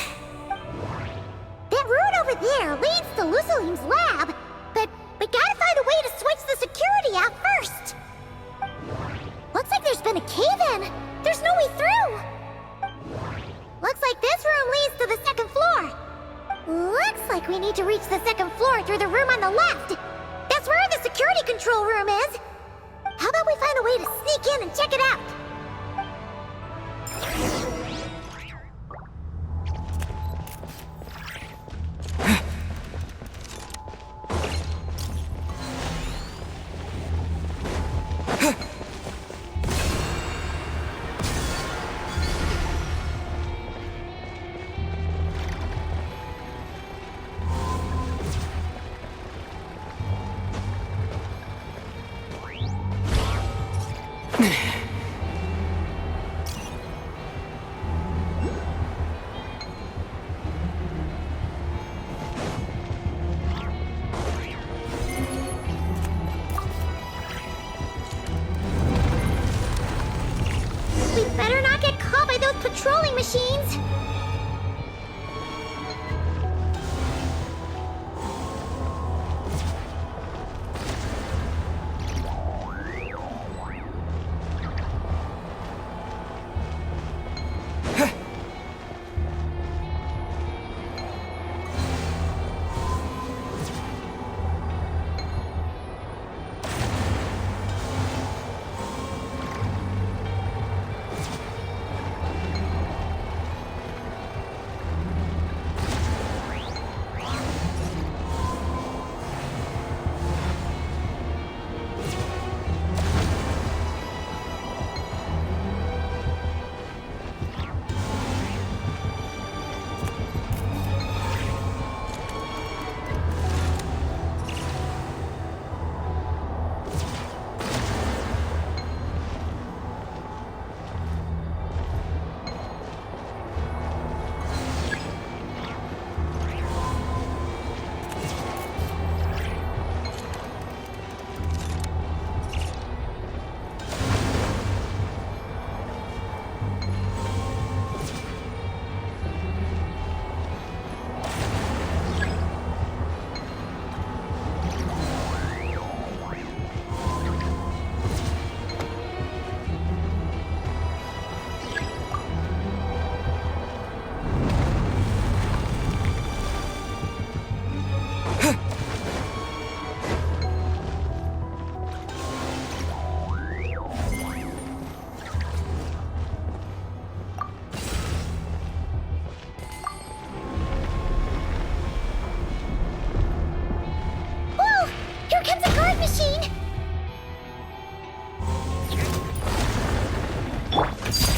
That route over there leads to Lucilim's lab, but we gotta find a way to switch the security out first. Looks like there's been a cave-in. There's no way through. Looks like this room leads to the second floor. Looks like we need to reach the second floor through the room on the left. That's where the security control room is. How about we find a way to sneak in and check it out? We better not get caught by those patrolling machines!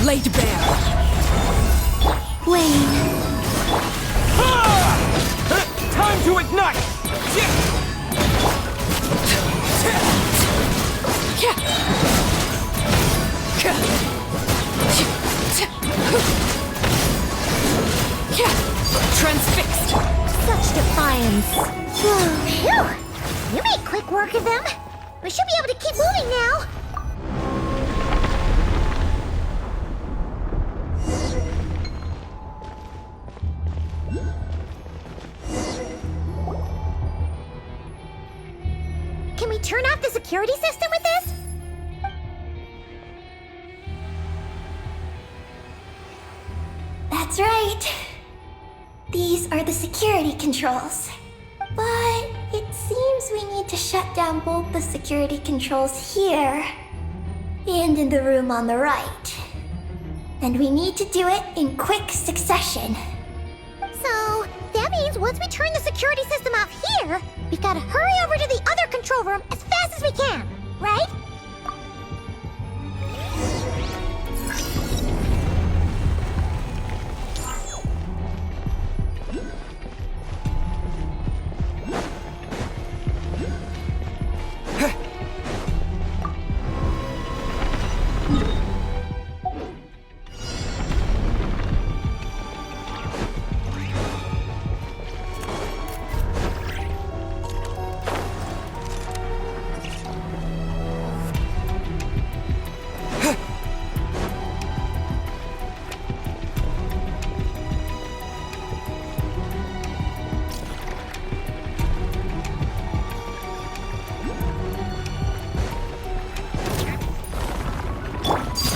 Laid bare. Wayne, Time to ignite! Transfixed. Such defiance. Phew! You made quick work of them. We should be able to keep moving now. Can we turn off the security system with this? That's right. These are the security controls. But it seems we need to shut down both the security controls here and in the room on the right. And we need to do it in quick succession. So, that means once we turn the security system off here, we've got to hurry over to the other control room as fast as we can, right?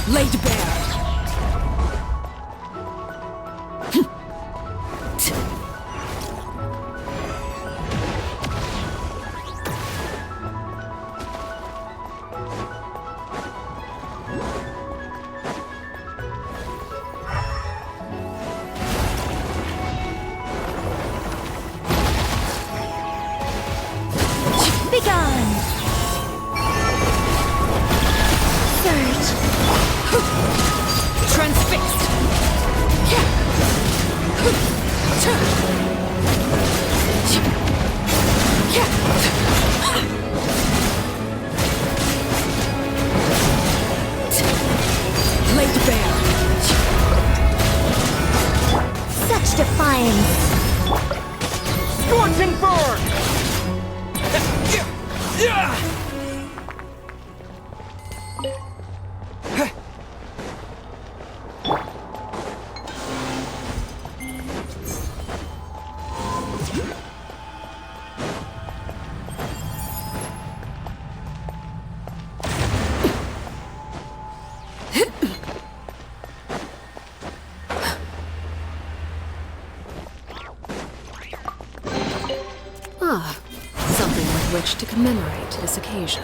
Laid bare. begone! Surge! Transfixed. Ah, something with which to commemorate this occasion.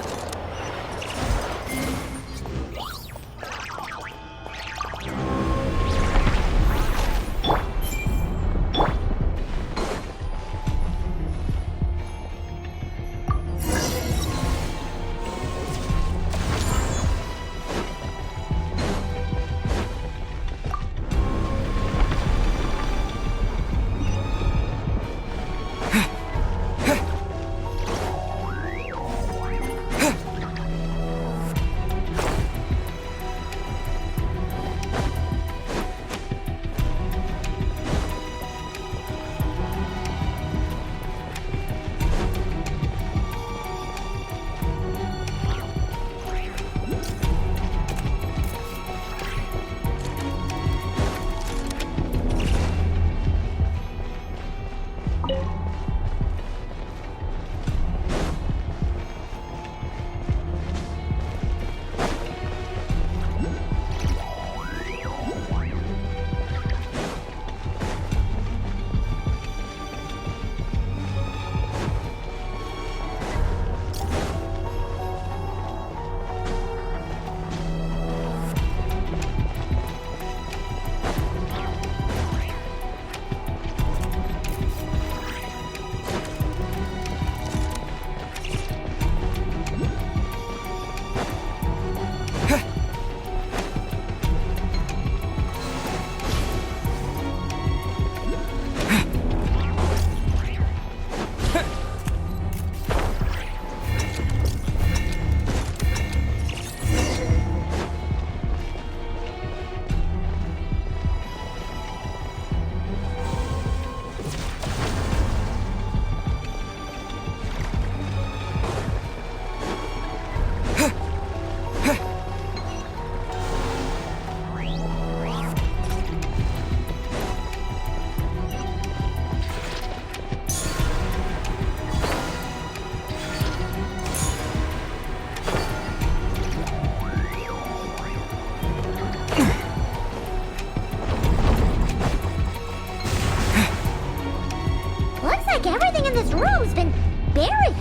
Everything in this room's been buried.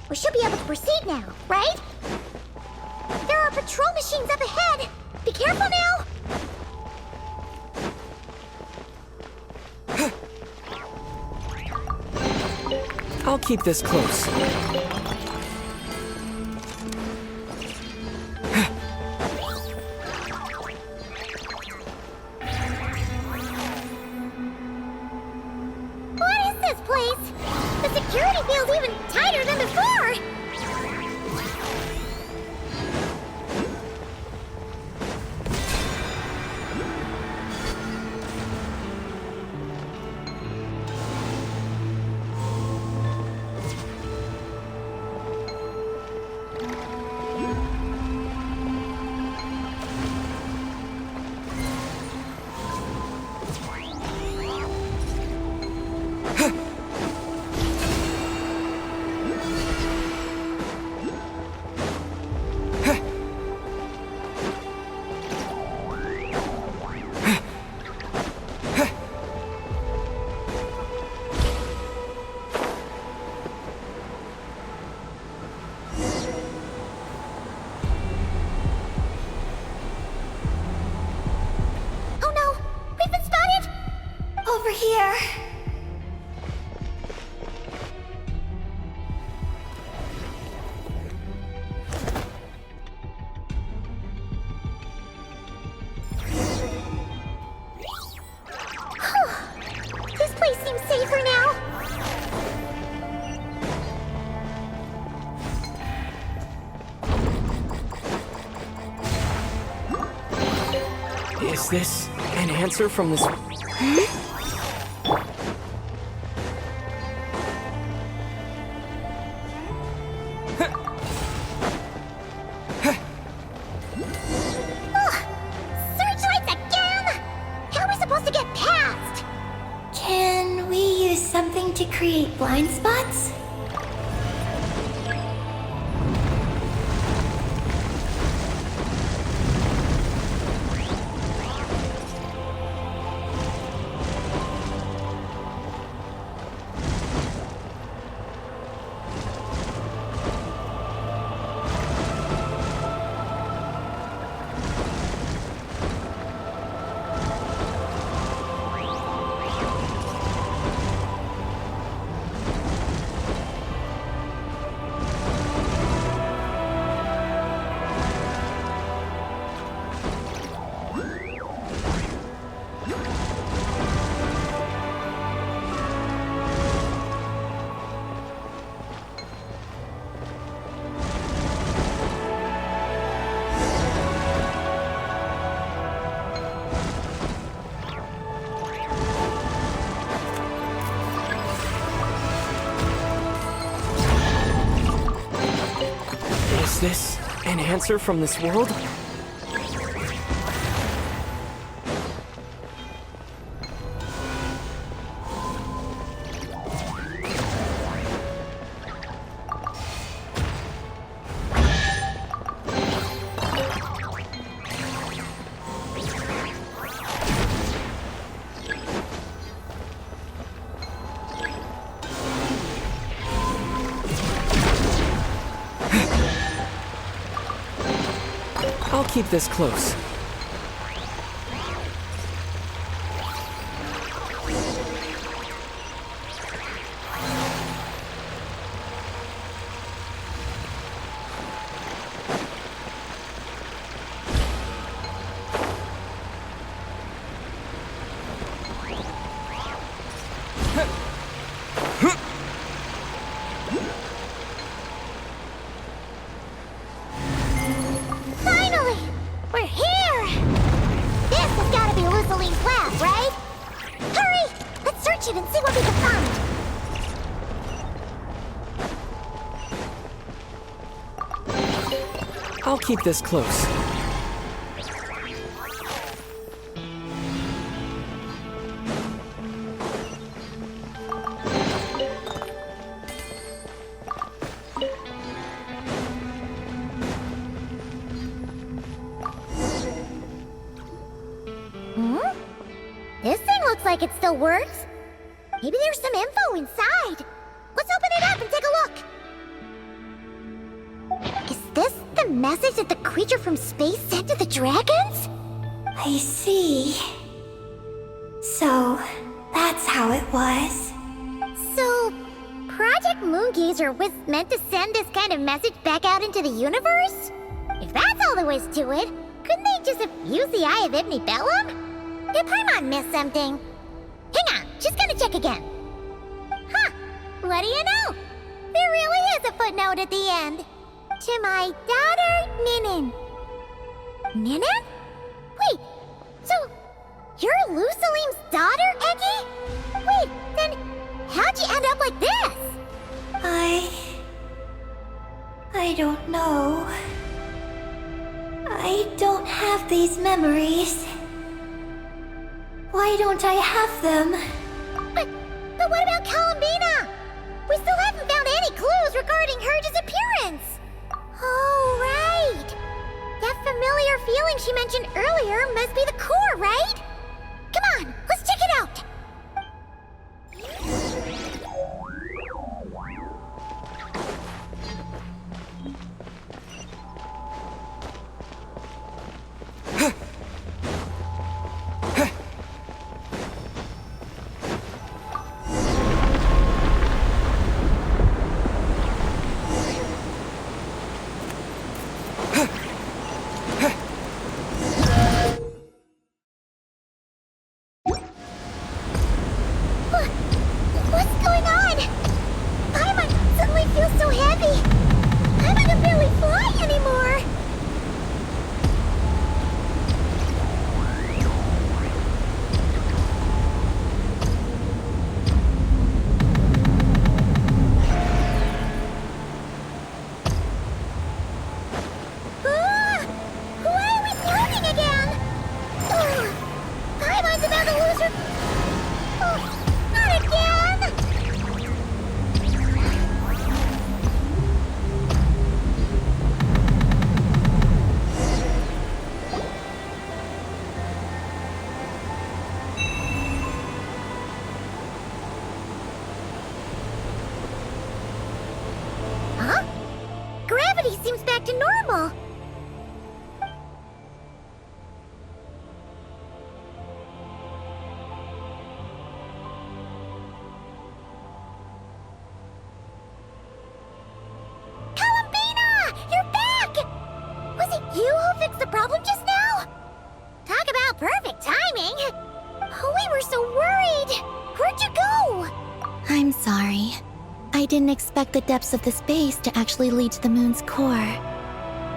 We should be able to proceed now, right? There are patrol machines up ahead! Be careful now! I'll keep this close. What is this place? The security feels even tighter than before! there? This place seems safer now. Is this an answer from this? Searchlights again? How are we supposed to get past? Can we use something to create blind spots? Is this an answer from this world? I'll keep this close. Finally! We're here! This has gotta be Luciline's lab, right? Hurry! Let's search it and see what we can find. I'll keep this close. This thing looks like it still works. Maybe there's some info inside. Let's open it up and take a look. Is this the message that the creature from space sent to the dragons? I see. So, that's how it was. So, Project Moongazer was meant to send this kind of message back out into the universe? If that's all there was to it, couldn't they just have used the Eye of Ibn Bellum? Did Paimon miss something? Hang on, just gonna check again. Huh, what do you know? There really is a footnote at the end. To my daughter, Ninin. Ninin? Wait, so you're Luciline's daughter, Eggy? Wait, then how'd you end up like this? I don't know. I don't have these memories. Why don't I have them? But what about Columbina? We still haven't found any clues regarding her disappearance. Oh, right. That familiar feeling she mentioned earlier must be the core, right? Come on, let's check it out. back to normal. Columbina! You're back! Was it you who fixed the problem just now? Talk about perfect timing! Oh, we were so worried! Where'd you go? I'm sorry. I didn't expect the depths of the space to actually lead to the moon's core.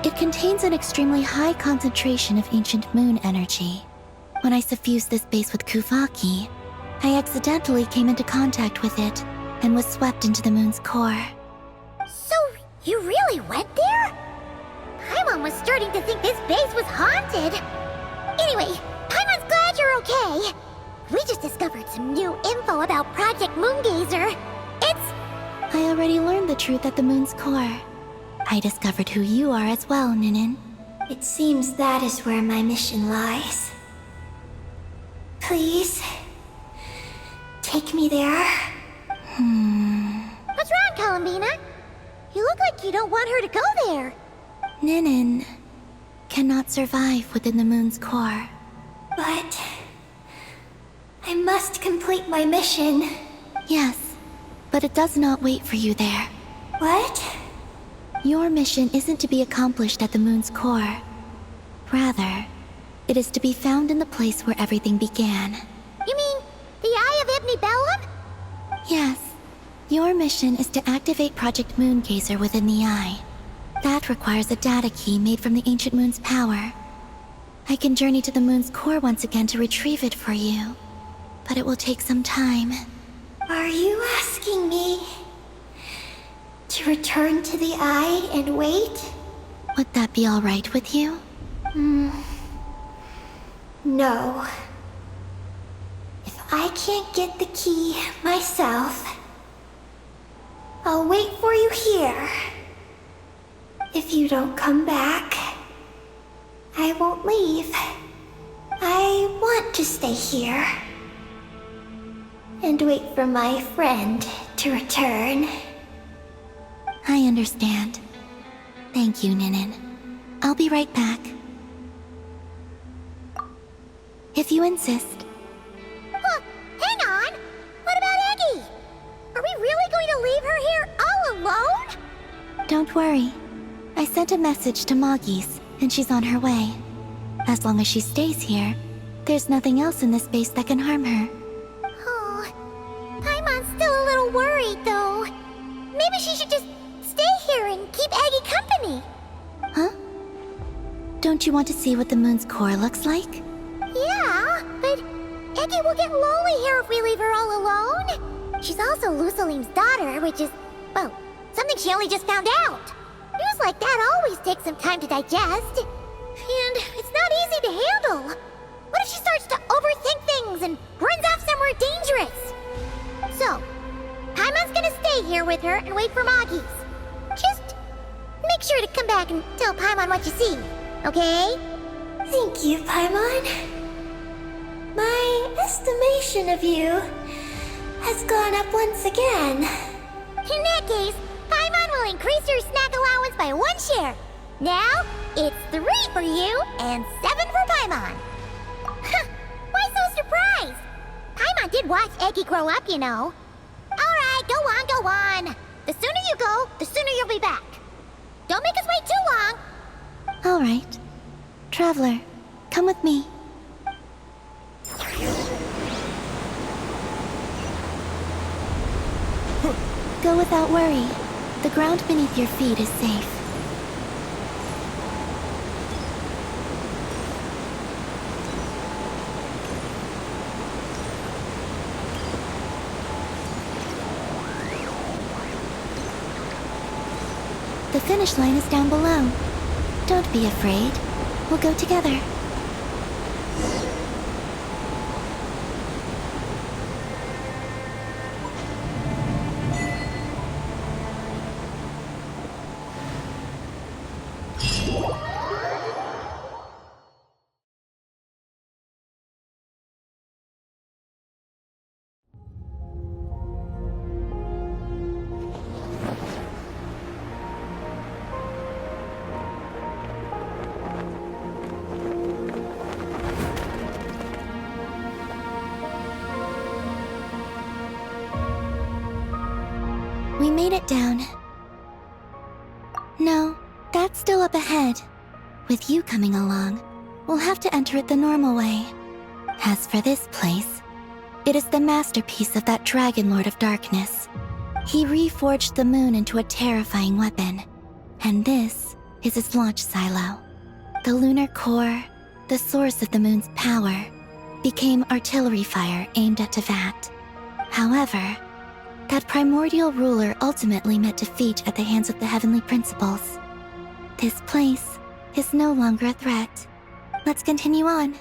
It contains an extremely high concentration of ancient moon energy. When I suffused this base with Kuvaki, I accidentally came into contact with it and was swept into the moon's core. So, you really went there? Paimon was starting to think this base was haunted. Anyway, Paimon's glad you're okay. We just discovered some new info about Project Moongazer. I already learned the truth at the moon's core. I discovered who you are as well, Ninin. It seems that is where my mission lies. Please, take me there. What's wrong, Columbina? You look like you don't want her to go there. Ninin cannot survive within the moon's core. But I must complete my mission. Yes, but it does not wait for you there. What? Your mission isn't to be accomplished at the moon's core. Rather, it is to be found in the place where everything began. You mean the Eye of Ibn Bellum? Yes. Your mission is to activate Project Moongazer within the Eye. That requires a data key made from the ancient moon's power. I can journey to the moon's core once again to retrieve it for you, but it will take some time. Are you asking me to return to the Eye and wait? Would that be all right with you? No. If I can't get the key myself, I'll wait for you here. If you don't come back, I won't leave. I want to stay here and wait for my friend to return. I understand. Thank you, Ninin. I'll be right back. If you insist. Huh, hang on! What about Eggy? Are we really going to leave her here all alone? Don't worry. I sent a message to Moggy's, and she's on her way. As long as she stays here, there's nothing else in this space that can harm her. Oh, Paimon's still a little worried, though. Maybe she should just stay here and keep Eggy company. Huh? Don't you want to see what the moon's core looks like? Yeah, but Eggy will get lonely here if we leave her all alone. She's also Lusalim's daughter, which is, well, something she only just found out. News like that always takes some time to digest. And it's not easy to handle. What if she starts to overthink things and runs off somewhere dangerous? So, Paimon's gonna stay here with her and wait for Moggy's. Just make sure to come back and tell Paimon what you see, okay? Thank you, Paimon. My estimation of you has gone up once again. In that case, Paimon will increase your snack allowance by 1 share. Now, it's 3 for you and 7 for Paimon. Why so surprised? Paimon did watch Eggy grow up, you know. Alright, go on. The sooner you go, the sooner you'll be back. Don't make us wait too long. All right. Traveler, come with me. Go without worry. The ground beneath your feet is safe. The finish line is down below. Don't be afraid. We'll go together. We made it down. No, that's still up ahead. With you coming along, we'll have to enter it the normal way. As for this place, it is the masterpiece of that Dragon Lord of Darkness. He reforged the moon into a terrifying weapon, and this is his launch silo. The lunar core, the source of the moon's power, became artillery fire aimed at Tevat. However, that primordial ruler ultimately met defeat at the hands of the heavenly principles. This place is no longer a threat. Let's continue on.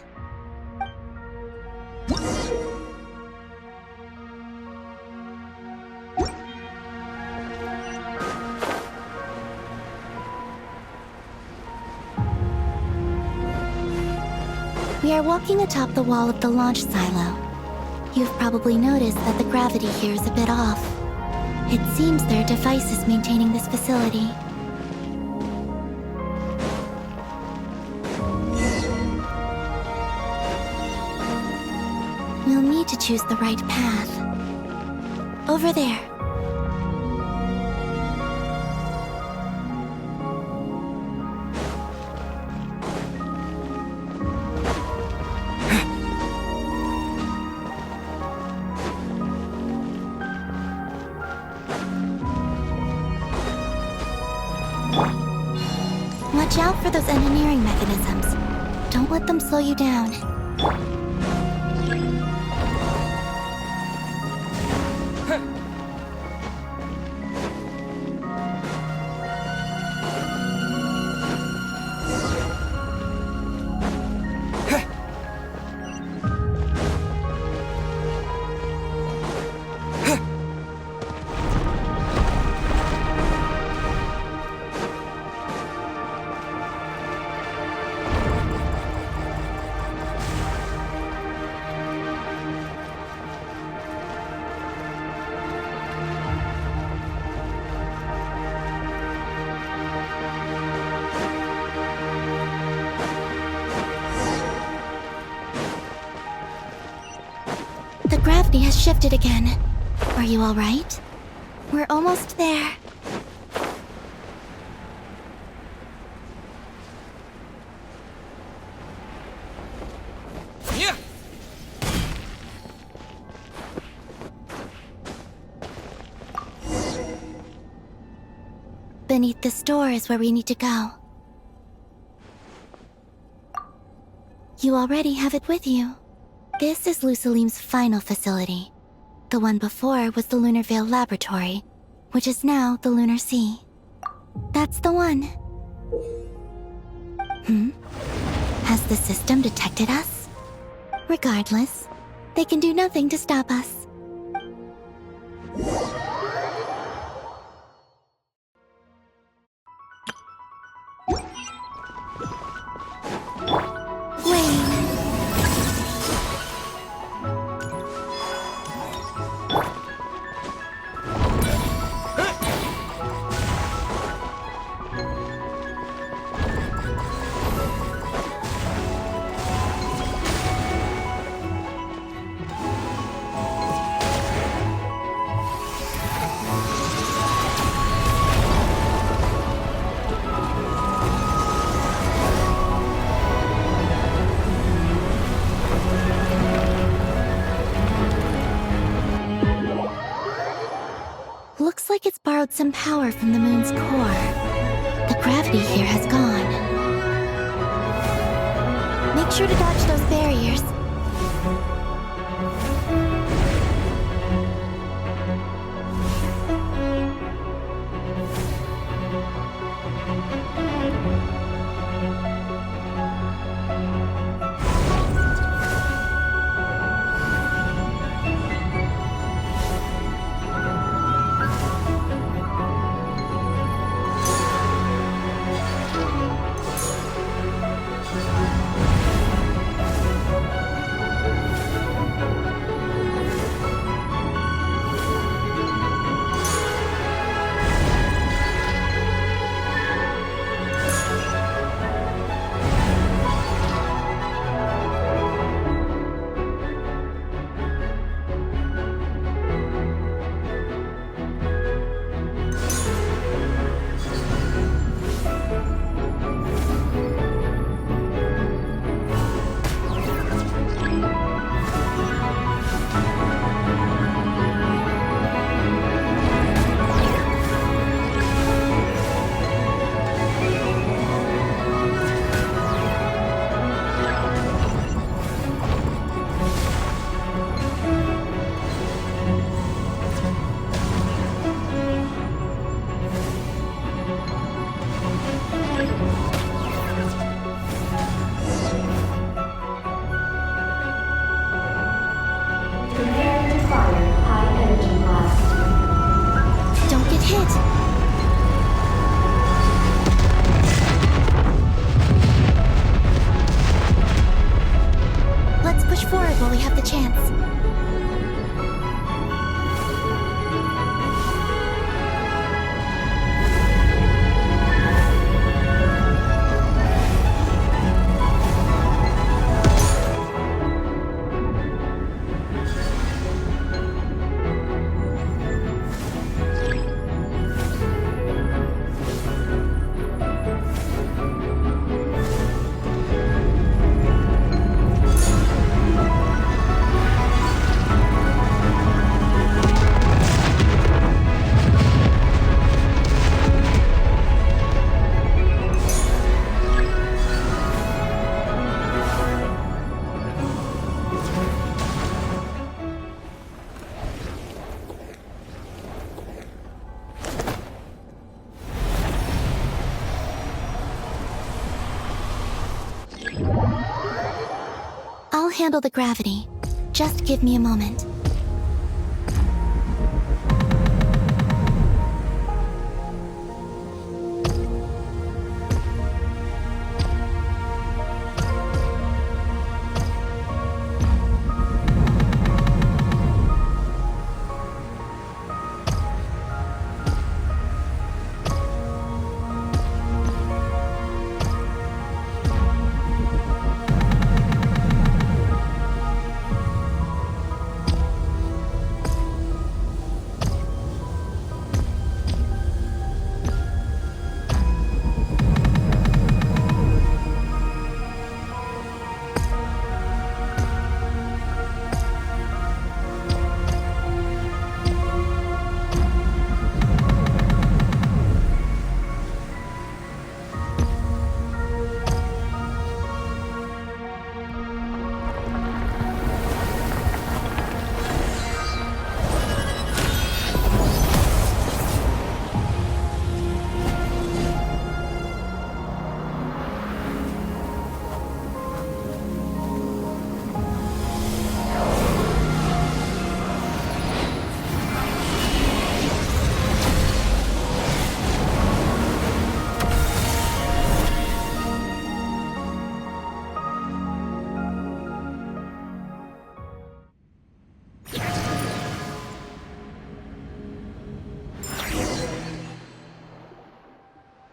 We are walking atop the wall of the launch silo. You've probably noticed that the gravity here is a bit off. It seems there are devices maintaining this facility. We'll need to choose the right path. Over there. Watch out for those engineering mechanisms. Don't let them slow you down. The gravity has shifted again. Are you all right? We're almost there. Yeah. Beneath this door is where we need to go. You already have it with you. This is Lucilim's final facility. The one before was the Lunar Veil Laboratory, which is now the Lunar Sea. That's the one. Has the system detected us? Regardless, they can do nothing to stop us. Looks like it's borrowed some power from the moon's core. The gravity here has gone. Make sure to dodge those barriers. handle the gravity. Just give me a moment.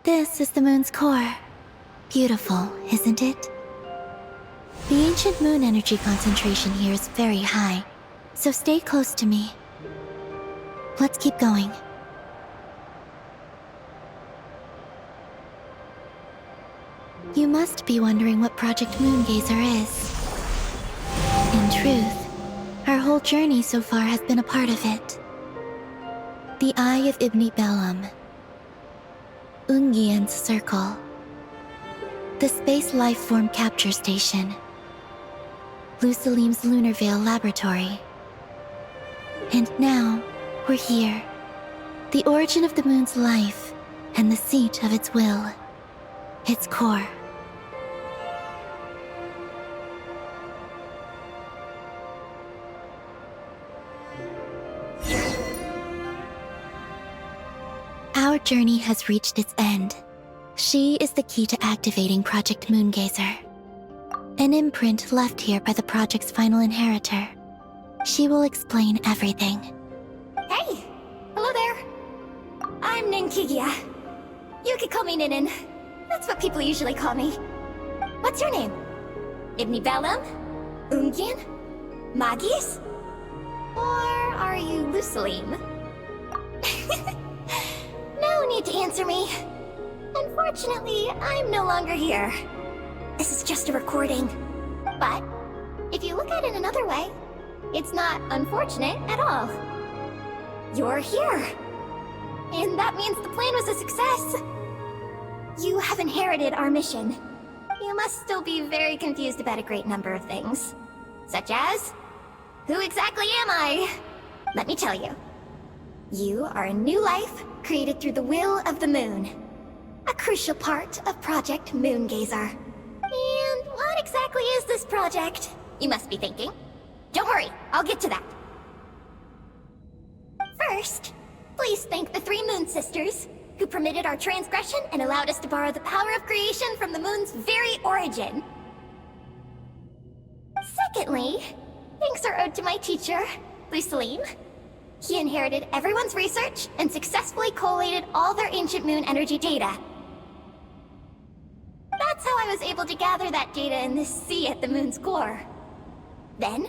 This is the moon's core. Beautiful, isn't it? The ancient moon energy concentration here is very high, so stay close to me. Let's keep going. You must be wondering what Project Moongazer is. In truth, our whole journey so far has been a part of it. The Eye of Ibni Bellum, Ungian's Circle, the Space Lifeform Capture Station, Lusalim's Lunar Veil Laboratory. And now, we're here. The origin of the moon's life, and the seat of its will, its core. Our journey has reached its end. She is the key to activating Project Moongazer. An imprint left here by the project's final inheritor. She will explain everything. Hey! Hello there! I'm Ninkigia. You could call me Ninin. That's what people usually call me. What's your name? Ibni Bellum? Ungian? Magis? Or are you Lusalim? No need to answer me. Unfortunately, I'm no longer here. This is just a recording. But, if you look at it another way, it's not unfortunate at all. You're here. And that means the plan was a success. You have inherited our mission. You must still be very confused about a great number of things. Such as, who exactly am I? Let me tell you. You are a new life created through the will of the moon. A crucial part of Project Moongazer. And what exactly is this project? You must be thinking. Don't worry, I'll get to that. First, please thank the 3 Moon Sisters, who permitted our transgression and allowed us to borrow the power of creation from the moon's very origin. Secondly, thanks are owed to my teacher, Lusalim. He inherited everyone's research and successfully collated all their ancient moon energy data. That's how I was able to gather that data in this sea at the moon's core. Then,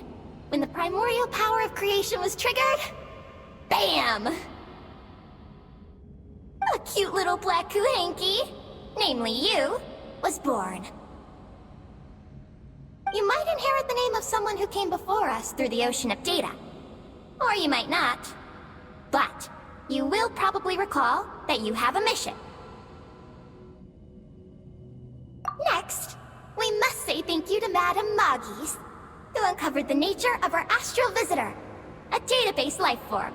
when the primordial power of creation was triggered, BAM! A cute little black kuhanky, namely you, was born. You might inherit the name of someone who came before us through the ocean of data. Or you might not. But, you will probably recall that you have a mission. Next, we must say thank you to Madame Magis, who uncovered the nature of our astral visitor, a database life form.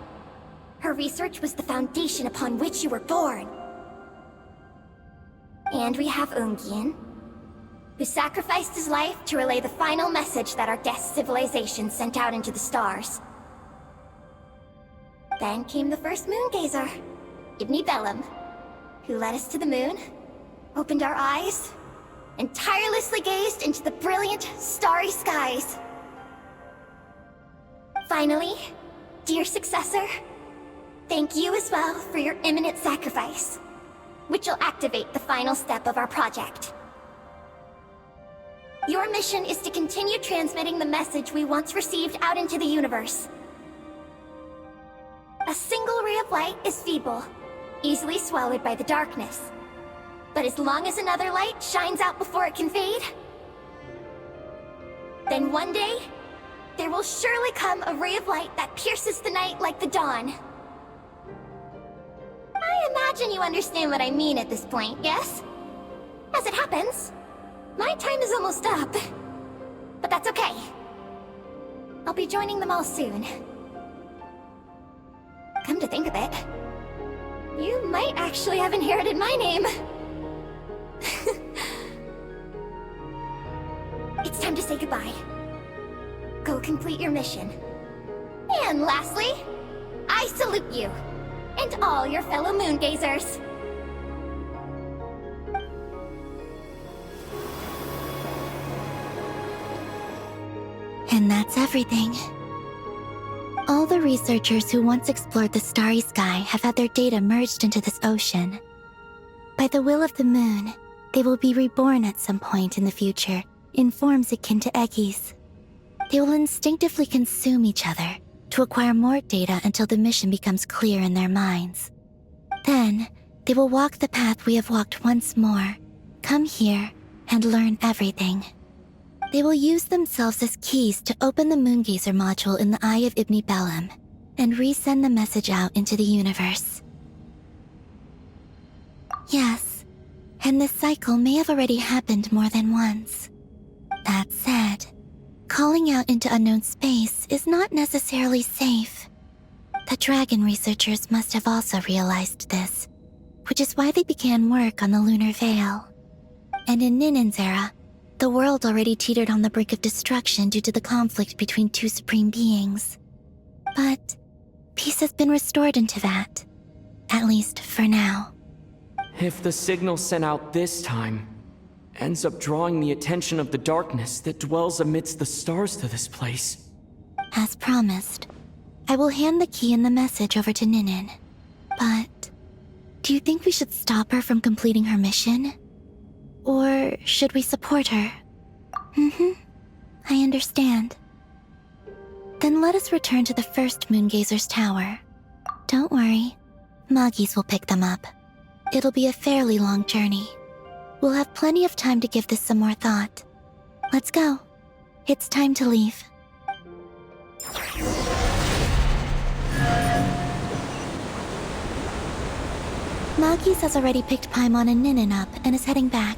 Her research was the foundation upon which you were born. And we have Ungian, who sacrificed his life to relay the final message that our guest civilization sent out into the stars. Then came the first Moongazer, Ibni Bellum, who led us to the moon, opened our eyes, and tirelessly gazed into the brilliant, starry skies. Finally, dear successor, thank you as well for your imminent sacrifice, which will activate the final step of our project. Your mission is to continue transmitting the message we once received out into the universe. A single ray of light is feeble, easily swallowed by the darkness. But as long as another light shines out before it can fade, then one day, there will surely come a ray of light that pierces the night like the dawn. I imagine you understand what I mean at this point, yes? As it happens, my time is almost up. But that's okay. I'll be joining them all soon. Come to think of it, you might actually have inherited my name. It's time to say goodbye. Go complete your mission. And lastly, I salute you, and all your fellow Moongazers. And that's everything. All the researchers who once explored the starry sky have had their data merged into this ocean. By the will of the moon, they will be reborn at some point in the future in forms akin to Eggies. They will instinctively consume each other to acquire more data until the mission becomes clear in their minds. Then, they will walk the path we have walked once more, come here, and learn everything. They will use themselves as keys to open the Moongazer module in the Eye of Ibni Bellum and resend the message out into the universe. Yes, and this cycle may have already happened more than once. That said, calling out into unknown space is not necessarily safe. The dragon researchers must have also realized this, which is why they began work on the lunar veil. And in Ninen's era, the world already teetered on the brink of destruction due to the conflict between two supreme beings. But peace has been restored into that, at least for now. If the signal sent out this time ends up drawing the attention of the darkness that dwells amidst the stars to this place. As promised, I will hand the key and the message over to Ninen. But do you think we should stop her from completing her mission? Or should we support her? I understand. Then let us return to the first Moongazer's tower. Don't worry, Moggies will pick them up. It'll be a fairly long journey. We'll have plenty of time to give this some more thought. Let's go. It's time to leave. Moggies has already picked Paimon and Ninen up and is heading back.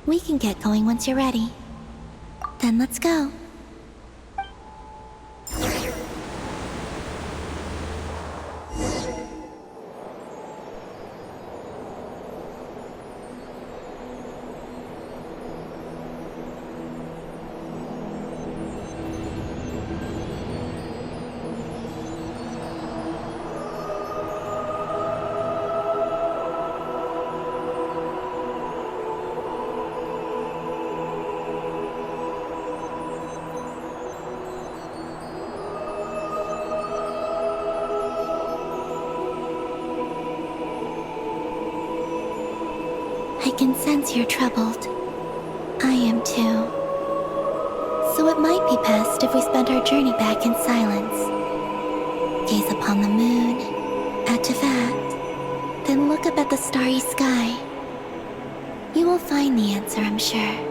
We can get going once you're ready. Then let's go. I can sense you're troubled. I am too. So it might be best if we spend our journey back in silence. Gaze upon the moon, add to that, then look up at the starry sky. You will find the answer, I'm sure.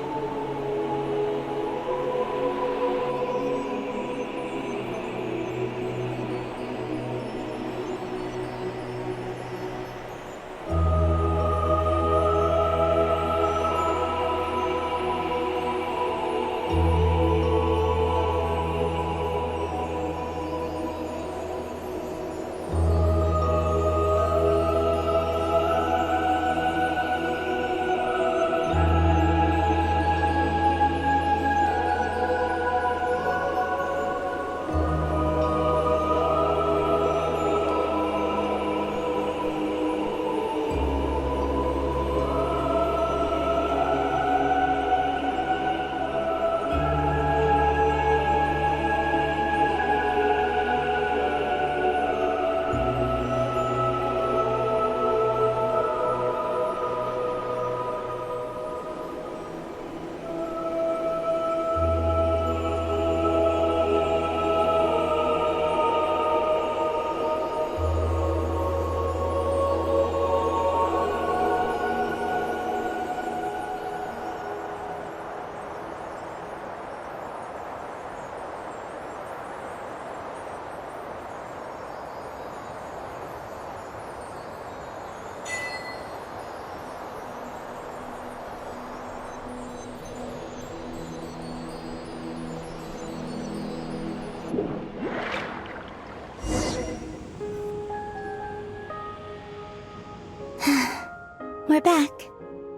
we're back.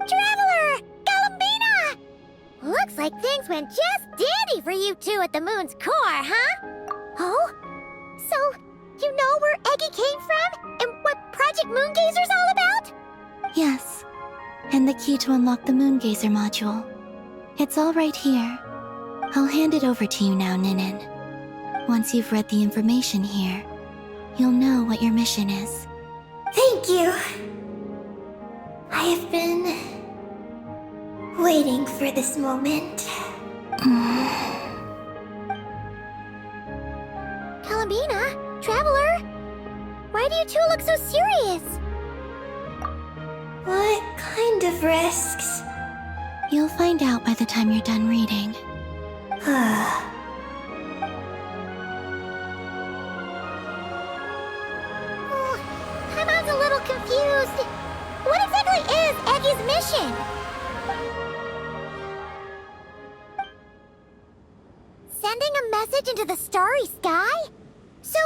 Traveler! Galambina! Looks like things went just dandy for you two at the moon's core, huh? Oh? So, you know where Eggy came from? And what Project Moongazer's all about? Yes. And the key to unlock the Moongazer module. It's all right here. I'll hand it over to you now, Ninin. Once you've read the information here, you'll know what your mission is. Thank you. I have been waiting for this moment. Galambina, Traveler, why do you two look so serious? What kind of risks? You'll find out by the time you're done reading. Paimon's a little confused. What exactly is Eggy's mission? Sending a message into the starry sky? So,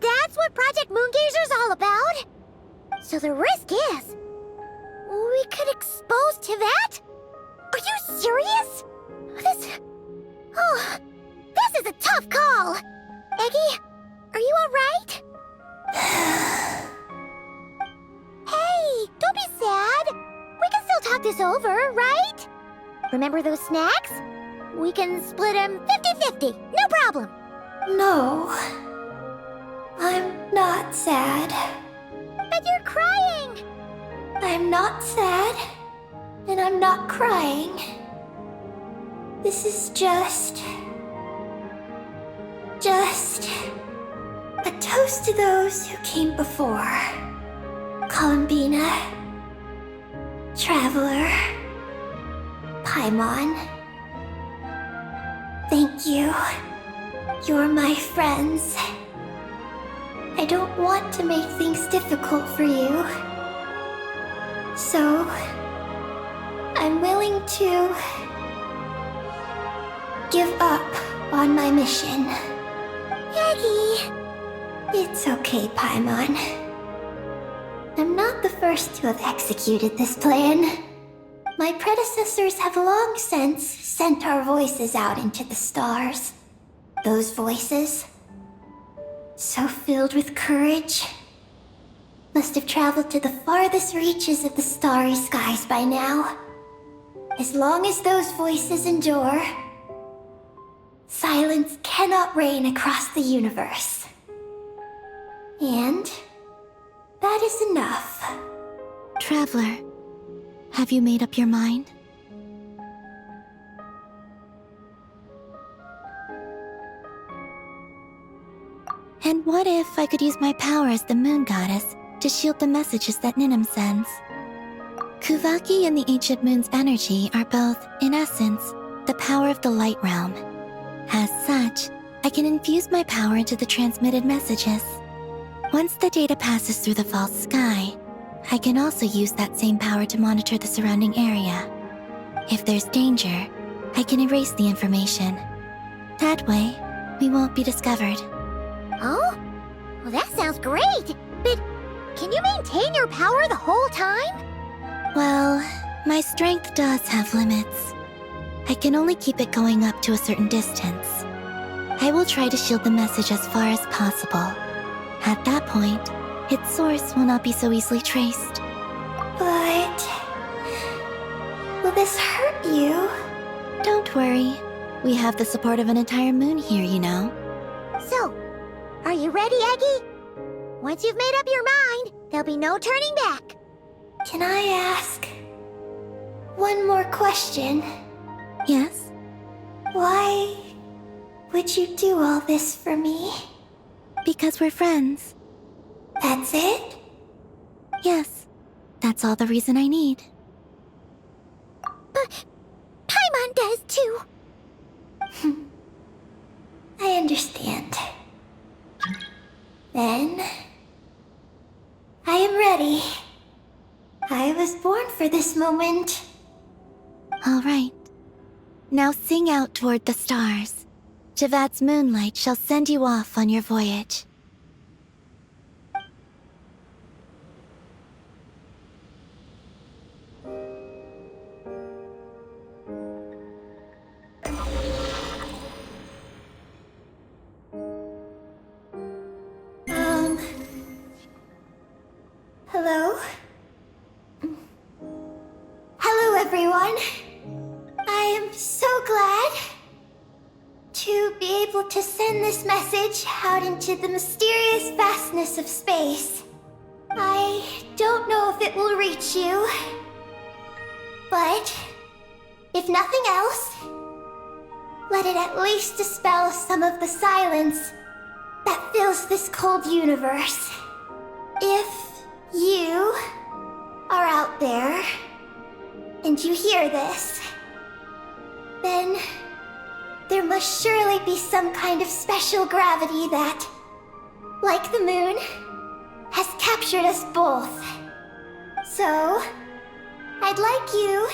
that's what Project Moongazer's all about? So the risk is, we could expose Tivat? Are you serious? This is a tough call. Eggy, are you alright? Hey, don't be sad. We can still talk this over, right? Remember those snacks? We can split them 50-50, no problem. No. I'm not sad. But you're crying. I'm not sad. And I'm not crying. This is just a toast to those who came before. Galambina, Traveler, Paimon. Thank you. You're my friends. I don't want to make things difficult for you. So, I'm willing to give up on my mission. Eggy. It's okay, Paimon. I'm not the first to have executed this plan. My predecessors have long since sent our voices out into the stars. Those voices, so filled with courage, must have traveled to the farthest reaches of the starry skies by now. As long as those voices endure, silence cannot reign across the universe. And that is enough. Traveler, have you made up your mind? And what if I could use my power as the moon goddess to shield the messages that Ninim sends? Kuvaki and the ancient moon's energy are both, in essence, the power of the light realm. As such, I can infuse my power into the transmitted messages. Once the data passes through the false sky, I can also use that same power to monitor the surrounding area. If there's danger, I can erase the information. That way, we won't be discovered. Oh? Well, that sounds great. But can you maintain your power the whole time? Well, my strength does have limits. I can only keep it going up to a certain distance. I will try to shield the message as far as possible. At that point, its source will not be so easily traced. But will this hurt you? Don't worry. We have the support of an entire moon here, you know. So, are you ready, Eggy? Once you've made up your mind, there'll be no turning back. Can I ask one more question? Yes? Why would you do all this for me? Because we're friends. That's it? Yes. That's all the reason I need. But Paimon does too. I understand. Then I am ready. I was born for this moment. All right. Now sing out toward the stars. Javat's moonlight shall send you off on your voyage. Hello? Hello, everyone. I am so glad to be able to send this message out into the mysterious vastness of space. I don't know if it will reach you, but if nothing else, let it at least dispel some of the silence that fills this cold universe. If you are out there and you hear this, then there must surely be some kind of special gravity that, like the moon, has captured us both. So, I'd like you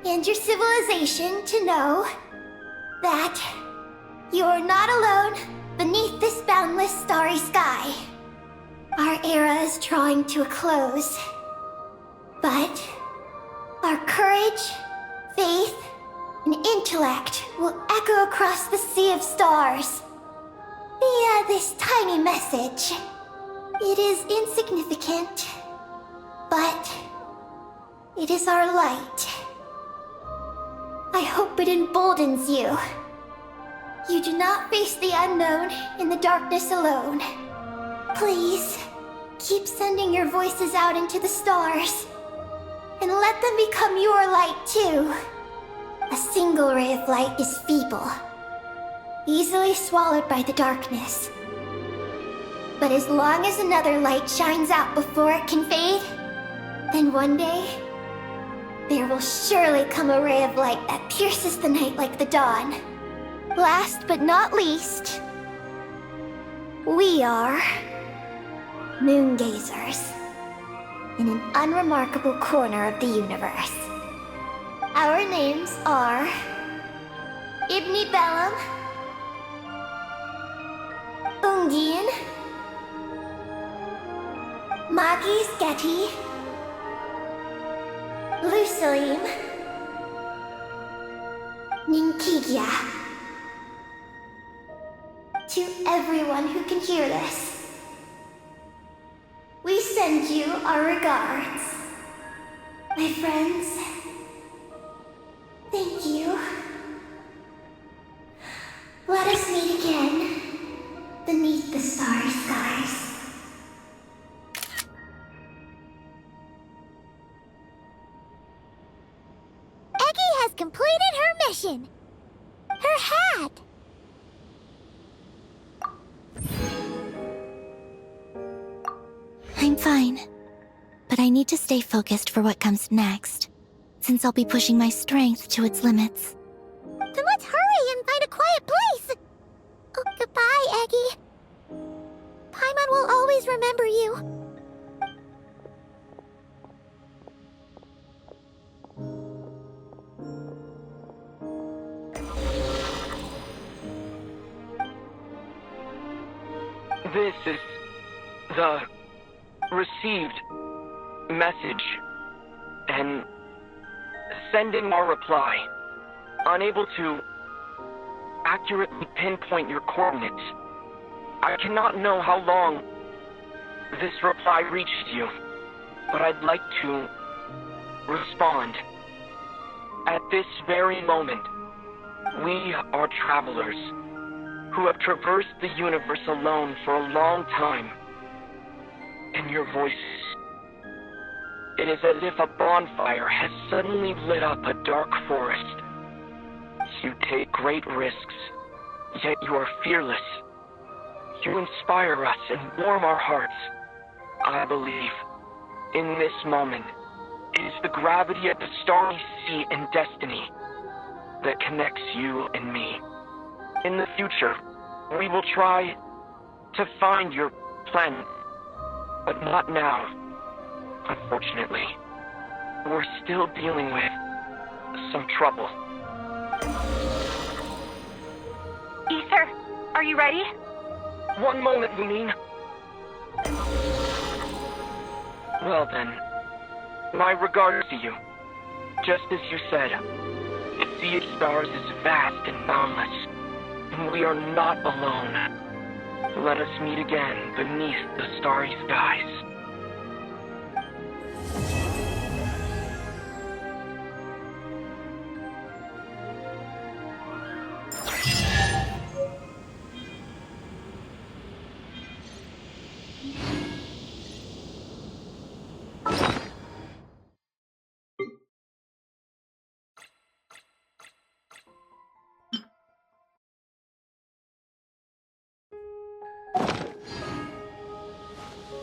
and your civilization to know that you're not alone beneath this boundless starry sky. Our era is drawing to a close, but our courage, faith, and intellect will echo across the sea of stars via this tiny message. It is insignificant, but it is our light. I hope it emboldens you. You do not face the unknown in the darkness alone. Please, keep sending your voices out into the stars, and let them become your light too. A single ray of light is feeble, easily swallowed by the darkness. But as long as another light shines out before it can fade, then one day, there will surely come a ray of light that pierces the night like the dawn. Last but not least, we are Moongazers in an unremarkable corner of the universe. Our names are Ibni Bellum, Ungin, Magis Getty, Lusalim, Ninkigia. To everyone who can hear this, we send you our regards. My friends, thank you. Let us meet again beneath the starry skies. Eggy has completed her mission. Her hat. I'm fine. But I need to stay focused for what comes next, since I'll be pushing my strength to its limits. Then let's hurry and find a quiet place. Oh, goodbye, Eggy. Paimon will always remember you. This is the received message, and sending our reply. Unable to accurately pinpoint your coordinates. I cannot know how long this reply reached you, but I'd like to respond. At this very moment, we are travelers who have traversed the universe alone for a long time. And your voice, it is as if a bonfire has suddenly lit up a dark forest. You take great risks, yet you are fearless. You inspire us and warm our hearts. I believe, in this moment, it is the gravity of the starry sea and destiny that connects you and me. In the future, we will try to find your planet, but not now. Unfortunately, we're still dealing with some trouble. Ether, are you ready? One moment, Lumine. Well then, my regards to you. Just as you said, the sea of stars is vast and boundless, and we are not alone. Let us meet again beneath the starry skies.